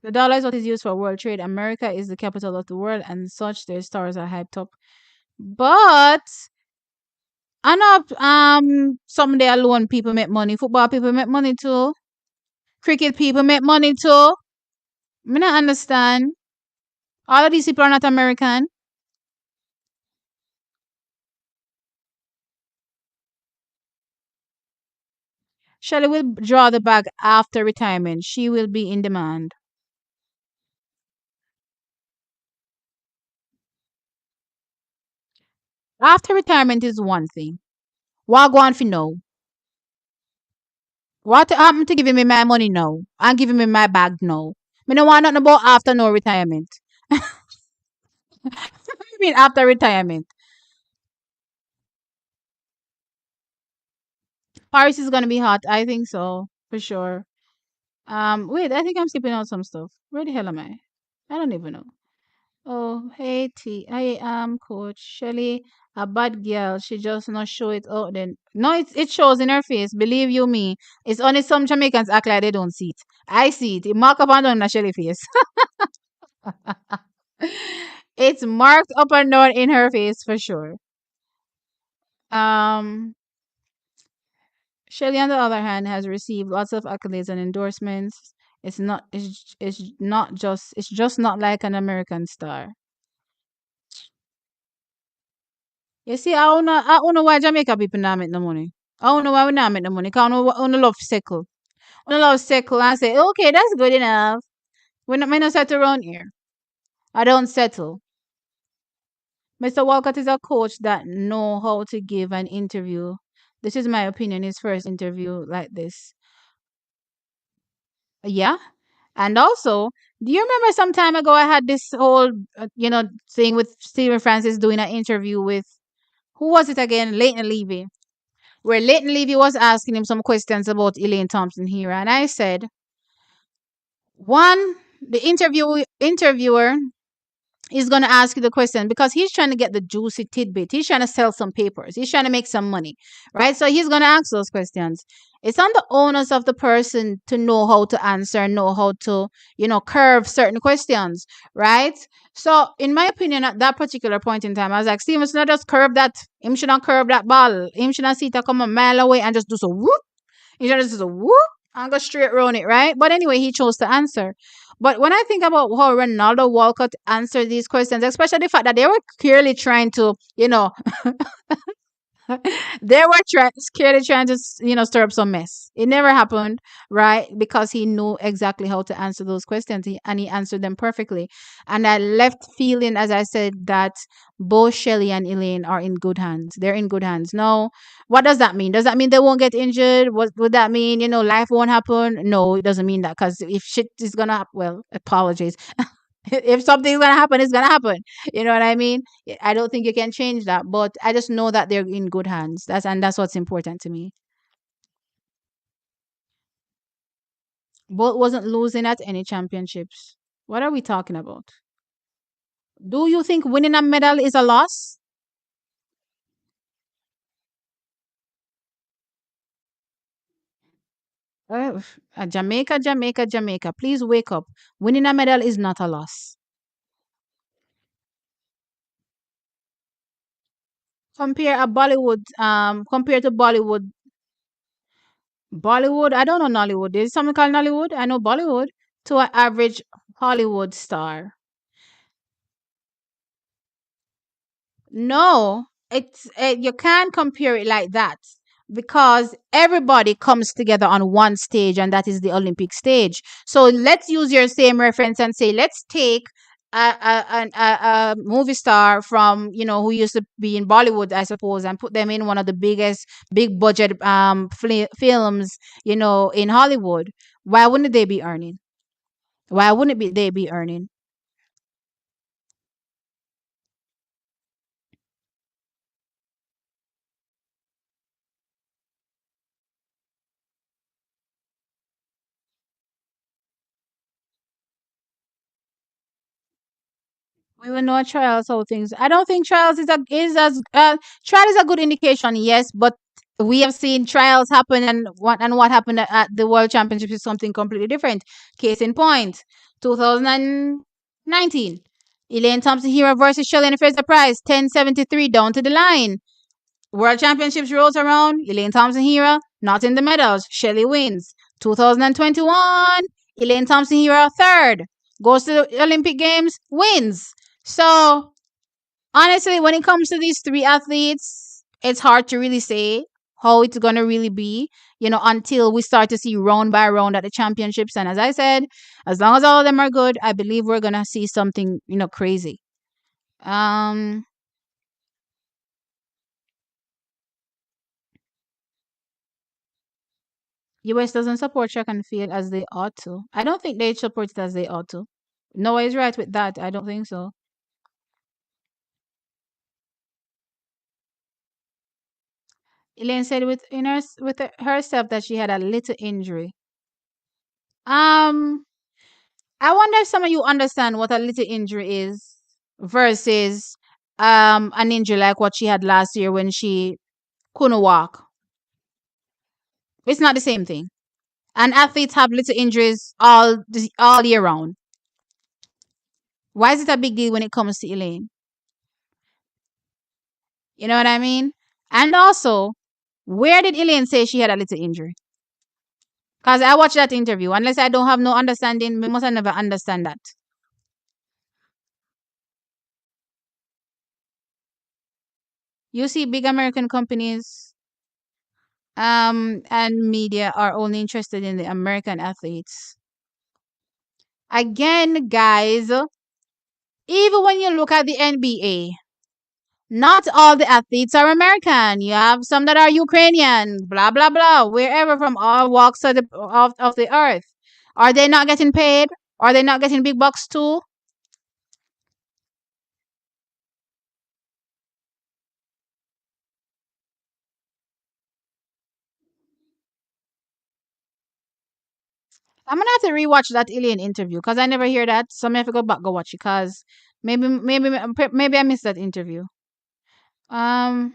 The dollar is what is used for world trade. America is the capital of the world, and such their stars are hyped up. But I know someday alone people make money. Football people make money too. Cricket people make money too. Me not understand. All of these people are not American. Shelly will draw the bag after retirement. She will be in demand. After retirement is one thing. What go on for now? What happened to giving me my money now? And giving me my bag now? Me no want nothing about after no retirement. I mean after retirement. Paris is gonna be hot. I think so. For sure. Wait, I think I'm skipping out some stuff. Where the hell am I? I don't even know. Oh, hey T. Hey, Coach Shelly, a bad girl. She just not show it out. Then no, it shows in her face. Believe you me. It's only some Jamaicans act like they don't see it. I see it. It mark up and down the Shelly face. It's marked up and down in her face for sure. Um, Shelly, on the other hand, has received lots of accolades and endorsements. It's just not like an American star. You see, I don't know why Jamaica people not make no money. I don't know why we not make no money. Cause I don't love circle. I don't love circle and say, okay, that's good enough. We not settle around here. I don't settle. Mr. Walcott is a coach that know how to give an interview. This is my opinion. His first interview like this. Yeah. And also, do you remember some time ago I had this whole, thing with Stephen Francis doing an interview with, who was it again? Leighton Levy. Where Leighton Levy was asking him some questions about Elaine Thompson here. And I said, one, the interviewer is going to ask you the question because he's trying to get the juicy tidbit. He's trying to sell some papers. He's trying to make some money, right? So he's going to ask those questions. It's on the onus of the person to know how to answer, know how to, curve certain questions, right? So, in my opinion, at that particular point in time, I was like, Steven, not just curve that. Him should not curve that ball. Him should not see it come a mile away and just do so whoop. He just do so whoop and go straight around it, right? But anyway, he chose to answer. But when I think about how Ronaldo Walcott answered these questions, especially the fact that they were clearly trying to, they were scared trying to, stir up some mess. It never happened, right? Because he knew exactly how to answer those questions, and he answered them perfectly. And I left feeling, as I said, that both Shelly and Elaine are in good hands. They're in good hands. Now, what does that mean? Does that mean they won't get injured? What would that mean? Life won't happen? No, it doesn't mean that. Because if shit is gonna happen, well, apologies. If something's gonna happen, it's gonna happen. You know what I mean? I don't think you can change that, but I just know that they're in good hands. That's what's important to me. Bolt wasn't losing at any championships. What are we talking about? Do you think winning a medal is a loss? Jamaica, Jamaica, Jamaica. Please wake up. Winning a medal is not a loss. Compare to Bollywood. Bollywood, I don't know Nollywood. There's something called Nollywood. I know Bollywood. To an average Hollywood star. No, you can't compare it like that because everybody comes together on one stage, and that is the Olympic stage. So let's use your same reference and say, let's take a movie star from who used to be in Bollywood, I suppose, and put them in one of the biggest big budget films, in Hollywood. Why wouldn't they be earning? Why wouldn't they be earning? We will know trials how things. I don't think trials trial is a good indication, yes, but we have seen trials happen, and what happened at the World Championship is something completely different. Case in point, 2019, Elaine Thompson Hero versus Shelly-Ann Elaine Prize, 10:73 down to the line. World Championships rolls around, Elaine Thompson Hera, not in the medals. Shelly wins. 2021, Elaine Thompson Hera third. Goes to the Olympic Games, wins. So honestly, when it comes to these three athletes, it's hard to really say how it's gonna really be, until we start to see round by round at the championships. And as I said, as long as all of them are good, I believe we're gonna see something, crazy. Um, US doesn't support track and field as they ought to. I don't think they support it as they ought to. Noah is right with that. I don't think so. Elaine said with herself that she had a little injury. Um, I wonder if some of you understand what a little injury is versus an injury like what she had last year when she couldn't walk. It's not the same thing. And athletes have little injuries all year round. Why is it a big deal when it comes to Elaine? You know what I mean? And also, where did Elaine say she had a little injury? Because I watched that interview. Unless I don't have no understanding, we must have never understand that. You see, big American companies and media are only interested in the American athletes. Again, guys, even when you look at the NBA, not all the athletes are American. You have some that are Ukrainian, blah blah blah, wherever from all walks of the earth. Are they not getting paid? Are they not getting big bucks too? I'm gonna have to rewatch that alien interview because I never hear that. So I'm gonna have to go back go watch it because maybe I missed that interview. Um,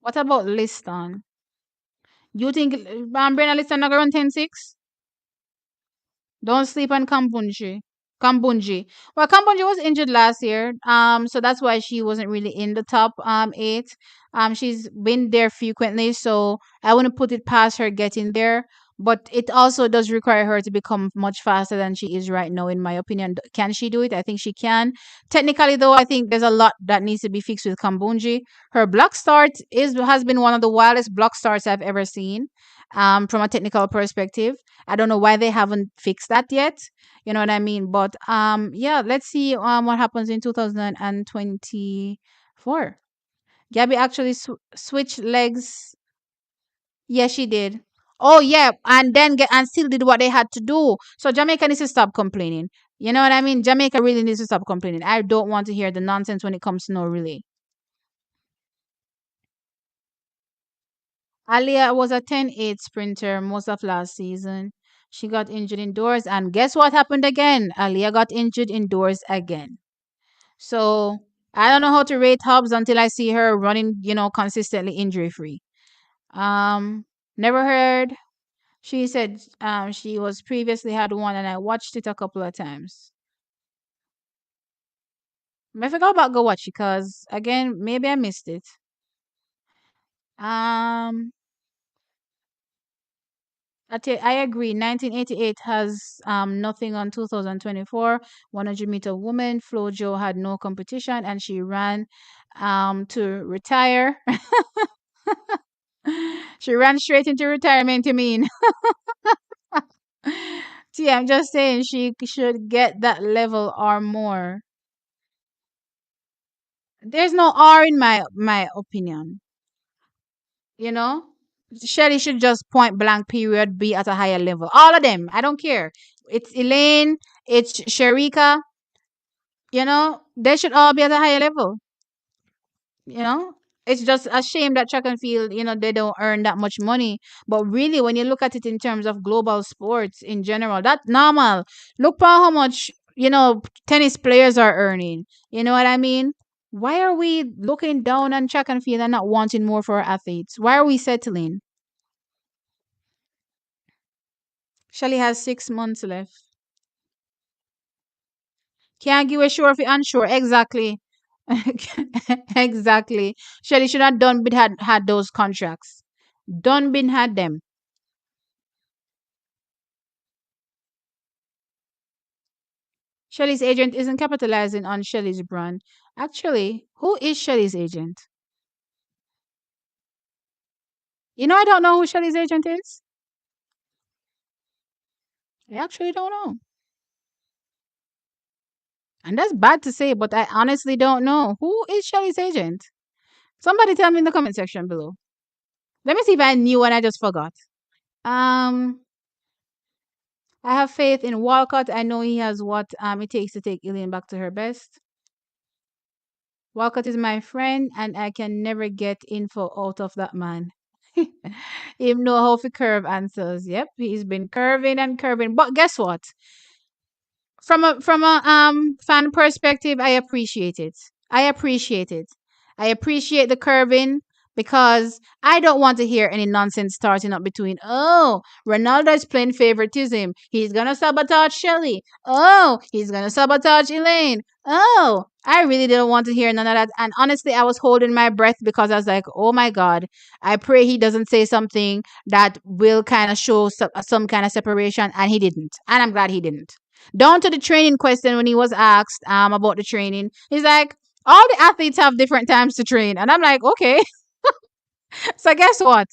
what about Liston? You think Brenda Liston not gonna run 10-6? Don't sleep on Kambunji. Kambunji. Well, Kambunji was injured last year. So that's why she wasn't really in the top eight. She's been there frequently, so I wouldn't put it past her getting there. But it also does require her to become much faster than she is right now, in my opinion. Can she do it? I think she can. Technically, though, I think there's a lot that needs to be fixed with Kambunji. Her block start has been one of the wildest block starts I've ever seen. From a technical perspective. I don't know why they haven't fixed that yet. You know what I mean? But yeah, let's see what happens in 2024. Gabby actually switched legs. Yeah, she did. Oh yeah, and then get and still did what they had to do. So Jamaica needs to stop complaining. You know what I mean? Jamaica really needs to stop complaining. I don't want to hear the nonsense when it comes to no relay. Alia was a 10-8 sprinter most of last season. She got injured indoors, and guess what happened again? Alia got injured indoors again. So I don't know how to rate Hobbs until I see her running, consistently injury free. Um, Never heard. She said she was previously had one, and I watched it a couple of times. I forgot about go watch it because again, maybe I missed it. Um, I agree. 1988 has nothing on 2024. 100-meter woman, Flojo had no competition and she ran to retire. She ran straight into retirement, you mean? See, I'm just saying she should get that level or more. There's no R in my opinion. You know? Shelly should just point blank period be at a higher level. All of them. I don't care. It's Elaine, it's Shericka, they should all be at a higher level. You know? It's just a shame that track and field, they don't earn that much money. But really, when you look at it in terms of global sports in general, that's normal. Look for how much, tennis players are earning. You know what I mean? Why are we looking down on track and field and not wanting more for our athletes? Why are we settling? Shelly has 6 months left. Can't give a sure if you're unsure. Exactly. Exactly. Shelly should have done been had those contracts. Done been had them. Shelly's agent isn't capitalizing on Shelly's brand. Actually, who is Shelly's agent? I don't know who Shelly's agent is. I actually don't know. And that's bad to say, but I honestly don't know. Who is Shelly's agent? Somebody tell me in the comment section below. Let me see if I knew and I just forgot. Um, I have faith in Walcott. I know he has what it takes to take Elaine back to her best. Walcott is my friend, and I can never get info out of that man. He know how to curve answers. Yep, he's been curving and curving. But guess what? From a fan perspective, I appreciate it. I appreciate it. I appreciate the curving because I don't want to hear any nonsense starting up between, oh, Ronaldo is playing favoritism. He's gonna sabotage Shelly. Oh, he's gonna sabotage Elaine. Oh, I really didn't want to hear none of that. And honestly, I was holding my breath because I was like, oh my God, I pray he doesn't say something that will kind of show some kind of separation. And he didn't. And I'm glad he didn't. Down to the training question when he was asked about the training, he's like, all the athletes have different times to train. And I'm like, okay. So guess what?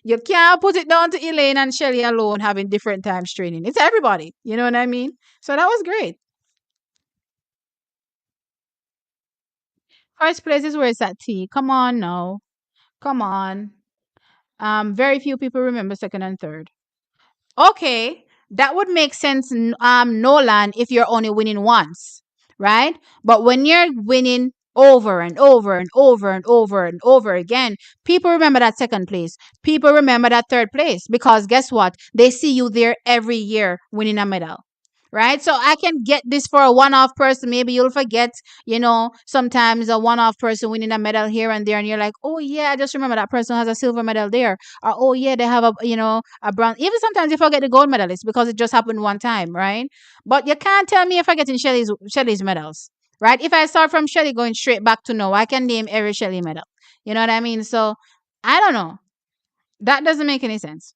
You can't put it down to Elaine and Shelly alone having different times training. It's everybody. You know what I mean? So that was great. First place is where it's at T. Come on now. Come on. Very few people remember second and third. Okay, that would make sense, Nolan, if you're only winning once, right? But when you're winning over and over and over and over and over again, people remember that second place. People remember that third place because guess what? They see you there every year winning a medal. Right, so I can get this for a one-off person. Maybe you'll forget, sometimes a one-off person winning a medal here and there, and you're like, oh yeah, I just remember that person has a silver medal there, or oh yeah, they have a bronze. Even sometimes you forget the gold medalist because it just happened one time, right? But you can't tell me if I get in Shelly's medals, right? If I start from Shelly going straight back to no, I can name every Shelly medal. You know what I mean? So I don't know. That doesn't make any sense.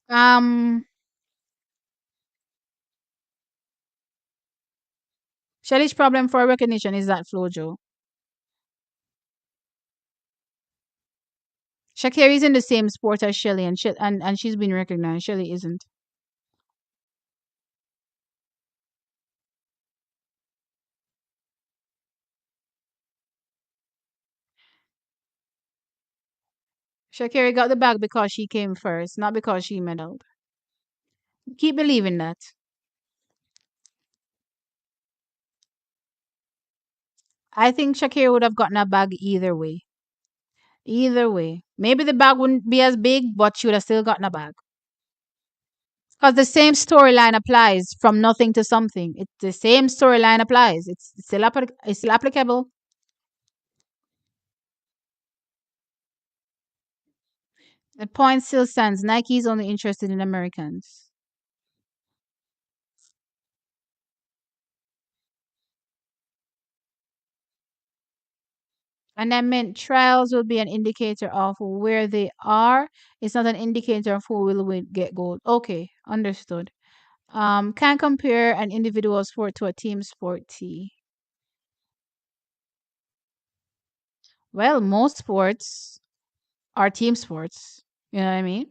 Um, Shelly's problem for recognition is that Flojo. Sha'carri is in the same sport as Shelly, and she's been recognized. Shelly isn't. Sha'carri got the bag because she came first, not because she medaled. Keep believing that. I think Shakira would have gotten a bag either way. Either way. Maybe the bag wouldn't be as big, but she would have still gotten a bag. Because the same storyline applies from nothing to something. It's the same storyline applies. It's still applicable. The point still stands. Nike is only interested in Americans. And that meant trials will be an indicator of where they are. It's not an indicator of who will get gold. Okay, understood. Can compare an individual sport to a team sport. T. Well, most sports are team sports. You know what I mean?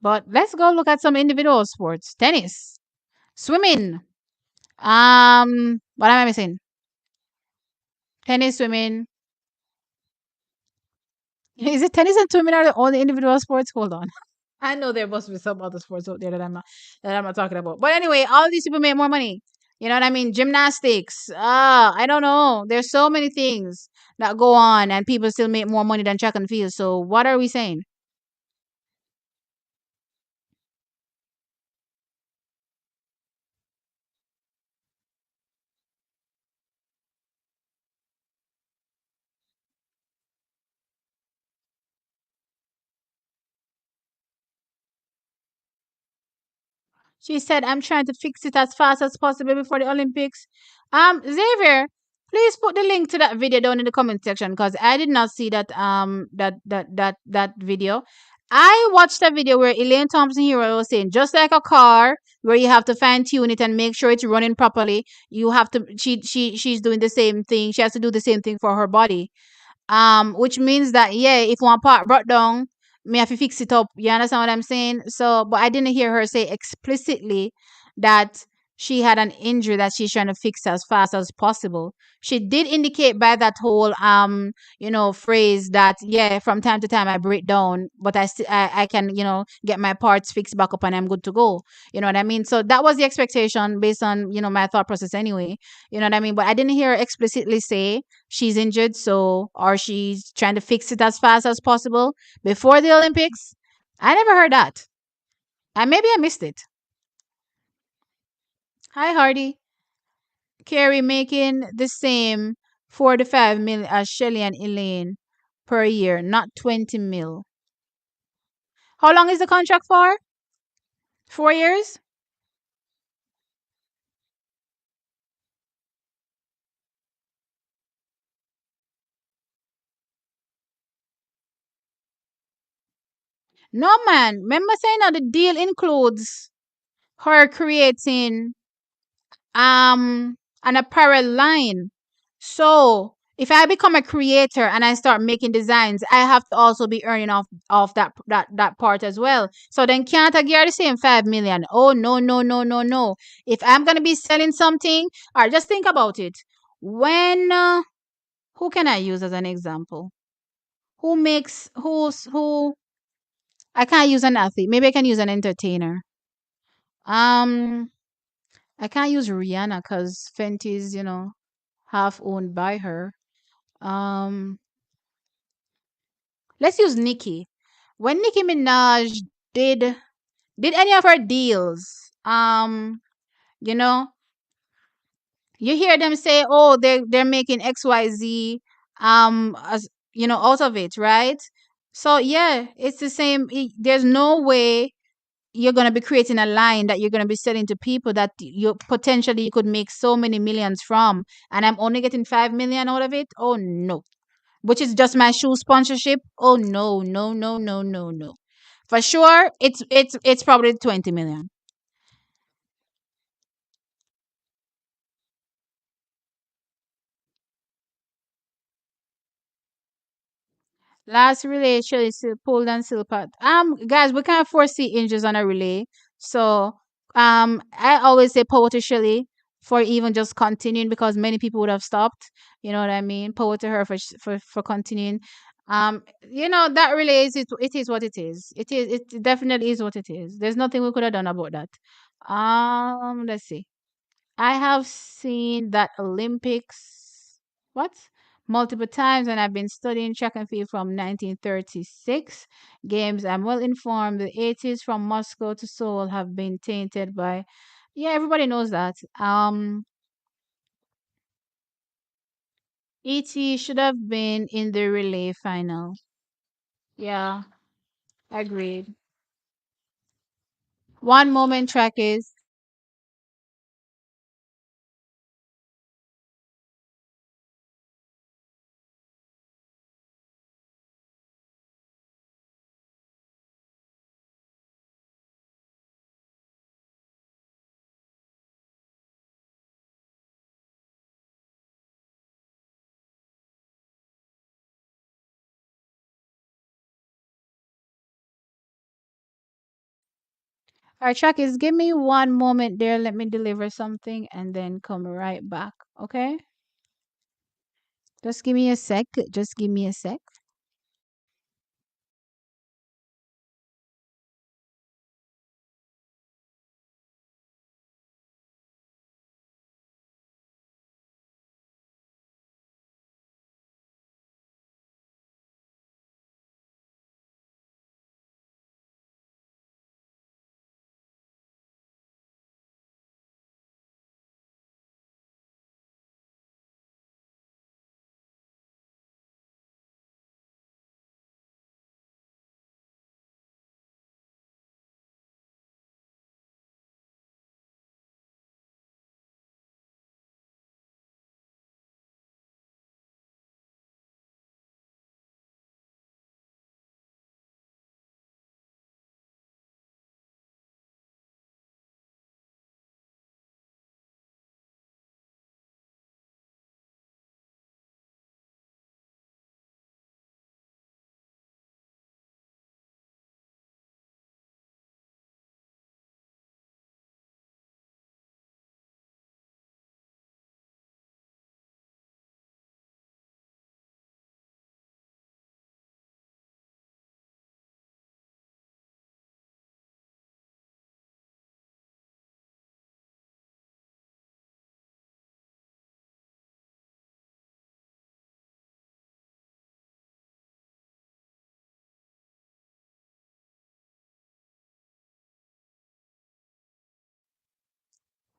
But let's go look at some individual sports. Tennis, swimming. What am I missing? Tennis, swimming. Is it tennis and swimming are the only individual sports? Hold on. I know there must be some other sports out there that I'm not talking about. But anyway, all these people make more money. You know what I mean? Gymnastics. I don't know. There's so many things that go on and people still make more money than track and field. So what are we saying? She said, I'm trying to fix it as fast as possible before the Olympics. Xavier, Please put the link to that video down in the comment section because I did not see that video. I watched a video where Elaine Thompson Hero was saying just like a car where you have to fine tune it and make sure it's running properly. You have to she's doing the same thing. She has to do the same thing for her body. Which means that yeah, if one part brought down, me have to fix it up. You understand what I'm saying? So, but I didn't hear her say explicitly that she had an injury that she's trying to fix as fast as possible. She did indicate by that whole phrase that yeah, from time to time I break down, but I can get my parts fixed back up and I'm good to go. You know what I mean? So that was the expectation based on my thought process anyway. You know what I mean? But I didn't hear her explicitly say she's injured, so or she's trying to fix it as fast as possible before the Olympics. I never heard that. And maybe I missed it. Hi, Hardy. Carrie making the same 45 mil as Shelly and Elaine per year, not 20 mil. How long is the contract for? 4 years? No, man. Remember saying that the deal includes her creating an apparel line. So if I become a creator and I start making designs, I have to also be earning off that part as well. So then can't I get the same 5 million? Oh no, no, no, no, no. If I'm gonna be selling something, or just think about it. When who can I use as an example? Who makes who I can't use an athlete. Maybe I can use an entertainer. Um I can't use Rihanna because Fenty's, half owned by her. Um, let's use Nicki. When Nicki Minaj did did any of her deals, you know, you hear them say, "Oh, they're making XYZ as out of it, right?" So yeah, it's the same. There's no way you're going to be creating a line that you're going to be selling to people that you potentially you could make so many millions from, and I'm only getting 5 million out of it. Oh no. Which is just my shoe sponsorship. Oh no, no, no, no, no, no. For sure, it's probably 20 million. Last relay actually is pulled and still part. Guys, we can't foresee injuries on a relay. So I always say power to Shelly for even just continuing because many people would have stopped. You know what I mean? Power to her for continuing. That relay it is what it is. It definitely is what it is. There's nothing we could have done about that. Let's see. I have seen that Olympics what? Multiple times, and I've been studying track and field from 1936 games. I'm well informed. The 80s from Moscow to Seoul have been tainted by yeah, everybody knows that. ET should have been in the relay final. Yeah, agreed. One moment track is our track is give me one moment there. Let me deliver something and then come right back. Okay? Just give me a sec. Just give me a sec.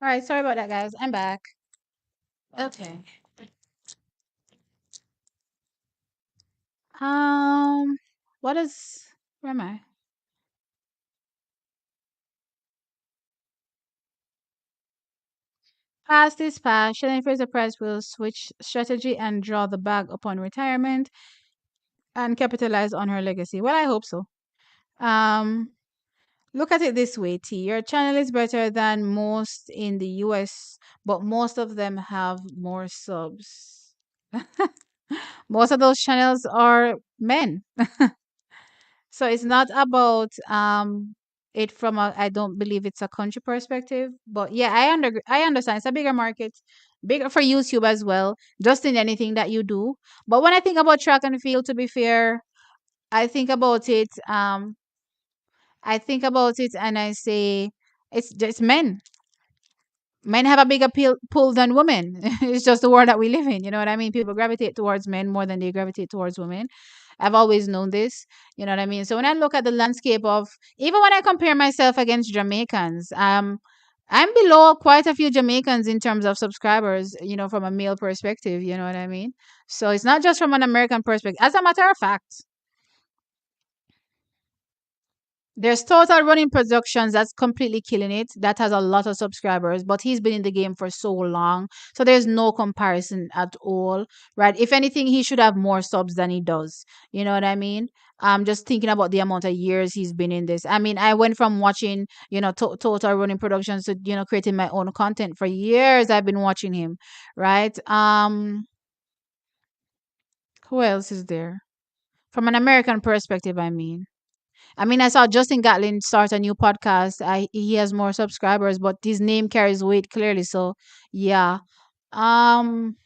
All right, sorry about that, guys. I'm back. Okay. Um, what is? Where am I? Past is past. Shelly Fraser Price will switch strategy and draw the bag upon retirement and capitalize on her legacy. Well, I hope so. Um, Look at it this way, T. Your channel is better than most in the US, but most of them have more subs. Most of those channels are men. So it's not about it from a, I don't believe it's a country perspective, but yeah, I understand it's a bigger market, bigger for YouTube as well, just in anything that you do. But when I think about track and field, to be fair, I think about it I think about it and I say it's just men. Men have a bigger pull than women. It's just the world that we live in. You know what I mean? People gravitate towards men more than they gravitate towards women. I've always known this. You know what I mean? So when I look at the landscape of, even when I compare myself against Jamaicans, I'm below quite a few Jamaicans in terms of subscribers, from a male perspective. You know what I mean? So it's not just from an American perspective. As a matter of fact, there's Total Running Productions that's completely killing it. That has a lot of subscribers, but he's been in the game for so long. So there's no comparison at all, right? If anything, he should have more subs than he does. You know what I mean? Just thinking about the amount of years he's been in this. I mean, I went from watching, Total Running Productions to, creating my own content for years. I've been watching him, right? Who else is there? From an American perspective, I mean. I saw Justin Gatlin start a new podcast. He has more subscribers, but his name carries weight clearly. So yeah. Um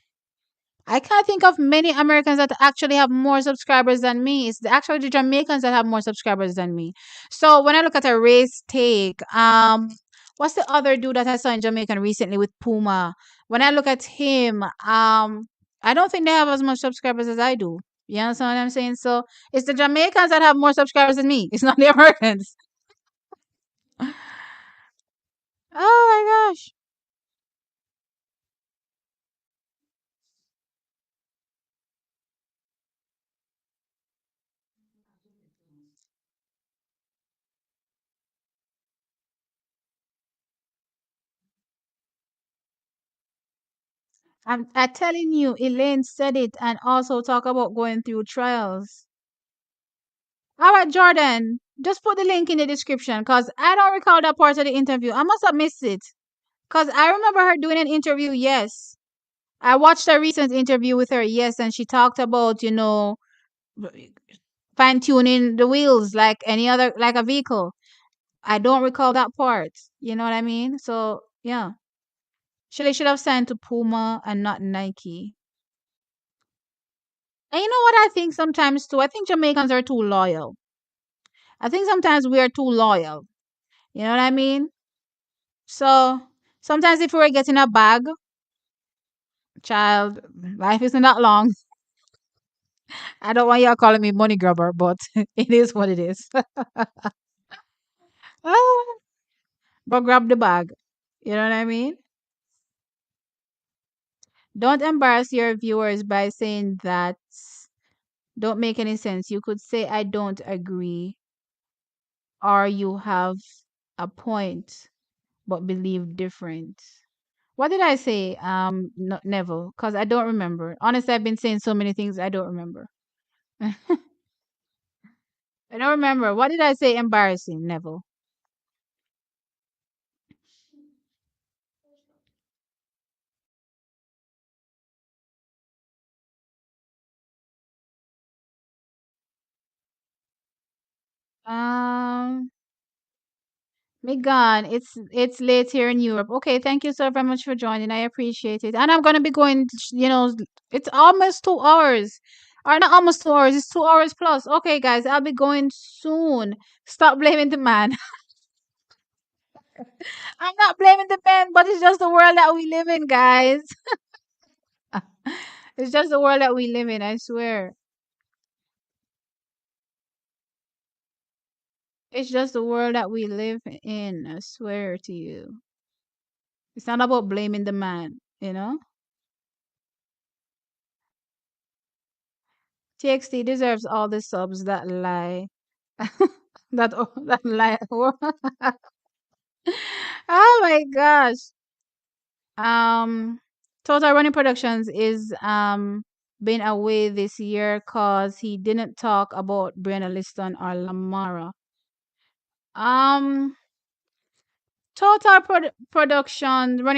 I can't think of many Americans that actually have more subscribers than me. It's actually the Jamaicans that have more subscribers than me. So when I look at a race take, what's the other dude that I saw in Jamaican recently with Puma? When I look at him, I don't think they have as much subscribers as I do. You understand what I'm saying? So it's the Jamaicans that have more subscribers than me. It's not the Americans. Oh my gosh. I'm telling you, Elaine said it and also talk about going through trials. All right, Jordan, just put the link in the description because I don't recall that part of the interview. I must have missed it because I remember her doing an interview. Yes. I watched a recent interview with her. Yes. And she talked about, fine tuning the wheels like any other, like a vehicle. I don't recall that part. You know what I mean? So, yeah. Should have signed to Puma and not Nike. And you know what I think sometimes too? I think Jamaicans are too loyal. I think sometimes we are too loyal. You know what I mean? So sometimes if we're getting a bag, child, life isn't that long. I don't want y'all calling me money grubber, but it is what it is. Ah, but grab the bag. You know what I mean? Don't embarrass your viewers by saying that don't make any sense. You could say I don't agree or you have a point but believe different. What did I say? Neville, because I don't remember. Honestly, I've been saying so many things I don't remember. I don't remember. What did I say? Embarrassing, Neville. Um, Megan, it's late here in Europe. Okay, thank you so very much for joining. I appreciate it. And I'm gonna be going. It's almost 2 hours, or not almost 2 hours. It's 2 hours plus. Okay, guys, I'll be going soon. Stop blaming the man. I'm not blaming the man, but it's just the world that we live in, guys. It's just the world that we live in. I swear. It's just the world that we live in. I swear to you. It's not about blaming the man, you know? TXT deserves all the subs that lie. That lie. Oh my gosh. Um, Total Running Productions is been away this year cause he didn't talk about Brianna Liston or Lamara. Um, Running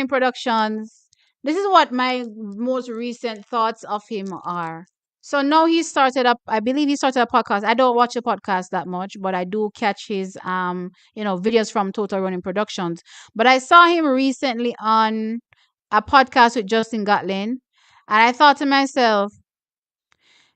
Productions. This is what my most recent thoughts of him are. So now he started up. I believe he started a podcast. I don't watch the podcast that much, but I do catch his videos from Total Running Productions. But I saw him recently on a podcast with Justin Gatlin, and I thought to myself,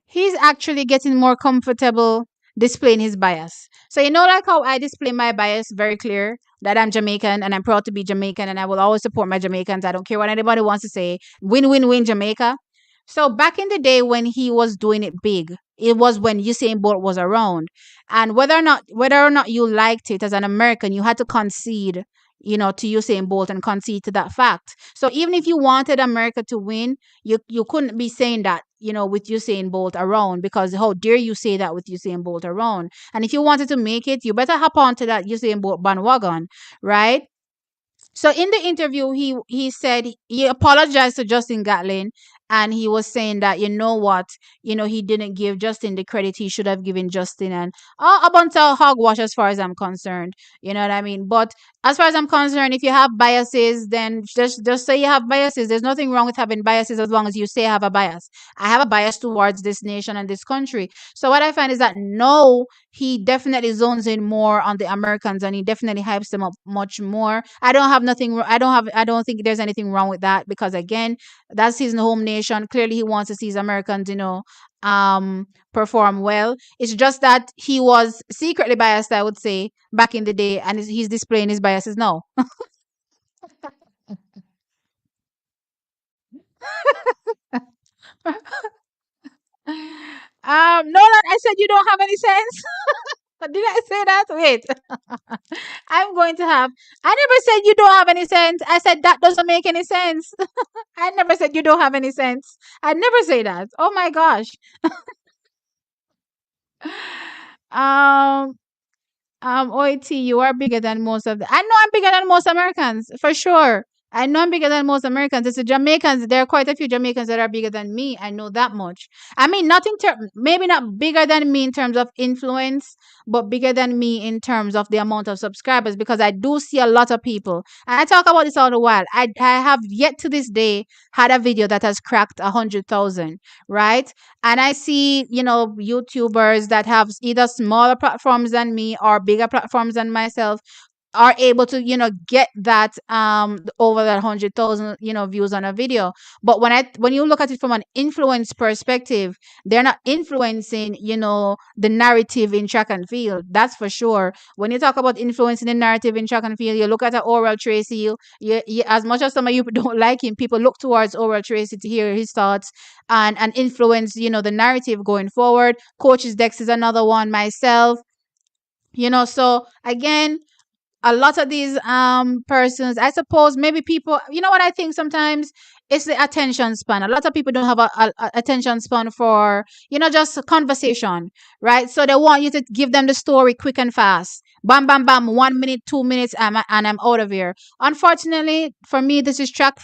he's actually getting more comfortable displaying his bias. So like how I display my bias very clear that I'm Jamaican and I'm proud to be Jamaican and I will always support my Jamaicans. I don't care what anybody wants to say. Win, win, win, Jamaica. So back in the day when he was doing it big, it was when Usain Bolt was around, and whether or not you liked it as an American, you had to concede, to Usain Bolt and concede to that fact. So even if you wanted America to win, you couldn't be saying that, with Usain Bolt around, because how dare you say that with Usain Bolt around? And if you wanted to make it, you better hop onto that Usain Bolt bandwagon, right? So in the interview, he said he apologized to Justin Gatlin, and he was saying that, what, he didn't give Justin the credit he should have given Justin, and a bunch of hogwash as far as I'm concerned. You know what I mean? But as far as I'm concerned, if you have biases, then just say you have biases. There's nothing wrong with having biases as long as you say I have a bias. I have a bias towards this nation and this country. So what I find is that no, he definitely zones in more on the Americans, and he definitely hypes them up much more. I don't think there's anything wrong with that, because again, that's his home nation. Clearly he wants to see his Americans, perform well. It's just that he was secretly biased, I would say, back in the day, and he's displaying his biases now. No, I said you don't have any sense. Did I say that? Wait. I'm going to have. I never said you don't have any sense. I said that doesn't make any sense. I never said you don't have any sense. I never say that. Oh my gosh. Um, OIT, you are bigger than most of the. I know I'm bigger than most Americans, for sure. I know I'm bigger than most Americans. It's the Jamaicans. There are quite a few Jamaicans that are bigger than me. I know that much. I mean, not in maybe not bigger than me in terms of influence, but bigger than me in terms of the amount of subscribers, because I do see a lot of people. And I talk about this all the while. I have yet to this day had a video that has cracked 100,000, right? And I see, YouTubers that have either smaller platforms than me or bigger platforms than myself are able to, get that over that 100,000, views on a video. But when you look at it from an influence perspective, they're not influencing, the narrative in track and field. That's for sure. When you talk about influencing the narrative in track and field, you look at a Oral Tracy. As much as some of you don't like him, people look towards Oral Tracy to hear his thoughts and influence, the narrative going forward. Coaches Dex is another one. Myself, so again, a lot of these persons, I suppose, maybe people, what I think sometimes, it's the attention span. A lot of people don't have a attention span for, just a conversation, right? So they want you to give them the story quick and fast. Bam, bam, bam, 1 minute, 2 minutes, and I'm out of here. Unfortunately for me, this is track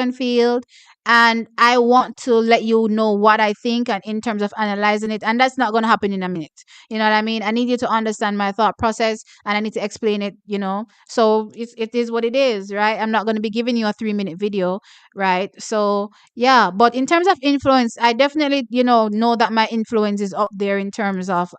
and field, and I want to let you know what I think, and in terms of analyzing it, and that's not going to happen in a minute. You know what I mean? I need you to understand my thought process, and I need to explain it, So it is what it is, right? I'm not going to be giving you a 3-minute video, right? So yeah, but in terms of influence, I definitely, know that my influence is up there in terms of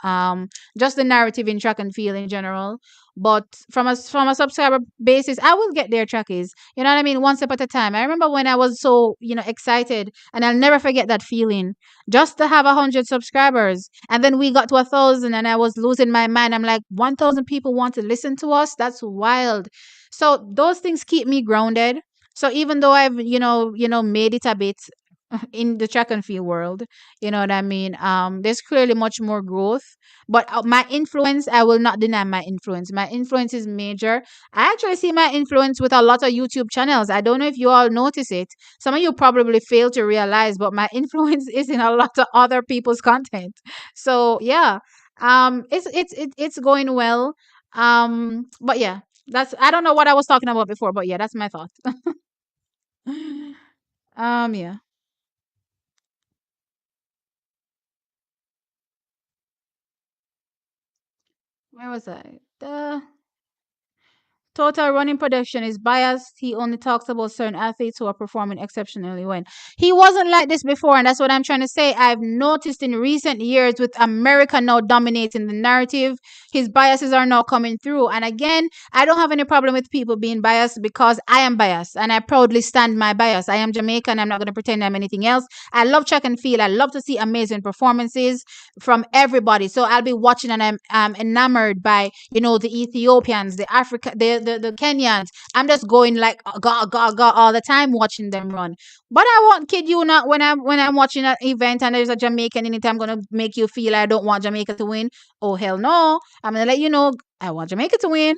just the narrative in track and field in general. But from a subscriber basis, I will get there, trackies. You know what I mean? One step at a time. I remember when I was so, excited, and I'll never forget that feeling, just to have 100 subscribers. And then we got to 1,000, and I was losing my mind. I'm like, 1,000 people want to listen to us? That's wild. So those things keep me grounded. So even though I've, made it a bit, in the track and field world. You know what I mean? There's clearly much more growth, but my influence, I will not deny my influence. My influence is major. I actually see my influence with a lot of YouTube channels. I don't know if you all notice it. Some of you probably fail to realize, but my influence is in a lot of other people's content. So yeah, it's going well. But yeah, that's, I don't know what I was talking about before, but yeah, that's my thought. Yeah. Where was I? Total running production is biased. He only talks about certain athletes who are performing exceptionally well. He wasn't like this before, and that's what I'm trying to say. I've noticed in recent years with America now dominating the narrative, his biases are now coming through. And again, I don't have any problem with people being biased because I am biased and I proudly stand my bias. I am Jamaican. I'm not going to pretend I'm anything else. I love track and field. I love to see amazing performances from everybody. So I'll be watching and I'm enamored by, the Ethiopians, the Africa, the Kenyans. I'm just going like ga all the time watching them run. But I won't kid you not, when I'm watching an event and there's a Jamaican in it, I'm gonna make you feel I don't want Jamaica to win. Oh hell no. I'm gonna let you know I want Jamaica to win.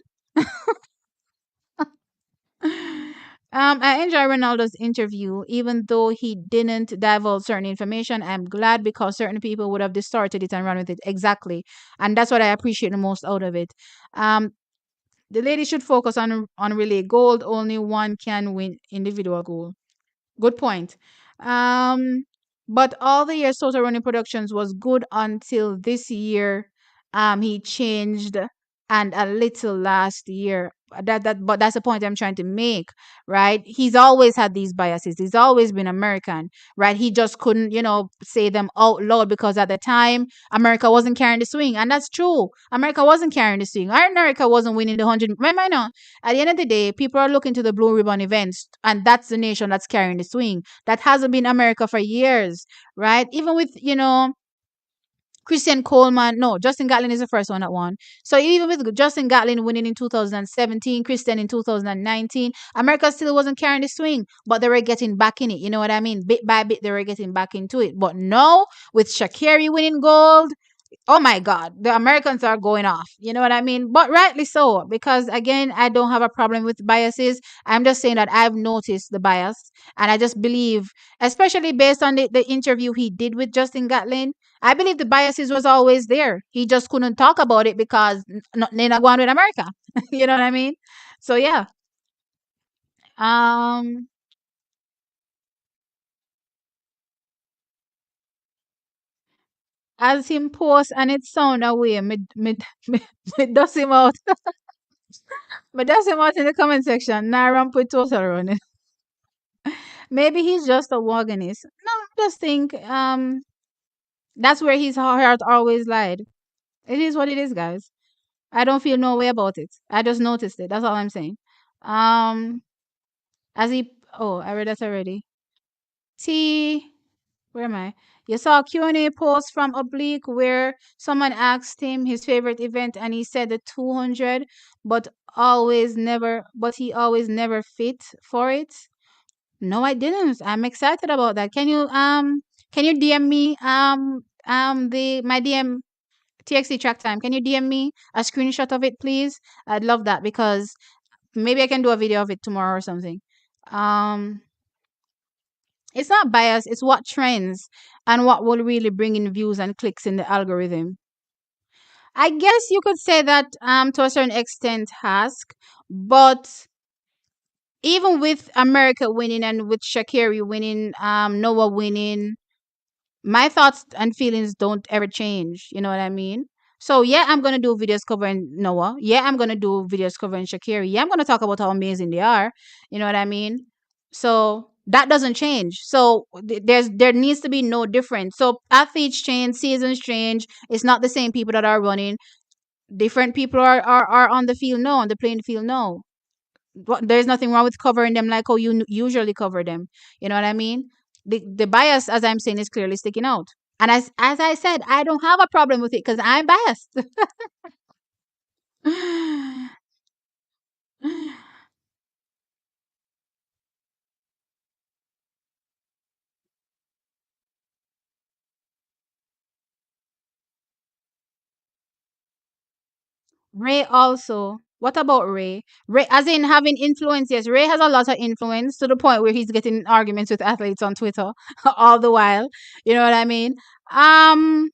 I enjoy Ronaldo's interview, even though he didn't divulge certain information. I'm glad because certain people would have distorted it and run with it. Exactly, and that's what I appreciate the most out of it. Um, the lady should focus on relay gold. Only one can win individual gold. Good point. Um, but all the years Total Running Productions was good until this year. He changed and a little last year. But that's the point I'm trying to make, right? He's always had these biases. He's always been American, right? He just couldn't, say them out loud because at the time America wasn't carrying the swing, and that's true. America wasn't carrying the swing. Our America wasn't winning the 100. Remember, now at the end of the day, people are looking to the Blue Ribbon events, and that's the nation that's carrying the swing. That hasn't been America for years, right? Even with, Christian Coleman, no, Justin Gatlin is the first one that won. So even with Justin Gatlin winning in 2017, Christian in 2019, America still wasn't carrying the swing, but they were getting back in it. You know what I mean? Bit by bit, they were getting back into it. But now, with Sha'carri winning gold, oh my God, the Americans are going off. You know what I mean? But rightly so, because again, I don't have a problem with biases. I'm just saying that I've noticed the bias, and I just believe, especially based on the interview he did with Justin Gatlin, I believe the biases was always there. He just couldn't talk about it because they're not going with America. You know what I mean? So yeah. Um, as him post and it sound away, me dust him out. Me dust him out in the comment section. Naram put total on it. Maybe he's just a wagonist. No, I just think that's where his heart always lied. It is what it is, guys. I don't feel no way about it. I just noticed it. That's all I'm saying. Um, as he, oh, I read that already. T, where am I? You saw a Q&A post from Oblique where someone asked him his favorite event and he said the 200, but he always never fit for it. No, I didn't. I'm excited about that. Can you DM me the my DM TXT track time? Can you DM me a screenshot of it, please? I'd love that because maybe I can do a video of it tomorrow or something. Um it's not bias, it's what trends and what will really bring in views and clicks in the algorithm. I guess you could say that to a certain extent, Hask, but even with America winning and with Sha'carri winning, Noah winning, my thoughts and feelings don't ever change. You know what I mean? So yeah, I'm gonna do videos covering Noah. Yeah, I'm gonna do videos covering Shakira. Yeah, I'm gonna talk about how amazing they are. You know what I mean? So that doesn't change. So there needs to be no difference. So athletes change, seasons change. It's not the same people that are running. Different people are on the field now, on the playing field now. There's nothing wrong with covering them like how you usually cover them. You know what I mean? The bias, as I'm saying, is clearly sticking out. And as I said, I don't have a problem with it because I'm biased. Ray also. What about Ray? Ray, as in having influence, yes. Ray has a lot of influence to the point where he's getting in arguments with athletes on Twitter all the while. You know what I mean? Um,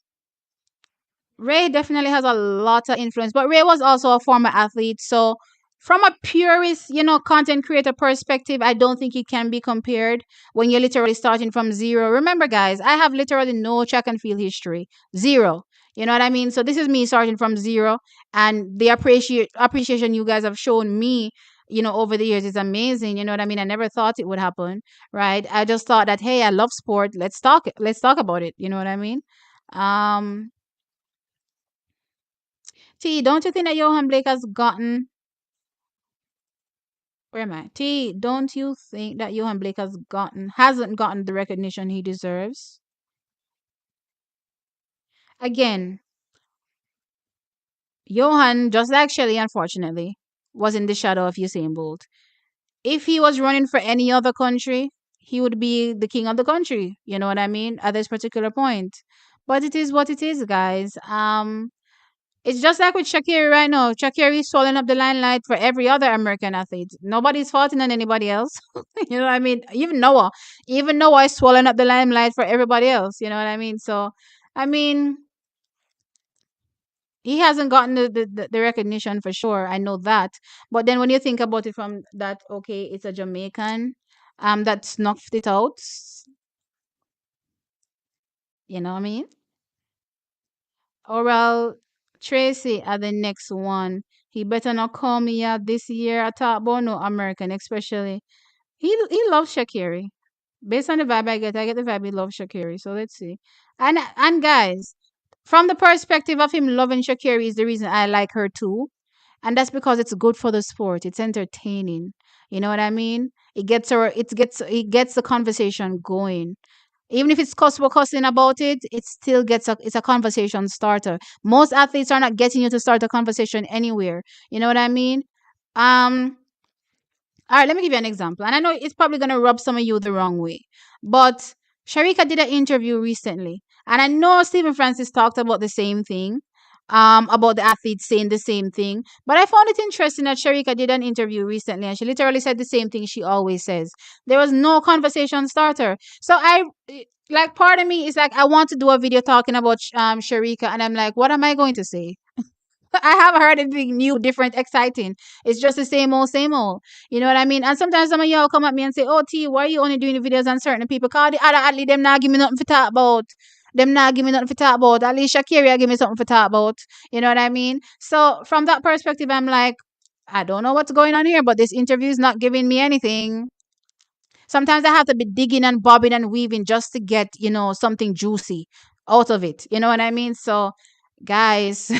Ray definitely has a lot of influence, but Ray was also a former athlete. So, from a purist, content creator perspective, I don't think it can be compared when you're literally starting from zero. Remember, guys, I have literally no track and field history, zero. You know what I mean? So this is me starting from zero, and the appreciation you guys have shown me, over the years is amazing. You know what I mean? I never thought it would happen, right? I just thought that, hey, I love sport. Let's talk about it. You know what I mean? Um, T, don't you think that Johan Blake has gotten where am I? T, don't you think that Johan Blake hasn't gotten the recognition he deserves? Again, Johan, just like Shelly, unfortunately, was in the shadow of Usain Bolt. If he was running for any other country, he would be the king of the country. You know what I mean? At this particular point. But it is what it is, guys. It's just like with Sha'carri right now. Sha'carri is swallowing up the limelight for every other American athlete. Nobody's faulting on anybody else. You know what I mean? Even Noah is swallowing up the limelight for everybody else. You know what I mean? So, I mean, he hasn't gotten the recognition for sure. I know that. But then when you think about it from that, okay, it's a Jamaican, that snuffed it out. You know what I mean? Oral Tracy at the next one. He better not call me out this year. I talk about no American, especially. He loves Sha'carri. Based on the vibe I get the vibe he loves Sha'carri. So let's see. And guys, from the perspective of him loving Sha'carri is the reason I like her too. And that's because it's good for the sport. It's entertaining. You know what I mean? It gets the conversation going. Even if it's we're cussing about it, it's a conversation starter. Most athletes are not getting you to start a conversation anywhere. You know what I mean? Um, all right, let me give you an example. And I know it's probably gonna rub some of you the wrong way. But Shericka did an interview recently. And I know Stephen Francis talked about the same thing. About the athletes saying the same thing. But I found it interesting that Shericka did an interview recently and she literally said the same thing she always says. There was no conversation starter. So like part of me is like I want to do a video talking about Shericka and I'm like, what am I going to say? I haven't heard anything new, different, exciting. It's just the same old, same old. You know what I mean? And sometimes some of y'all come at me and say, "Oh, T, why are you only doing the videos on certain people? Cause the other athlete them not give me nothing for talk about. Them not give me nothing for talk about. At least Sha'carri give me something for talk about. You know what I mean? So from that perspective, I'm like, I don't know what's going on here, but this interview is not giving me anything. Sometimes I have to be digging and bobbing and weaving just to get, something juicy out of it. You know what I mean? So, guys,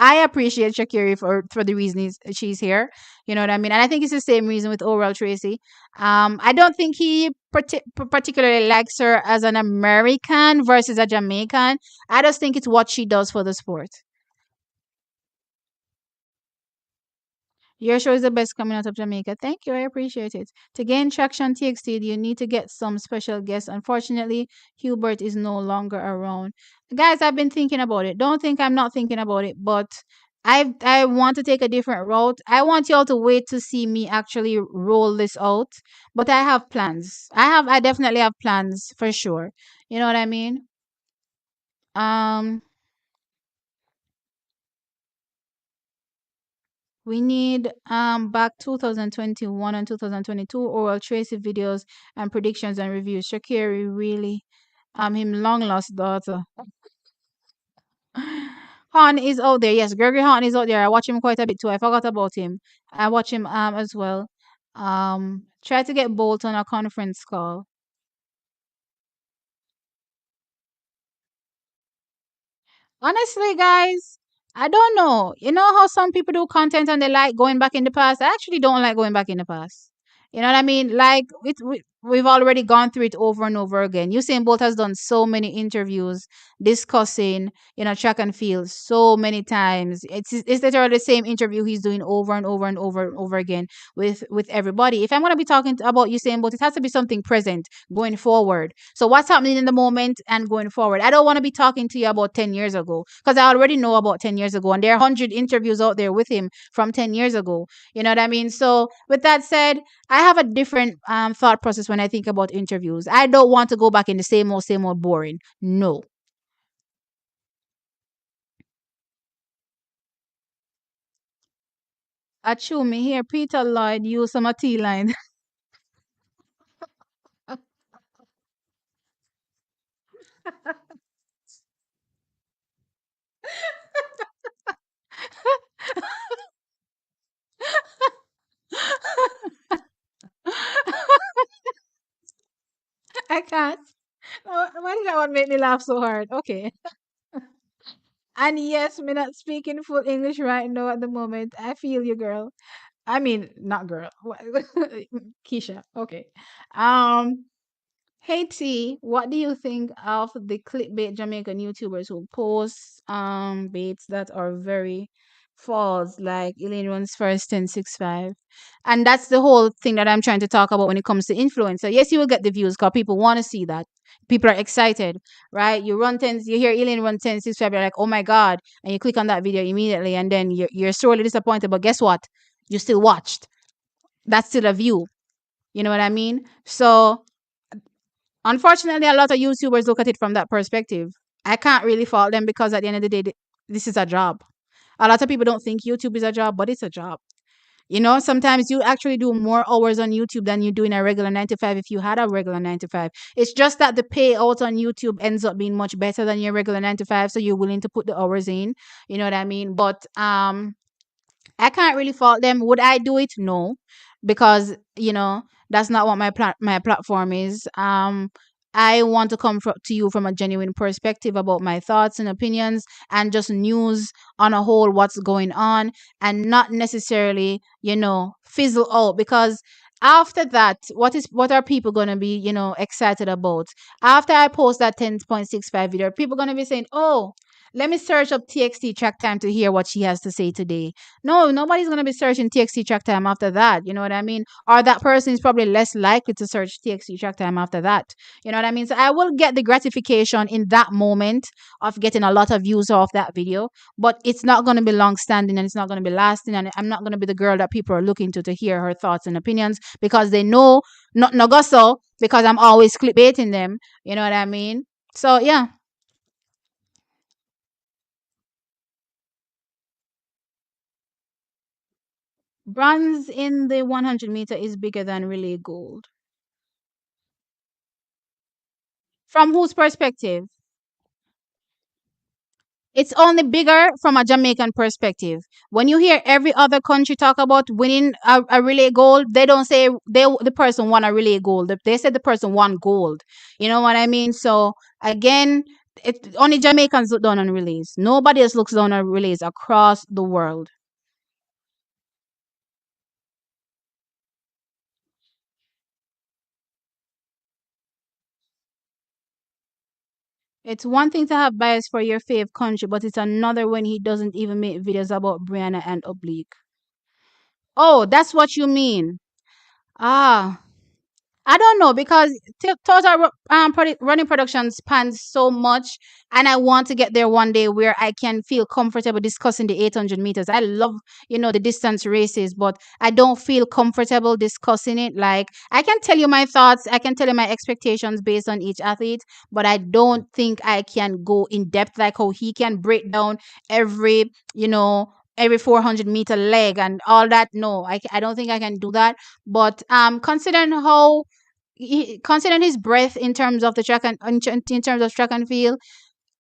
I appreciate Shakiri for the reason she's here. You know what I mean? And I think it's the same reason with Oral Tracy. I don't think he particularly likes her as an American versus a Jamaican. I just think it's what she does for the sport. Your show is the best coming out of Jamaica. Thank you. I appreciate it. To gain traction TXT, you need to get some special guests. Unfortunately, Hubert is no longer around. Guys, I've been thinking about it. Don't think I'm not thinking about it, but I want to take a different route. I want y'all to wait to see me actually roll this out. But I have plans. I definitely have plans for sure. You know what I mean? Um We need back 2021 and 2022 oral Tracy videos and predictions and reviews. Shakiri really him long lost daughter. Han is out there. Yes, Gregory Han is out there. I watch him quite a bit too. I forgot about him. I watch him as well. Try to get Bolt on a conference call. Honestly, guys, I don't know. You know how some people do content and they like going back in the past? I actually don't like going back in the past. You know what I mean? Like, we've already gone through it over and over again. Usain Bolt has done so many interviews discussing, track and field so many times. It's literally the same interview he's doing over and over and over and over again with everybody. If I'm gonna be talking about Usain Bolt, it has to be something present going forward. So what's happening in the moment and going forward? I don't want to be talking to you about 10 years ago because I already know about 10 years ago, and there are 100 interviews out there with him from 10 years ago. You know what I mean? So with that said, I have a different thought process when I think about interviews. I don't want to go back in the same old boring. No. Achoo, me here, Peter Lloyd use some T line. I can't. Why did that one make me laugh so hard? Okay. And yes, me not speaking full English right now at the moment. I feel you, girl. I mean, not girl. Keisha. Okay. Um, Hey T, what do you think of the clickbait Jamaican YouTubers who post baits that are very false, like Elaine runs first 1065? And that's the whole thing that I'm trying to talk about when it comes to influencer. Yes, you will get the views because people want to see that. People are excited, right? You run 10, you hear Elaine run 1065, you're like, oh my God. And you click on that video immediately, and then you're sorely disappointed. But guess what? You still watched. That's still a view. You know what I mean? So unfortunately, a lot of YouTubers look at it from that perspective. I can't really fault them because at the end of the day, this is a job. A lot of people don't think YouTube is a job, but it's a job. Sometimes you actually do more hours on YouTube than you do in a regular 9 to 5 if you had a regular 9 to 5. It's just that the payout on YouTube ends up being much better than your regular 9 to 5, so you're willing to put the hours in. You know what I mean? But I can't really fault them. Would I do it? No, because that's not what my platform is. I want to come to you from a genuine perspective about my thoughts and opinions and just news on a whole, what's going on, and not necessarily fizzle out. Because after that, what are people gonna be excited about? After I post that 10.65 video, people gonna be saying, "Oh, let me search up TXT track time to hear what she has to say today." No, nobody's going to be searching TXT track time after that. You know what I mean? Or that person is probably less likely to search TXT track time after that. You know what I mean? So I will get the gratification in that moment of getting a lot of views off that video, but it's not going to be long standing and it's not going to be lasting. And I'm not going to be the girl that people are looking to hear her thoughts and opinions because they know not Nogoso because I'm always clickbaiting them. You know what I mean? So yeah. Bronze in the 100-meter is bigger than relay gold. From whose perspective? It's only bigger from a Jamaican perspective. When you hear every other country talk about winning a relay gold, they don't say the person won a relay gold. They said the person won gold. You know what I mean? So again, only Jamaicans look down on relays. Nobody else looks down on relays across the world. It's one thing to have bias for your fave country, but it's another when he doesn't even make videos about Brianna and Oblique. Oh, that's what you mean. Ah, I don't know because total running production spans so much, and I want to get there one day where I can feel comfortable discussing the 800 meters. I love, the distance races, but I don't feel comfortable discussing it. Like, I can tell you my thoughts, I can tell you my expectations based on each athlete, but I don't think I can go in depth like how he can break down every, every 400-meter leg and all that. No, I don't think I can do that. But considering his breadth in terms of the track and in terms of track and field,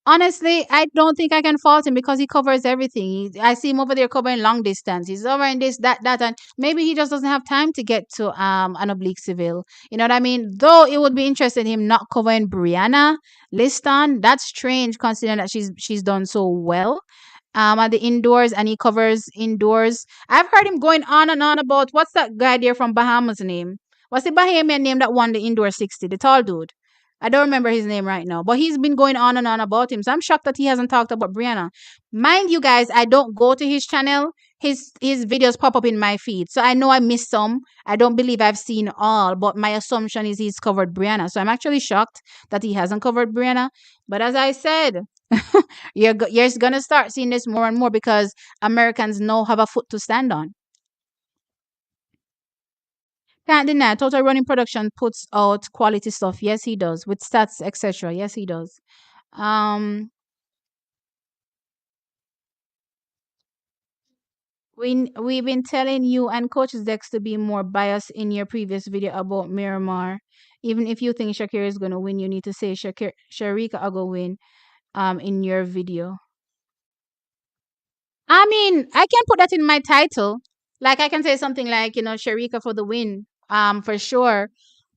honestly, I don't think I can fault him because he covers everything. I see him over there covering long distance. He's over in this, that, and maybe he just doesn't have time to get to an oblique civil. You know what I mean? Though it would be interesting him not covering Brianna Liston. That's strange considering that she's done so well at the indoors and he covers indoors. I've heard him going on and on about what's that guy there from Bahamas name? What's the Bahamian name that won the indoor 60? The tall dude. I don't remember his name right now, but he's been going on and on about him. So I'm shocked that he hasn't talked about Brianna. Mind you guys, I don't go to his channel. His videos pop up in my feed. So I know I missed some. I don't believe I've seen all, but my assumption is he's covered Brianna. So I'm actually shocked that he hasn't covered Brianna. But as I said, you're gonna start seeing this more and more because Americans now have a foot to stand on. Can't deny. Total Running Production puts out quality stuff. Yes, he does. With stats, etc. Yes, he does. Um, we've been telling you and Coaches Dex to be more biased in your previous video about Miramar. Even if you think Shakira is gonna win, you need to say Sharika will go win. In your video. I mean, I can put that in my title. Like I can say something like, Shericka for the win. For sure.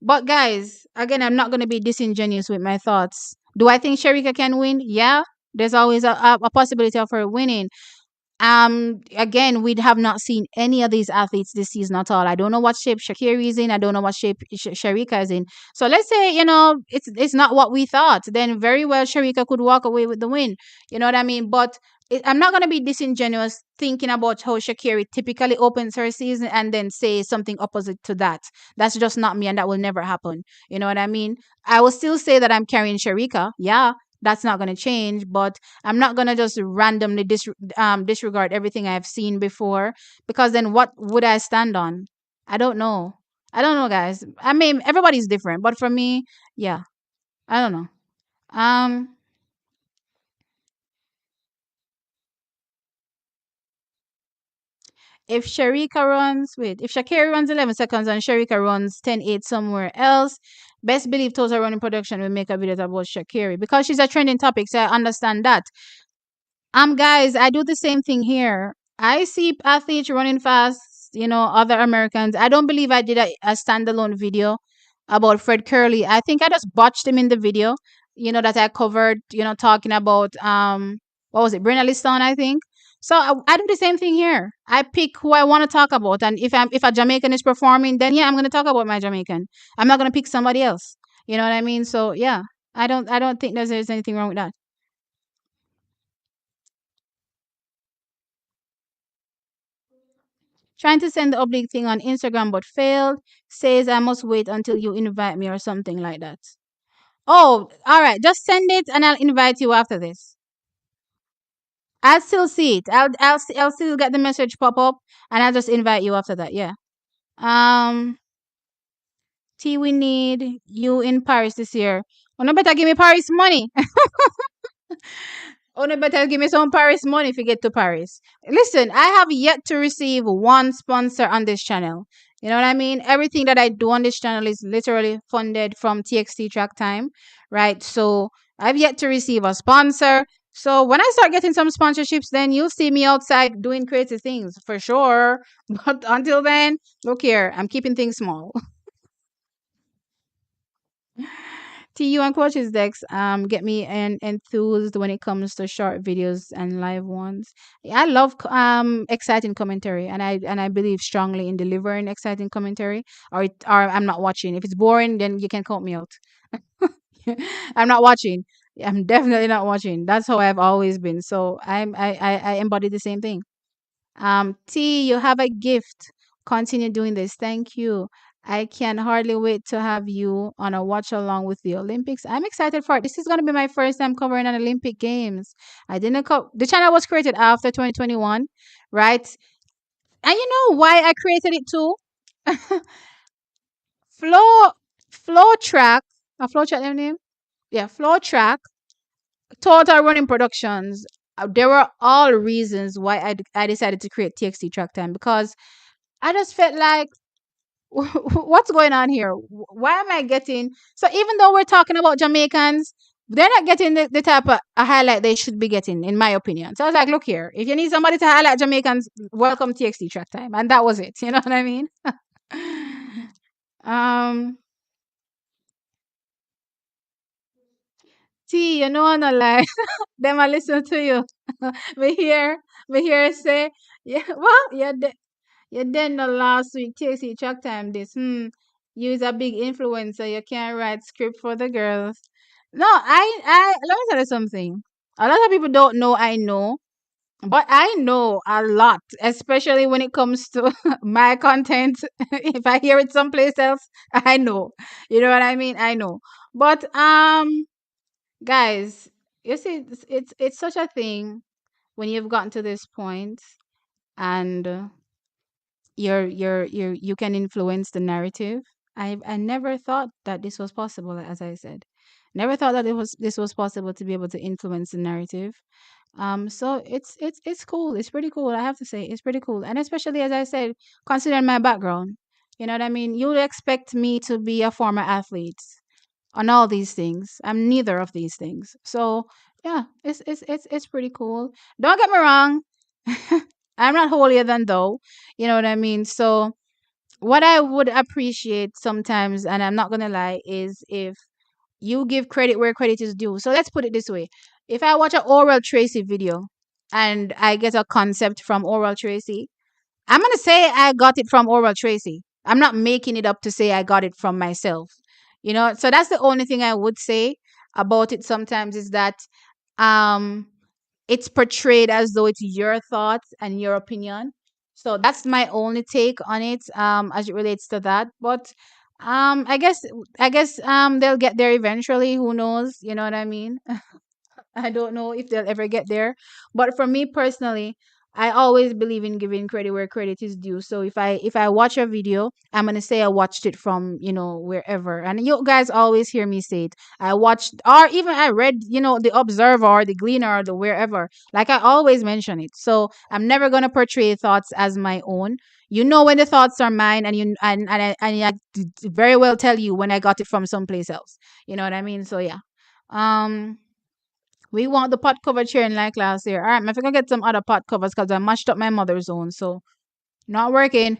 But guys, again, I'm not gonna be disingenuous with my thoughts. Do I think Shericka can win? Yeah. There's always a possibility of her winning. Again, we have not seen any of these athletes this season at all. I don't know what shape Sha'carri is in. I don't know what shape Shericka is in. So let's say, it's not what we thought. Then very well Shericka could walk away with the win. You know what I mean? But I'm not going to be disingenuous thinking about how Sha'carri typically opens her season and then say something opposite to that. That's just not me, and that will never happen. You know what I mean? I will still say that I'm carrying Shericka. Yeah, that's not going to change, but I'm not going to just randomly disregard everything I've seen before, because then what would I stand on? I don't know. I don't know, guys. I mean, everybody's different, but for me, yeah, I don't know. Um, if Shakira runs 11 seconds and Shericka runs 10:8 somewhere else, best believe Total Running Production will make a video about Shakira because she's a trending topic. So I understand that. Guys, I do the same thing here. I see athletes running fast, other Americans. I don't believe I did a standalone video about Fred Curley. I think I just botched him in the video, that I covered, talking about what was it, Brenna Liston, I think. So I do the same thing here. I pick who I want to talk about, and if a Jamaican is performing, then yeah, I'm gonna talk about my Jamaican. I'm not gonna pick somebody else. You know what I mean? So yeah, I don't think there's anything wrong with that. Trying to send the oblique thing on Instagram but failed. Says I must wait until you invite me or something like that. Oh, all right. Just send it and I'll invite you after this. I'll still see it. I'll still get the message pop up and I'll just invite you after that. Yeah. Um. T, we need you in Paris this year. Oh, no better give me Paris money. Oh, no better give me some Paris money if you get to Paris. Listen, I have yet to receive one sponsor on this channel. You know what I mean? Everything that I do on this channel is literally funded from TXT Track Time, right? So I've yet to receive a sponsor. So when I start getting some sponsorships, then you'll see me outside doing crazy things for sure. But until then, look here, I'm keeping things small. TU and Coaches Decks get me enthused when it comes to short videos and live ones. I love exciting commentary, and I believe strongly in delivering exciting commentary. Or I'm not watching. If it's boring, then you can count me out. I'm not watching. I'm definitely not watching. That's how I've always been. So I embody the same thing. T, you have a gift. Continue doing this. Thank you. I can hardly wait to have you on a watch along with the Olympics. I'm excited for it. This is going to be my first time covering an Olympic Games. I didn't the channel was created after 2021, right? And you know why I created it too? Flow Flow Track, a Flow Track their name? Yeah, Flow Track, Total Running Productions. There were all reasons why I decided to create TXT Track Time, because I just felt like, what's going on here? Why am I getting so? Even though we're talking about Jamaicans, they're not getting the type of a highlight they should be getting, in my opinion. So I was like, look here, if you need somebody to highlight Jamaicans, welcome TXT Track Time, and that was it. You know what I mean? um, T, you know, I'm not like them. I listen to you. we hear say, yeah, well, yeah, then the last week TXT Track Time this. You is a big influencer. You can't write script for the girls. No, I let me tell you something. A lot of people don't know I know, but I know a lot, especially when it comes to my content. If I hear it someplace else, I know. You know what I mean? I know. But guys, you see, it's such a thing when you've gotten to this point and you can influence the narrative. I never thought that this was possible, as I said. Never thought that this was possible to be able to influence the narrative. So it's cool. It's pretty cool. I have to say, it's pretty cool, and especially as I said, considering my background, you know what I mean. You would expect me to be a former athlete on all these things. I'm neither of these things. So yeah, it's pretty cool. Don't get me wrong. I'm not holier than thou. You know what I mean? So what I would appreciate sometimes, and I'm not gonna lie, is if you give credit where credit is due. So let's put it this way. If I watch an Oral Tracy video and I get a concept from Oral Tracy, I'm gonna say I got it from Oral Tracy. I'm not making it up to say I got it from myself. You know, so that's the only thing I would say about it sometimes is that um it's portrayed as though it's your thoughts and your opinion. So that's my only take on it as it relates to that. But I guess they'll get there eventually, who knows, you know what I mean? I don't know if they'll ever get there. But for me personally, I always believe in giving credit where credit is due. So if I watch a video, I'm gonna say I watched it from, wherever. And you guys always hear me say it. I watched or even I read, the Observer or the Gleaner or the wherever. Like I always mention it. So I'm never gonna portray thoughts as my own. You know when the thoughts are mine, and I very well tell you when I got it from someplace else. You know what I mean? So yeah. Um we want the pot cover cheering like last year. All right, I'm gonna get some other pot covers because I mashed up my mother's own, so not working.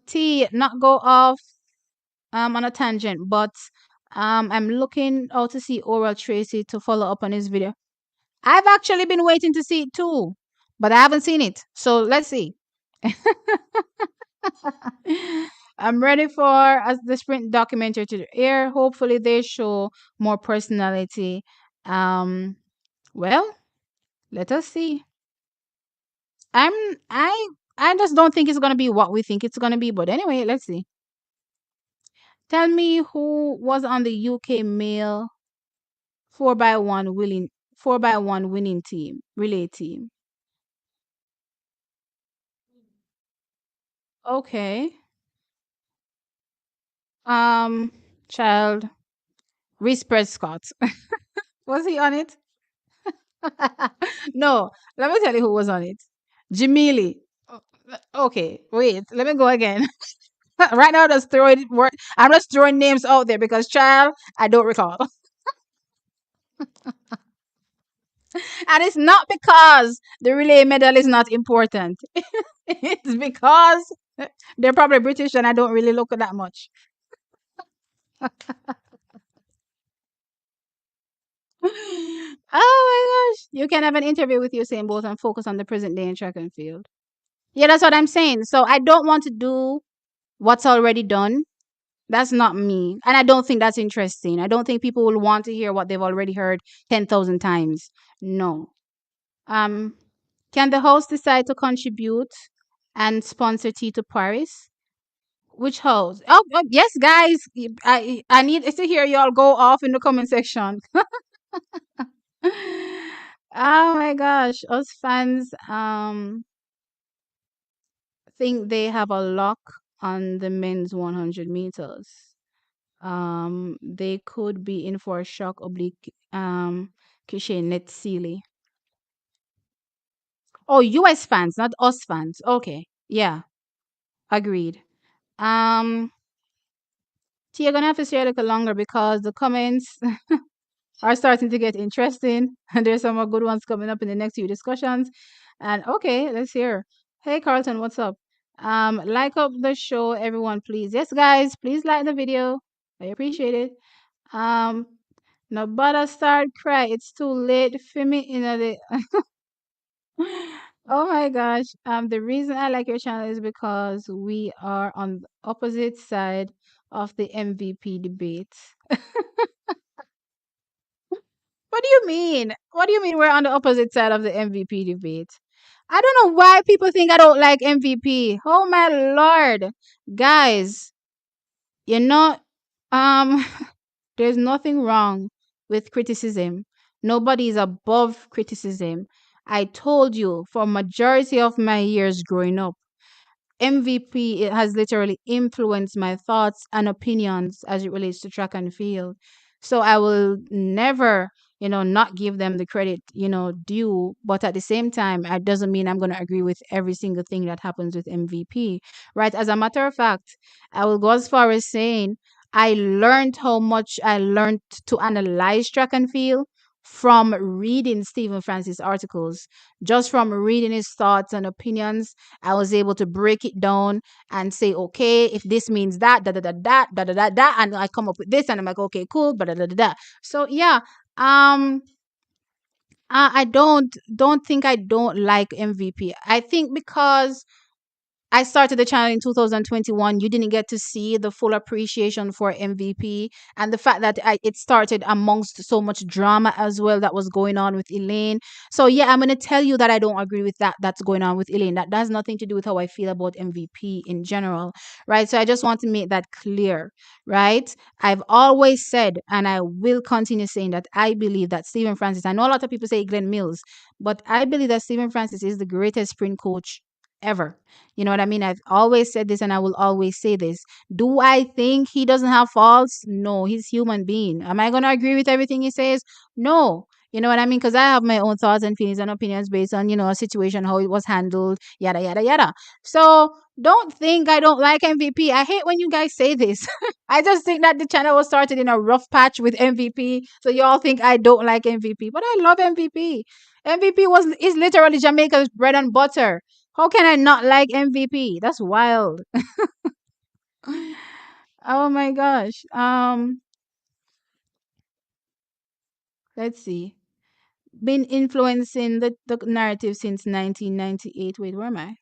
T, not go off on a tangent, but I'm looking out to see Oral Tracy to follow up on his video. I've actually been waiting to see it too, but I haven't seen it. So let's see. I'm ready for the sprint documentary to air. Hopefully, they show more personality. Um, well, let us see. I'm I just don't think it's gonna be what we think it's gonna be. But anyway, let's see. Tell me who was on the UK male 4x1 winning team relay team. Okay. Um, child Reese Prescott. Was he on it? No. Let me tell you who was on it. Jamili. Oh, okay, wait. Let me go again. Right now, I'm just throwing names out there because child, I don't recall. And it's not because the relay medal is not important. It's because they're probably British and I don't really look at that much. Oh my gosh. You can have an interview with Usain Bolt and focus on the present day in track and field. Yeah, that's what I'm saying. So I don't want to do what's already done. That's not me. And I don't think that's interesting. I don't think people will want to hear what they've already heard 10,000 times. No. Um, can the host decide to contribute and sponsor tea to Paris? Which host? Oh, yes, guys. I need to hear y'all go off in the comment section. Oh my gosh, us fans think they have a lock on the men's 100 meters. They could be in for a shock oblique cliche net silly. Oh, US fans, not us fans. Okay. Yeah, agreed. Um So you're gonna have to stay a little longer because the comments are starting to get interesting, and there's some more good ones coming up in the next few discussions. And okay, let's hear. Hey Carlton, what's up? Like up the show, everyone, please. Yes, guys, please like the video. I appreciate it. Um, no bother start cry. It's too late for me in the Oh my gosh. The reason I like your channel is because we are on the opposite side of the MVP debate. What do you mean? What do you mean we're on the opposite side of the MVP debate? I don't know why people think I don't like MVP. Oh my lord. Guys, you're not um there's nothing wrong with criticism. Nobody is above criticism. I told you for majority of my years growing up, MVP, it has literally influenced my thoughts and opinions as it relates to track and field. So I will never, not give them the credit, due. But at the same time, it doesn't mean I'm going to agree with every single thing that happens with MVP, right? As a matter of fact, I will go as far as saying I learned how much I learned to analyze track and field from reading Stephen Francis articles, just from reading his thoughts and opinions. I was able to break it down and say, okay, if this means that, da da da da da da da da, and I come up with this, and I'm like, okay, cool, da da da da da. So yeah, I don't think I don't like MVP. I think because I started the channel in 2021. You didn't get to see the full appreciation for MVP and the fact that it started amongst so much drama as well that was going on with Elaine. So yeah, I'm gonna tell you that I don't agree with that. That's going on with Elaine. That has nothing to do with how I feel about MVP in general, right? So I just want to make that clear, right? I've always said, and I will continue saying that I believe that Stephen Francis. I know a lot of people say Glenn Mills, but I believe that Stephen Francis is the greatest sprint coach ever. You know what I mean? I've always said this and I will always say this. Do I think he doesn't have faults? No, he's human being. Am I going to agree with everything he says? No. You know what I mean? Because I have my own thoughts and feelings and opinions based on, a situation, how it was handled, yada, yada, yada. So don't think I don't like MVP. I hate when you guys say this. I just think that the channel was started in a rough patch with MVP. So you all think I don't like MVP. But I love MVP. MVP is literally Jamaica's bread and butter. How can I not like MVP? That's wild. Oh my gosh. Let's see. Been influencing the narrative since 1998. Wait, where am I?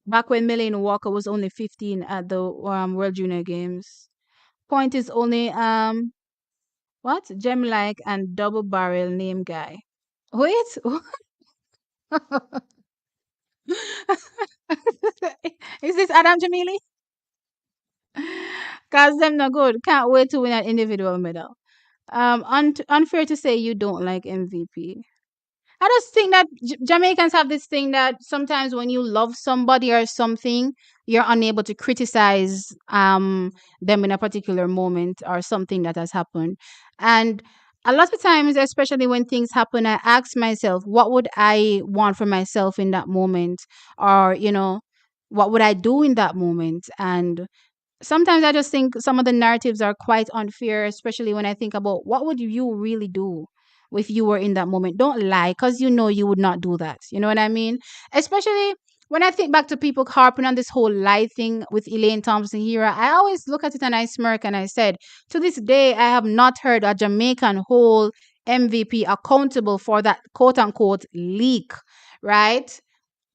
Back when Millie Walker was only 15 at the World Junior Games. Point is only what? Gem like and double barrel name guy. Wait. Is this Adam Jamili? Cause them not good. Can't wait to win an individual medal. Unfair to say you don't like MVP. I just think that Jamaicans have this thing that sometimes when you love somebody or something, you're unable to criticize them in a particular moment or something that has happened. And a lot of times, especially when things happen, I ask myself, what would I want for myself in that moment? Or, what would I do in that moment? And sometimes I just think some of the narratives are quite unfair, especially when I think about what would you really do if you were in that moment. Don't lie, because you would not do that. You know what I mean? Especially when I think back to people harping on this whole lie thing with Elaine Thompson here, I always look at it and I smirk and I said, to this day, I have not heard a Jamaican whole MVP accountable for that quote unquote leak, right?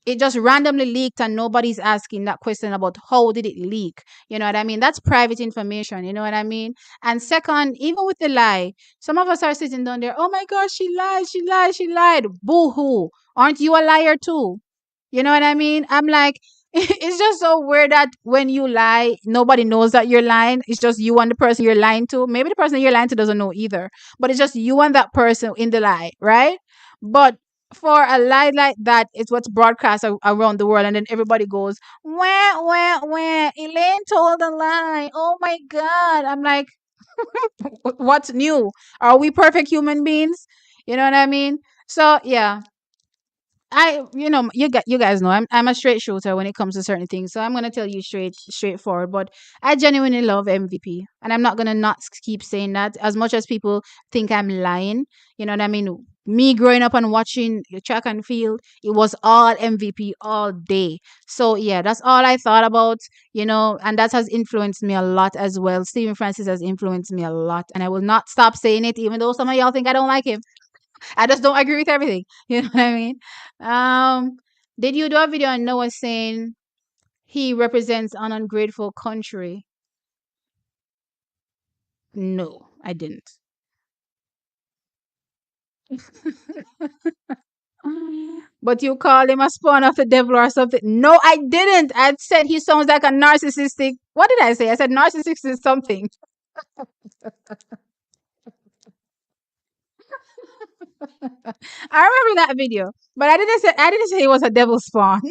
It just randomly leaked and nobody's asking that question about how did it leak. You know what I mean? That's private information. You know what I mean? And second, even with the lie, some of us are sitting down there, oh my gosh, she lied, she lied, she lied. Boo hoo. Aren't you a liar too? You know what I mean? I'm like, it's just so weird that when you lie, nobody knows that you're lying. It's just you and the person you're lying to. Maybe the person you're lying to doesn't know either, but it's just you and that person in the lie, right? But for a lie like that, it's what's broadcast around the world, and then everybody goes, where? Elaine told a lie. Oh my God. I'm like, what's new? Are we perfect human beings? You know what I mean? So, yeah, you guys know I'm a straight shooter when it comes to certain things, so I'm gonna tell you straightforward. But I genuinely love MVP, and I'm not gonna not keep saying that. As much as people think I'm lying, you know what I mean. Me growing up and watching track and field, it was all MVP all day. So yeah, that's all I thought about, and that has influenced me a lot as well. Stephen Francis has influenced me a lot, and I will not stop saying it, even though some of y'all think I don't like him. I just don't agree with everything. You know what I mean? Um, did you do a video on Noah saying he represents an ungrateful country? No, I didn't. But you call him a spawn of the devil or something. No, I didn't. I said he sounds like a narcissistic. What did I say? I said narcissistic something. I remember that video, but I didn't say he was a devil spawn.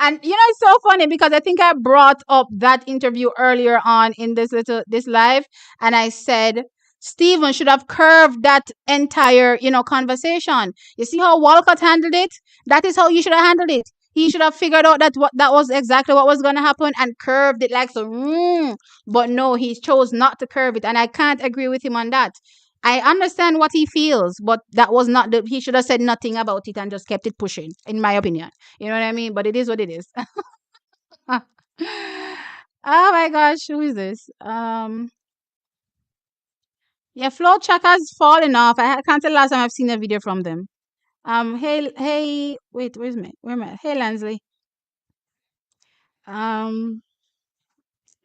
And it's so funny because I think I brought up that interview earlier on in this live, and I said Stephen should have curved that entire conversation. You see how Walcott handled it? That is how you should have handled it. He should have figured out that was exactly what was going to happen and curved it like so. But no, he chose not to curve it, and I can't agree with him on that. I understand what he feels, but that was not the. He should have said nothing about it and just kept it pushing, in my opinion. You know what I mean? But it is what it is. Oh my gosh, who is this? Yeah, Flo Chaka has fallen off. I can't tell last time I've seen a video from them. Hey, wait, where's me? Where am I? Hey, Lansley. Um,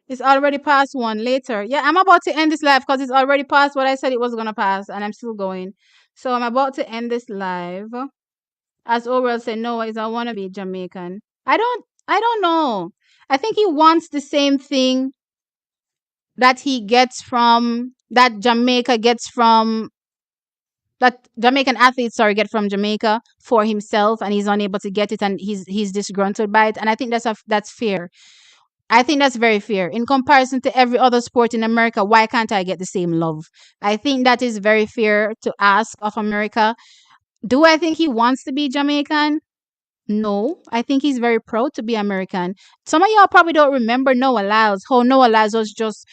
it's already past one. Later, yeah, I'm about to end this live because it's already past what I said it was gonna pass, and I'm still going. So I'm about to end this live. As Orwell said, Noah is I want to be Jamaican. I don't know. I think he wants the same thing that Jamaica gets from that Jamaican athletes sorry get from Jamaica for himself, and he's unable to get it, and he's disgruntled by it. And I think that's fair. I think that's very fair. In comparison to every other sport in America, why can't I get the same love? I think that is very fair to ask of America. Do I think he wants to be Jamaican? No, I think he's very proud to be American. Some of y'all probably don't remember Noah Lyles. How Noah Lyles was just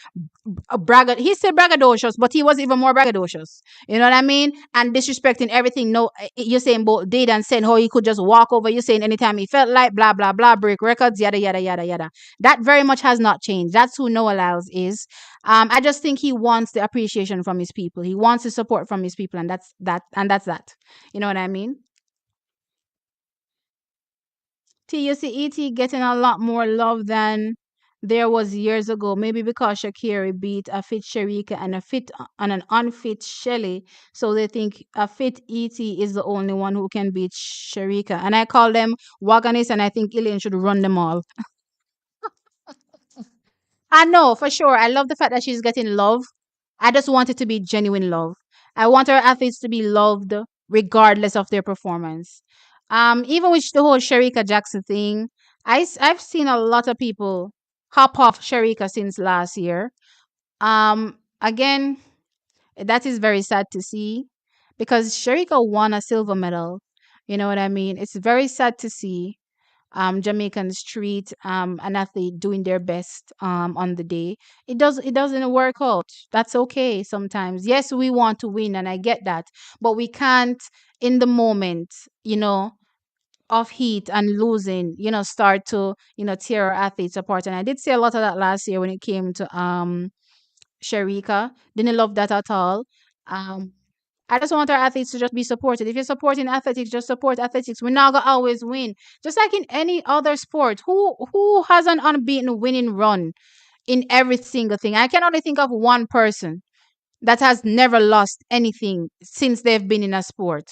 a bragad. He said braggadocious, but he was even more braggadocious. You know what I mean? And disrespecting everything. No, Usain Bolt did and saying how he could just walk over Usain anytime he felt like, blah blah blah, break records, yada yada yada yada. That very much has not changed. That's who Noah Lyles is. I just think he wants the appreciation from his people. He wants the support from his people, and that's that. And that's that. You know what I mean? TUCET getting a lot more love than there was years ago. Maybe because Sha'carri beat a fit Shericka and a fit and an unfit Shelly, so they think a fit ET is the only one who can beat Shericka. And I call them wagonists, and I think Elaine should run them all. I know for sure. I love the fact that she's getting love. I just want it to be genuine love. I want our athletes to be loved regardless of their performance. Even with the whole Shericka Jackson thing, I've seen a lot of people hop off Shericka since last year. Again, that is very sad to see because Shericka won a silver medal. You know what I mean? It's very sad to see Jamaicans treat an athlete doing their best on the day. It doesn't work out. That's okay sometimes. Yes, we want to win, and I get that, but we can't in the moment, you know, of heat and losing, start to tear our athletes apart. And I did see a lot of that last year when it came to Shericka. Didn't love that at all. Um, I just want our athletes to just be supported. If you're supporting athletics, just support athletics. We're not gonna always win. Just like in any other sport. Who has an unbeaten winning run in every single thing? I can only think of one person that has never lost anything since they've been in a sport.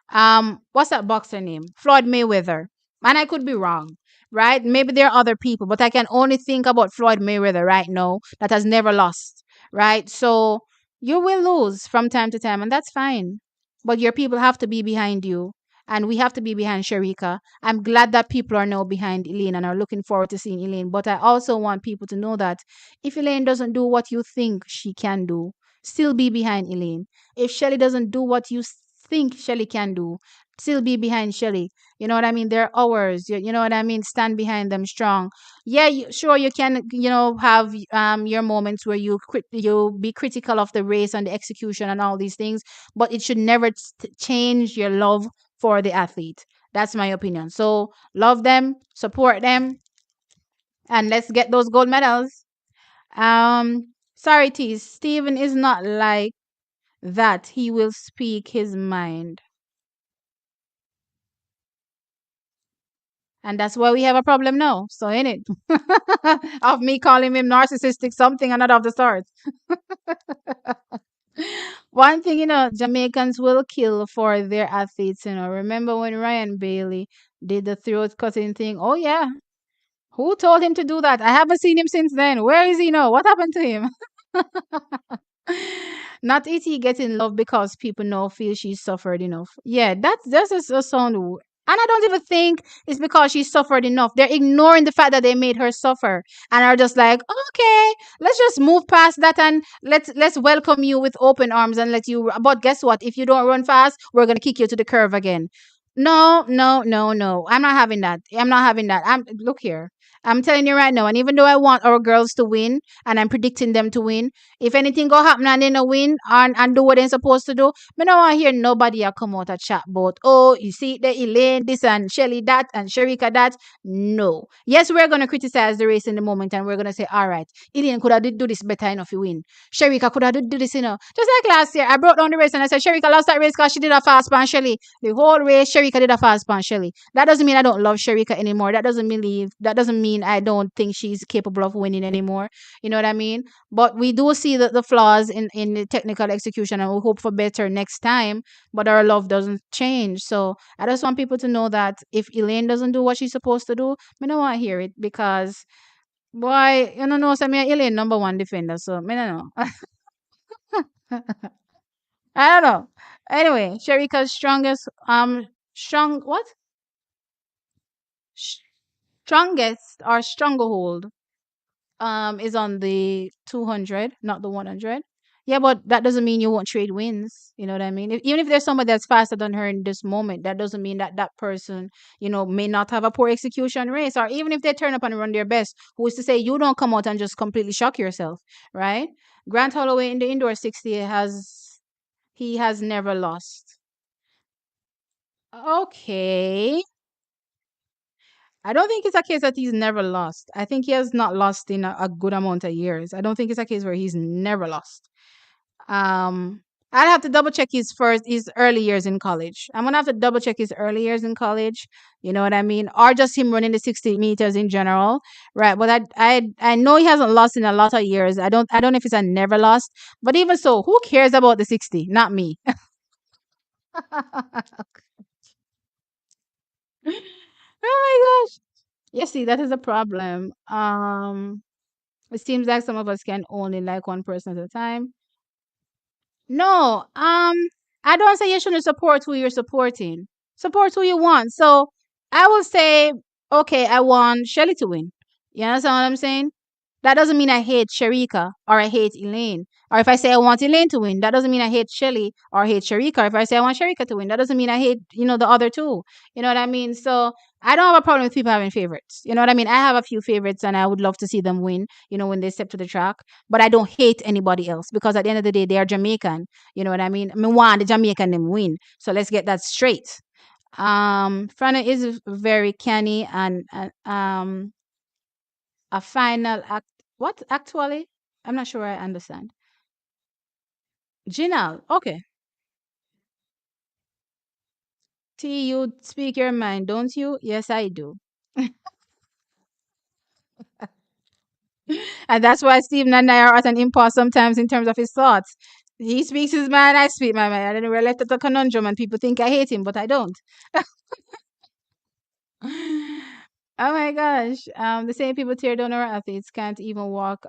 What's that boxer name? Floyd Mayweather. And I could be wrong, right? Maybe there are other people, but I can only think about Floyd Mayweather right now that has never lost, right? So you will lose from time to time, and that's fine. But your people have to be behind you, and we have to be behind Shericka. I'm glad that people are now behind Elaine and are looking forward to seeing Elaine. But I also want people to know that if Elaine doesn't do what you think she can do, still be behind Elaine. If Shelly doesn't do what you think Shelly can do, still be behind Shelly. You know what I mean? They're ours. You know what I mean? Stand behind them strong. Yeah, sure, you can, have your moments where you be critical of the race and the execution and all these things, but it should never change your love for the athlete. That's my opinion. So love them, support them, and let's get those gold medals. Sorry, T. Steven is not like that. He will speak his mind. And that's why we have a problem now. So in it. Of me calling him narcissistic something and not of the sort. One thing, Jamaicans will kill for their athletes, Remember when Ryan Bailey did the throat cutting thing? Oh yeah. Who told him to do that? I haven't seen him since then. Where is he now? What happened to him? Not E.T. getting love because people know feel she suffered enough. Yeah, that's just a sound. And I don't even think it's because she suffered enough. They're ignoring the fact that they made her suffer and are just like, okay, let's just move past that and let's welcome you with open arms and let you. But guess what? If you don't run fast, we're gonna kick you to the curve again. No, no, no, no. I'm not having that. I'm not having that. Look here. I'm telling you right now, and even though I want our girls to win and I'm predicting them to win, if anything go happen and they no win and do what they're supposed to do, me no want hear nobody a come out a chat about, oh, you see the Elaine this and Shelly that and Shericka that. No. Yes, we're gonna criticize the race in the moment and we're gonna say, all right, Elaine could have did do this better enough to win. Shericka could have did do this, Just like last year, I brought down the race and I said Shericka lost that race because she did a fast pan Shelly. The whole race, Shericka did a fast pan Shelly. That doesn't mean I don't love Shericka anymore. That doesn't mean I don't think she's capable of winning anymore. You know what I mean? But we do see the flaws in the technical execution and we hope for better next time. But our love doesn't change. So I just want people to know that if Elaine doesn't do what she's supposed to do, I don't want to hear it because boy, you don't know, so me Elaine number one defender. So I don't know. I don't know. Anyway, Shericka's strongest strong what? Strongest or stronghold is on the 200, not the 100. Yeah, but that doesn't mean you won't trade wins. You know what I mean? Even if there's somebody that's faster than her in this moment, that doesn't mean that that person, may not have a poor execution race. Or even if they turn up and run their best, who is to say you don't come out and just completely shock yourself, right? Grant Holloway in the indoor 60 he has never lost. Okay. I don't think it's a case that he's never lost. I think he has not lost in a good amount of years. I don't think it's a case where he's never lost. I'd have to double check his early years in college. I'm gonna have to double check his early years in college. You know what I mean, or just him running the 60 meters in general, right? But I know he hasn't lost in a lot of years. I don't know if it's a never lost, but even so, who cares about the 60? Not me. Oh my gosh. Yeah, see, that is a problem. It seems like some of us can only like one person at a time. No, I don't say you shouldn't support who you're supporting. Support who you want. So I will say, okay, I want Shelly to win. You understand what I'm saying? That doesn't mean I hate Sharika or I hate Elaine. Or if I say I want Elaine to win, that doesn't mean I hate Shelly or hate Sharika. Or if I say I want Sharika to win, that doesn't mean I hate, the other two. You know what I mean? So I don't have a problem with people having favorites. You know what I mean? I have a few favorites and I would love to see them win, when they step to the track. But I don't hate anybody else because at the end of the day, they are Jamaican. You know what I mean? I mean, one, the Jamaican them win. So let's get that straight. Frana is very canny and a final act. What actually? I'm not sure I understand. Ginal, okay. T, you speak your mind, don't you? Yes, I do. And that's why Stephen and I are at an impasse sometimes in terms of his thoughts. He speaks his mind, I speak my mind. And then we're left at a conundrum and people think I hate him, but I don't. Oh my gosh. The same people tear down our athletes can't even walk.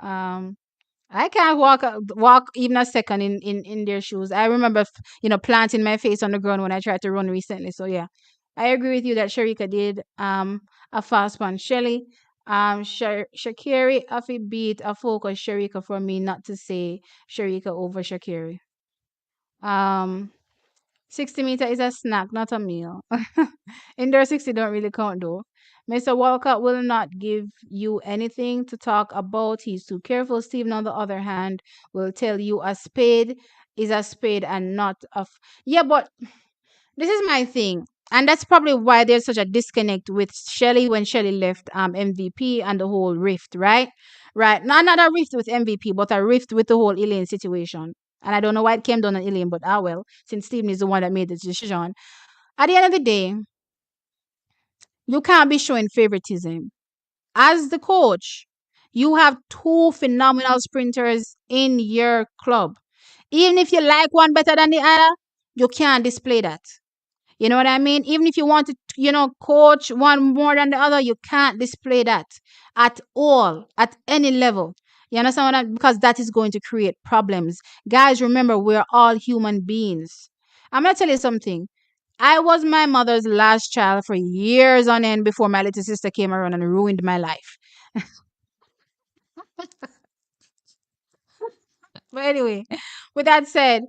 I can't walk even a second in their shoes. I remember, planting my face on the ground when I tried to run recently. So yeah, I agree with you that Shericka did a fast one. Shelly, Sha'carri, Afi beat a focus Shericka for me, not to say Shericka over Sha'carri. Um, 60 meter is a snack, not a meal. Indoor 60 don't really count though. Mr. Walcott will not give you anything to talk about. He's too careful. Stephen, on the other hand, will tell you a spade is a spade and not a. Yeah, but this is my thing. And that's probably why there's such a disconnect with Shelly when Shelly left MVP and the whole rift, right? Right. Not a rift with MVP, but a rift with the whole Elaine situation. And I don't know why it came down on Elaine, but well, since Stephen is the one that made the decision. At the end of the day, you can't be showing favoritism. As the coach, you have two phenomenal sprinters in your club. Even if you like one better than the other, you can't display that. You know what I mean? Even if you want to, coach one more than the other, you can't display that at all, at any level. You understand what I Because that is going to create problems. Guys, remember, we're all human beings. I'm going to tell you something. I was my mother's last child for years on end before my little sister came around and ruined my life. But anyway, with that said,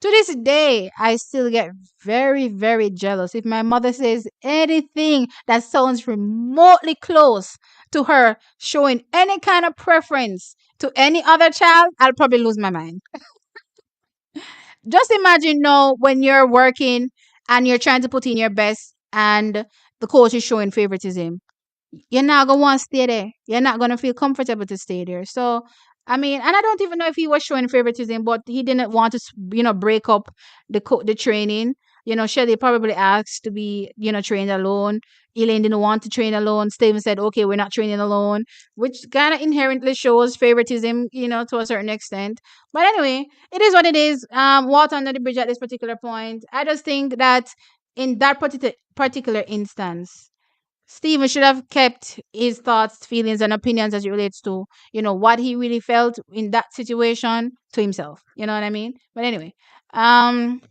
to this day, I still get very, very jealous if my mother says anything that sounds remotely close to her showing any kind of preference to any other child. I'll probably lose my mind. Just imagine now when you're working and you're trying to put in your best and the coach is showing favoritism. You're not gonna want to stay there. You're not gonna feel comfortable to stay there. So, I mean, and I don't even know if he was showing favoritism, but he didn't want to, break up the training. Shelly probably asked to be, trained alone. Elaine didn't want to train alone. Steven said, "Okay, we're not training alone," which kind of inherently shows favoritism, to a certain extent. But anyway, it is what it is. Water under the bridge at this particular point. I just think that in that particular instance, Steven should have kept his thoughts, feelings, and opinions as it relates to, what he really felt in that situation to himself. You know what I mean? But anyway, um,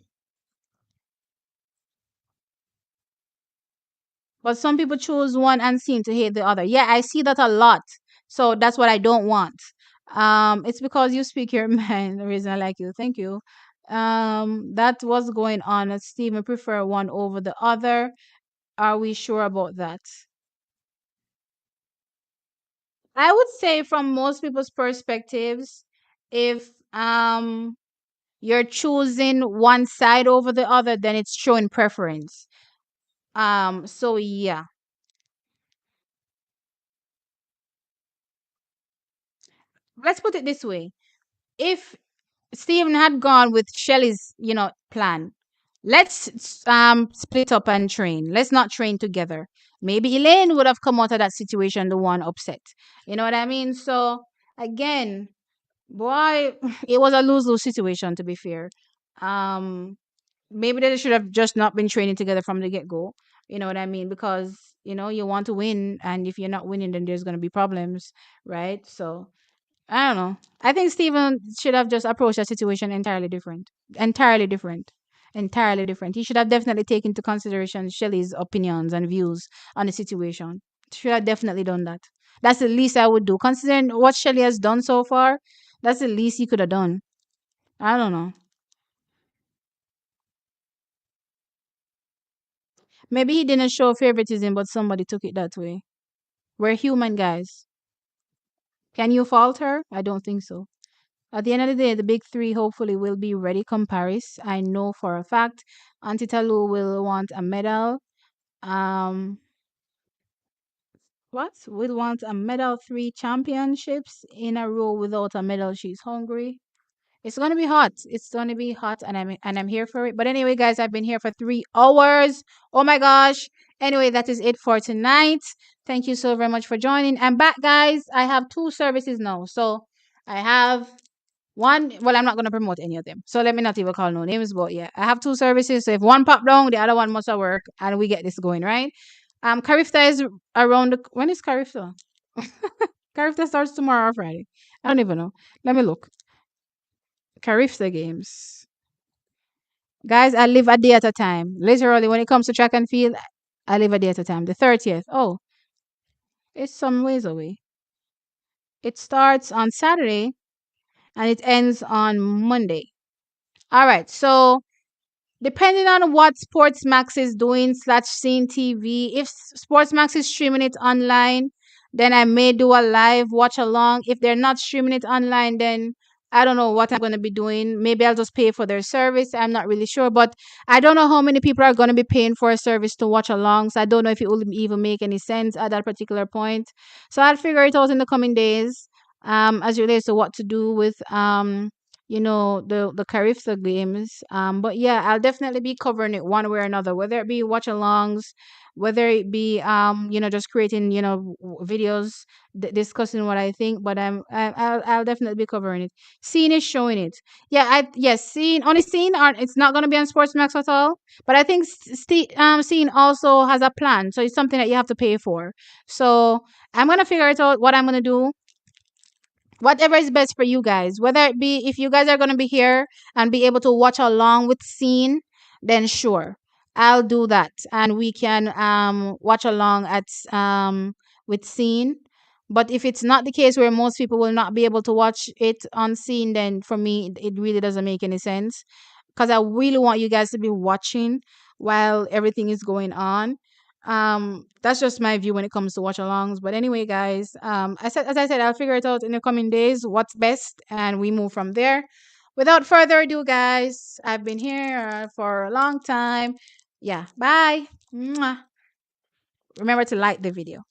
but some people choose one and seem to hate the other. Yeah, I see that a lot. So that's what I don't want. It's because you speak your mind. The reason I like you. Thank you. That was going on. Steven prefer one over the other. Are we sure about that? I would say from most people's perspectives, if you're choosing one side over the other, then it's showing preference. So yeah. Let's put it this way. If Steven had gone with Shelley's, plan, let's split up and train. Let's not train together. Maybe Elaine would have come out of that situation the one upset. You know what I mean? So again, boy, it was a lose-lose situation, to be fair. Um, Maybe they should have just not been training together from the get-go. You know what I mean? Because you want to win, and if you're not winning, then there's going to be problems, right? So I don't know. I think Steven should have just approached that situation entirely different, entirely different. He should have definitely taken into consideration Shelley's opinions and views on the situation. Should have definitely done that. That's the least I would do, considering what Shelley has done so far. That's the least he could have done. I don't know. Maybe he didn't show favoritism, but somebody took it that way. We're human, guys. Can you fault her? I don't think so. At the end of the day, the big three hopefully will be ready come Paris. I know for a fact Auntie Talu will want a medal. Um, what? Will want a medal, 3 championships in a row without a medal. She's hungry. It's gonna be hot. It's gonna be hot, and I'm here for it. But anyway, guys, I've been here for 3 hours. Oh my gosh. Anyway, that is it for tonight. Thank you so very much for joining. I'm back, guys. I have 2 services now. So I have one. Well, I'm not gonna promote any of them. So let me not even call no names. But yeah, I have 2 services. So if one pop down, the other one must have work, and we get this going, right? Karifta is around. When is Karifta? Karifta starts tomorrow or Friday. I don't even know. Let me look. Carifta games. Guys, I live a day at a time. Literally, when it comes to track and field, I live a day at a time. The 30th. Oh, it's some ways away. It starts on Saturday and it ends on Monday. All right. So depending on what Sports Max is doing slash seeing TV. If Sports Max is streaming it online, then I may do a live watch along. If they're not streaming it online, then I don't know what I'm going to be doing. Maybe I'll just pay for their service. I'm not really sure, but I don't know how many people are going to be paying for a service to watch along. So I don't know if it will even make any sense at that particular point. So I'll figure it out in the coming days. As it relates to what to do with the Carifta games. But yeah, I'll definitely be covering it one way or another, whether it be watch alongs, whether it be just creating videos discussing what I think. But I'll definitely be covering it. Scene is showing it. Yeah, Scene only Scene aren't. It's not gonna be on Sports Max at all. But I think Scene also has a plan, so it's something that you have to pay for. So I'm gonna figure it out what I'm gonna do, whatever is best for you guys, whether it be if you guys are going to be here and be able to watch along with Scene, then sure, I'll do that and we can watch along at with Scene. But if it's not the case where most people will not be able to watch it on Scene, then for me it really doesn't make any sense, because I really want you guys to be watching while everything is going on. That's just my view when it comes to watch alongs. But anyway, guys, as I said, I'll figure it out in the coming days what's best, and we move from there. Without further ado, guys, I've been here for a long time. Yeah, bye. Mwah. Remember to like the video.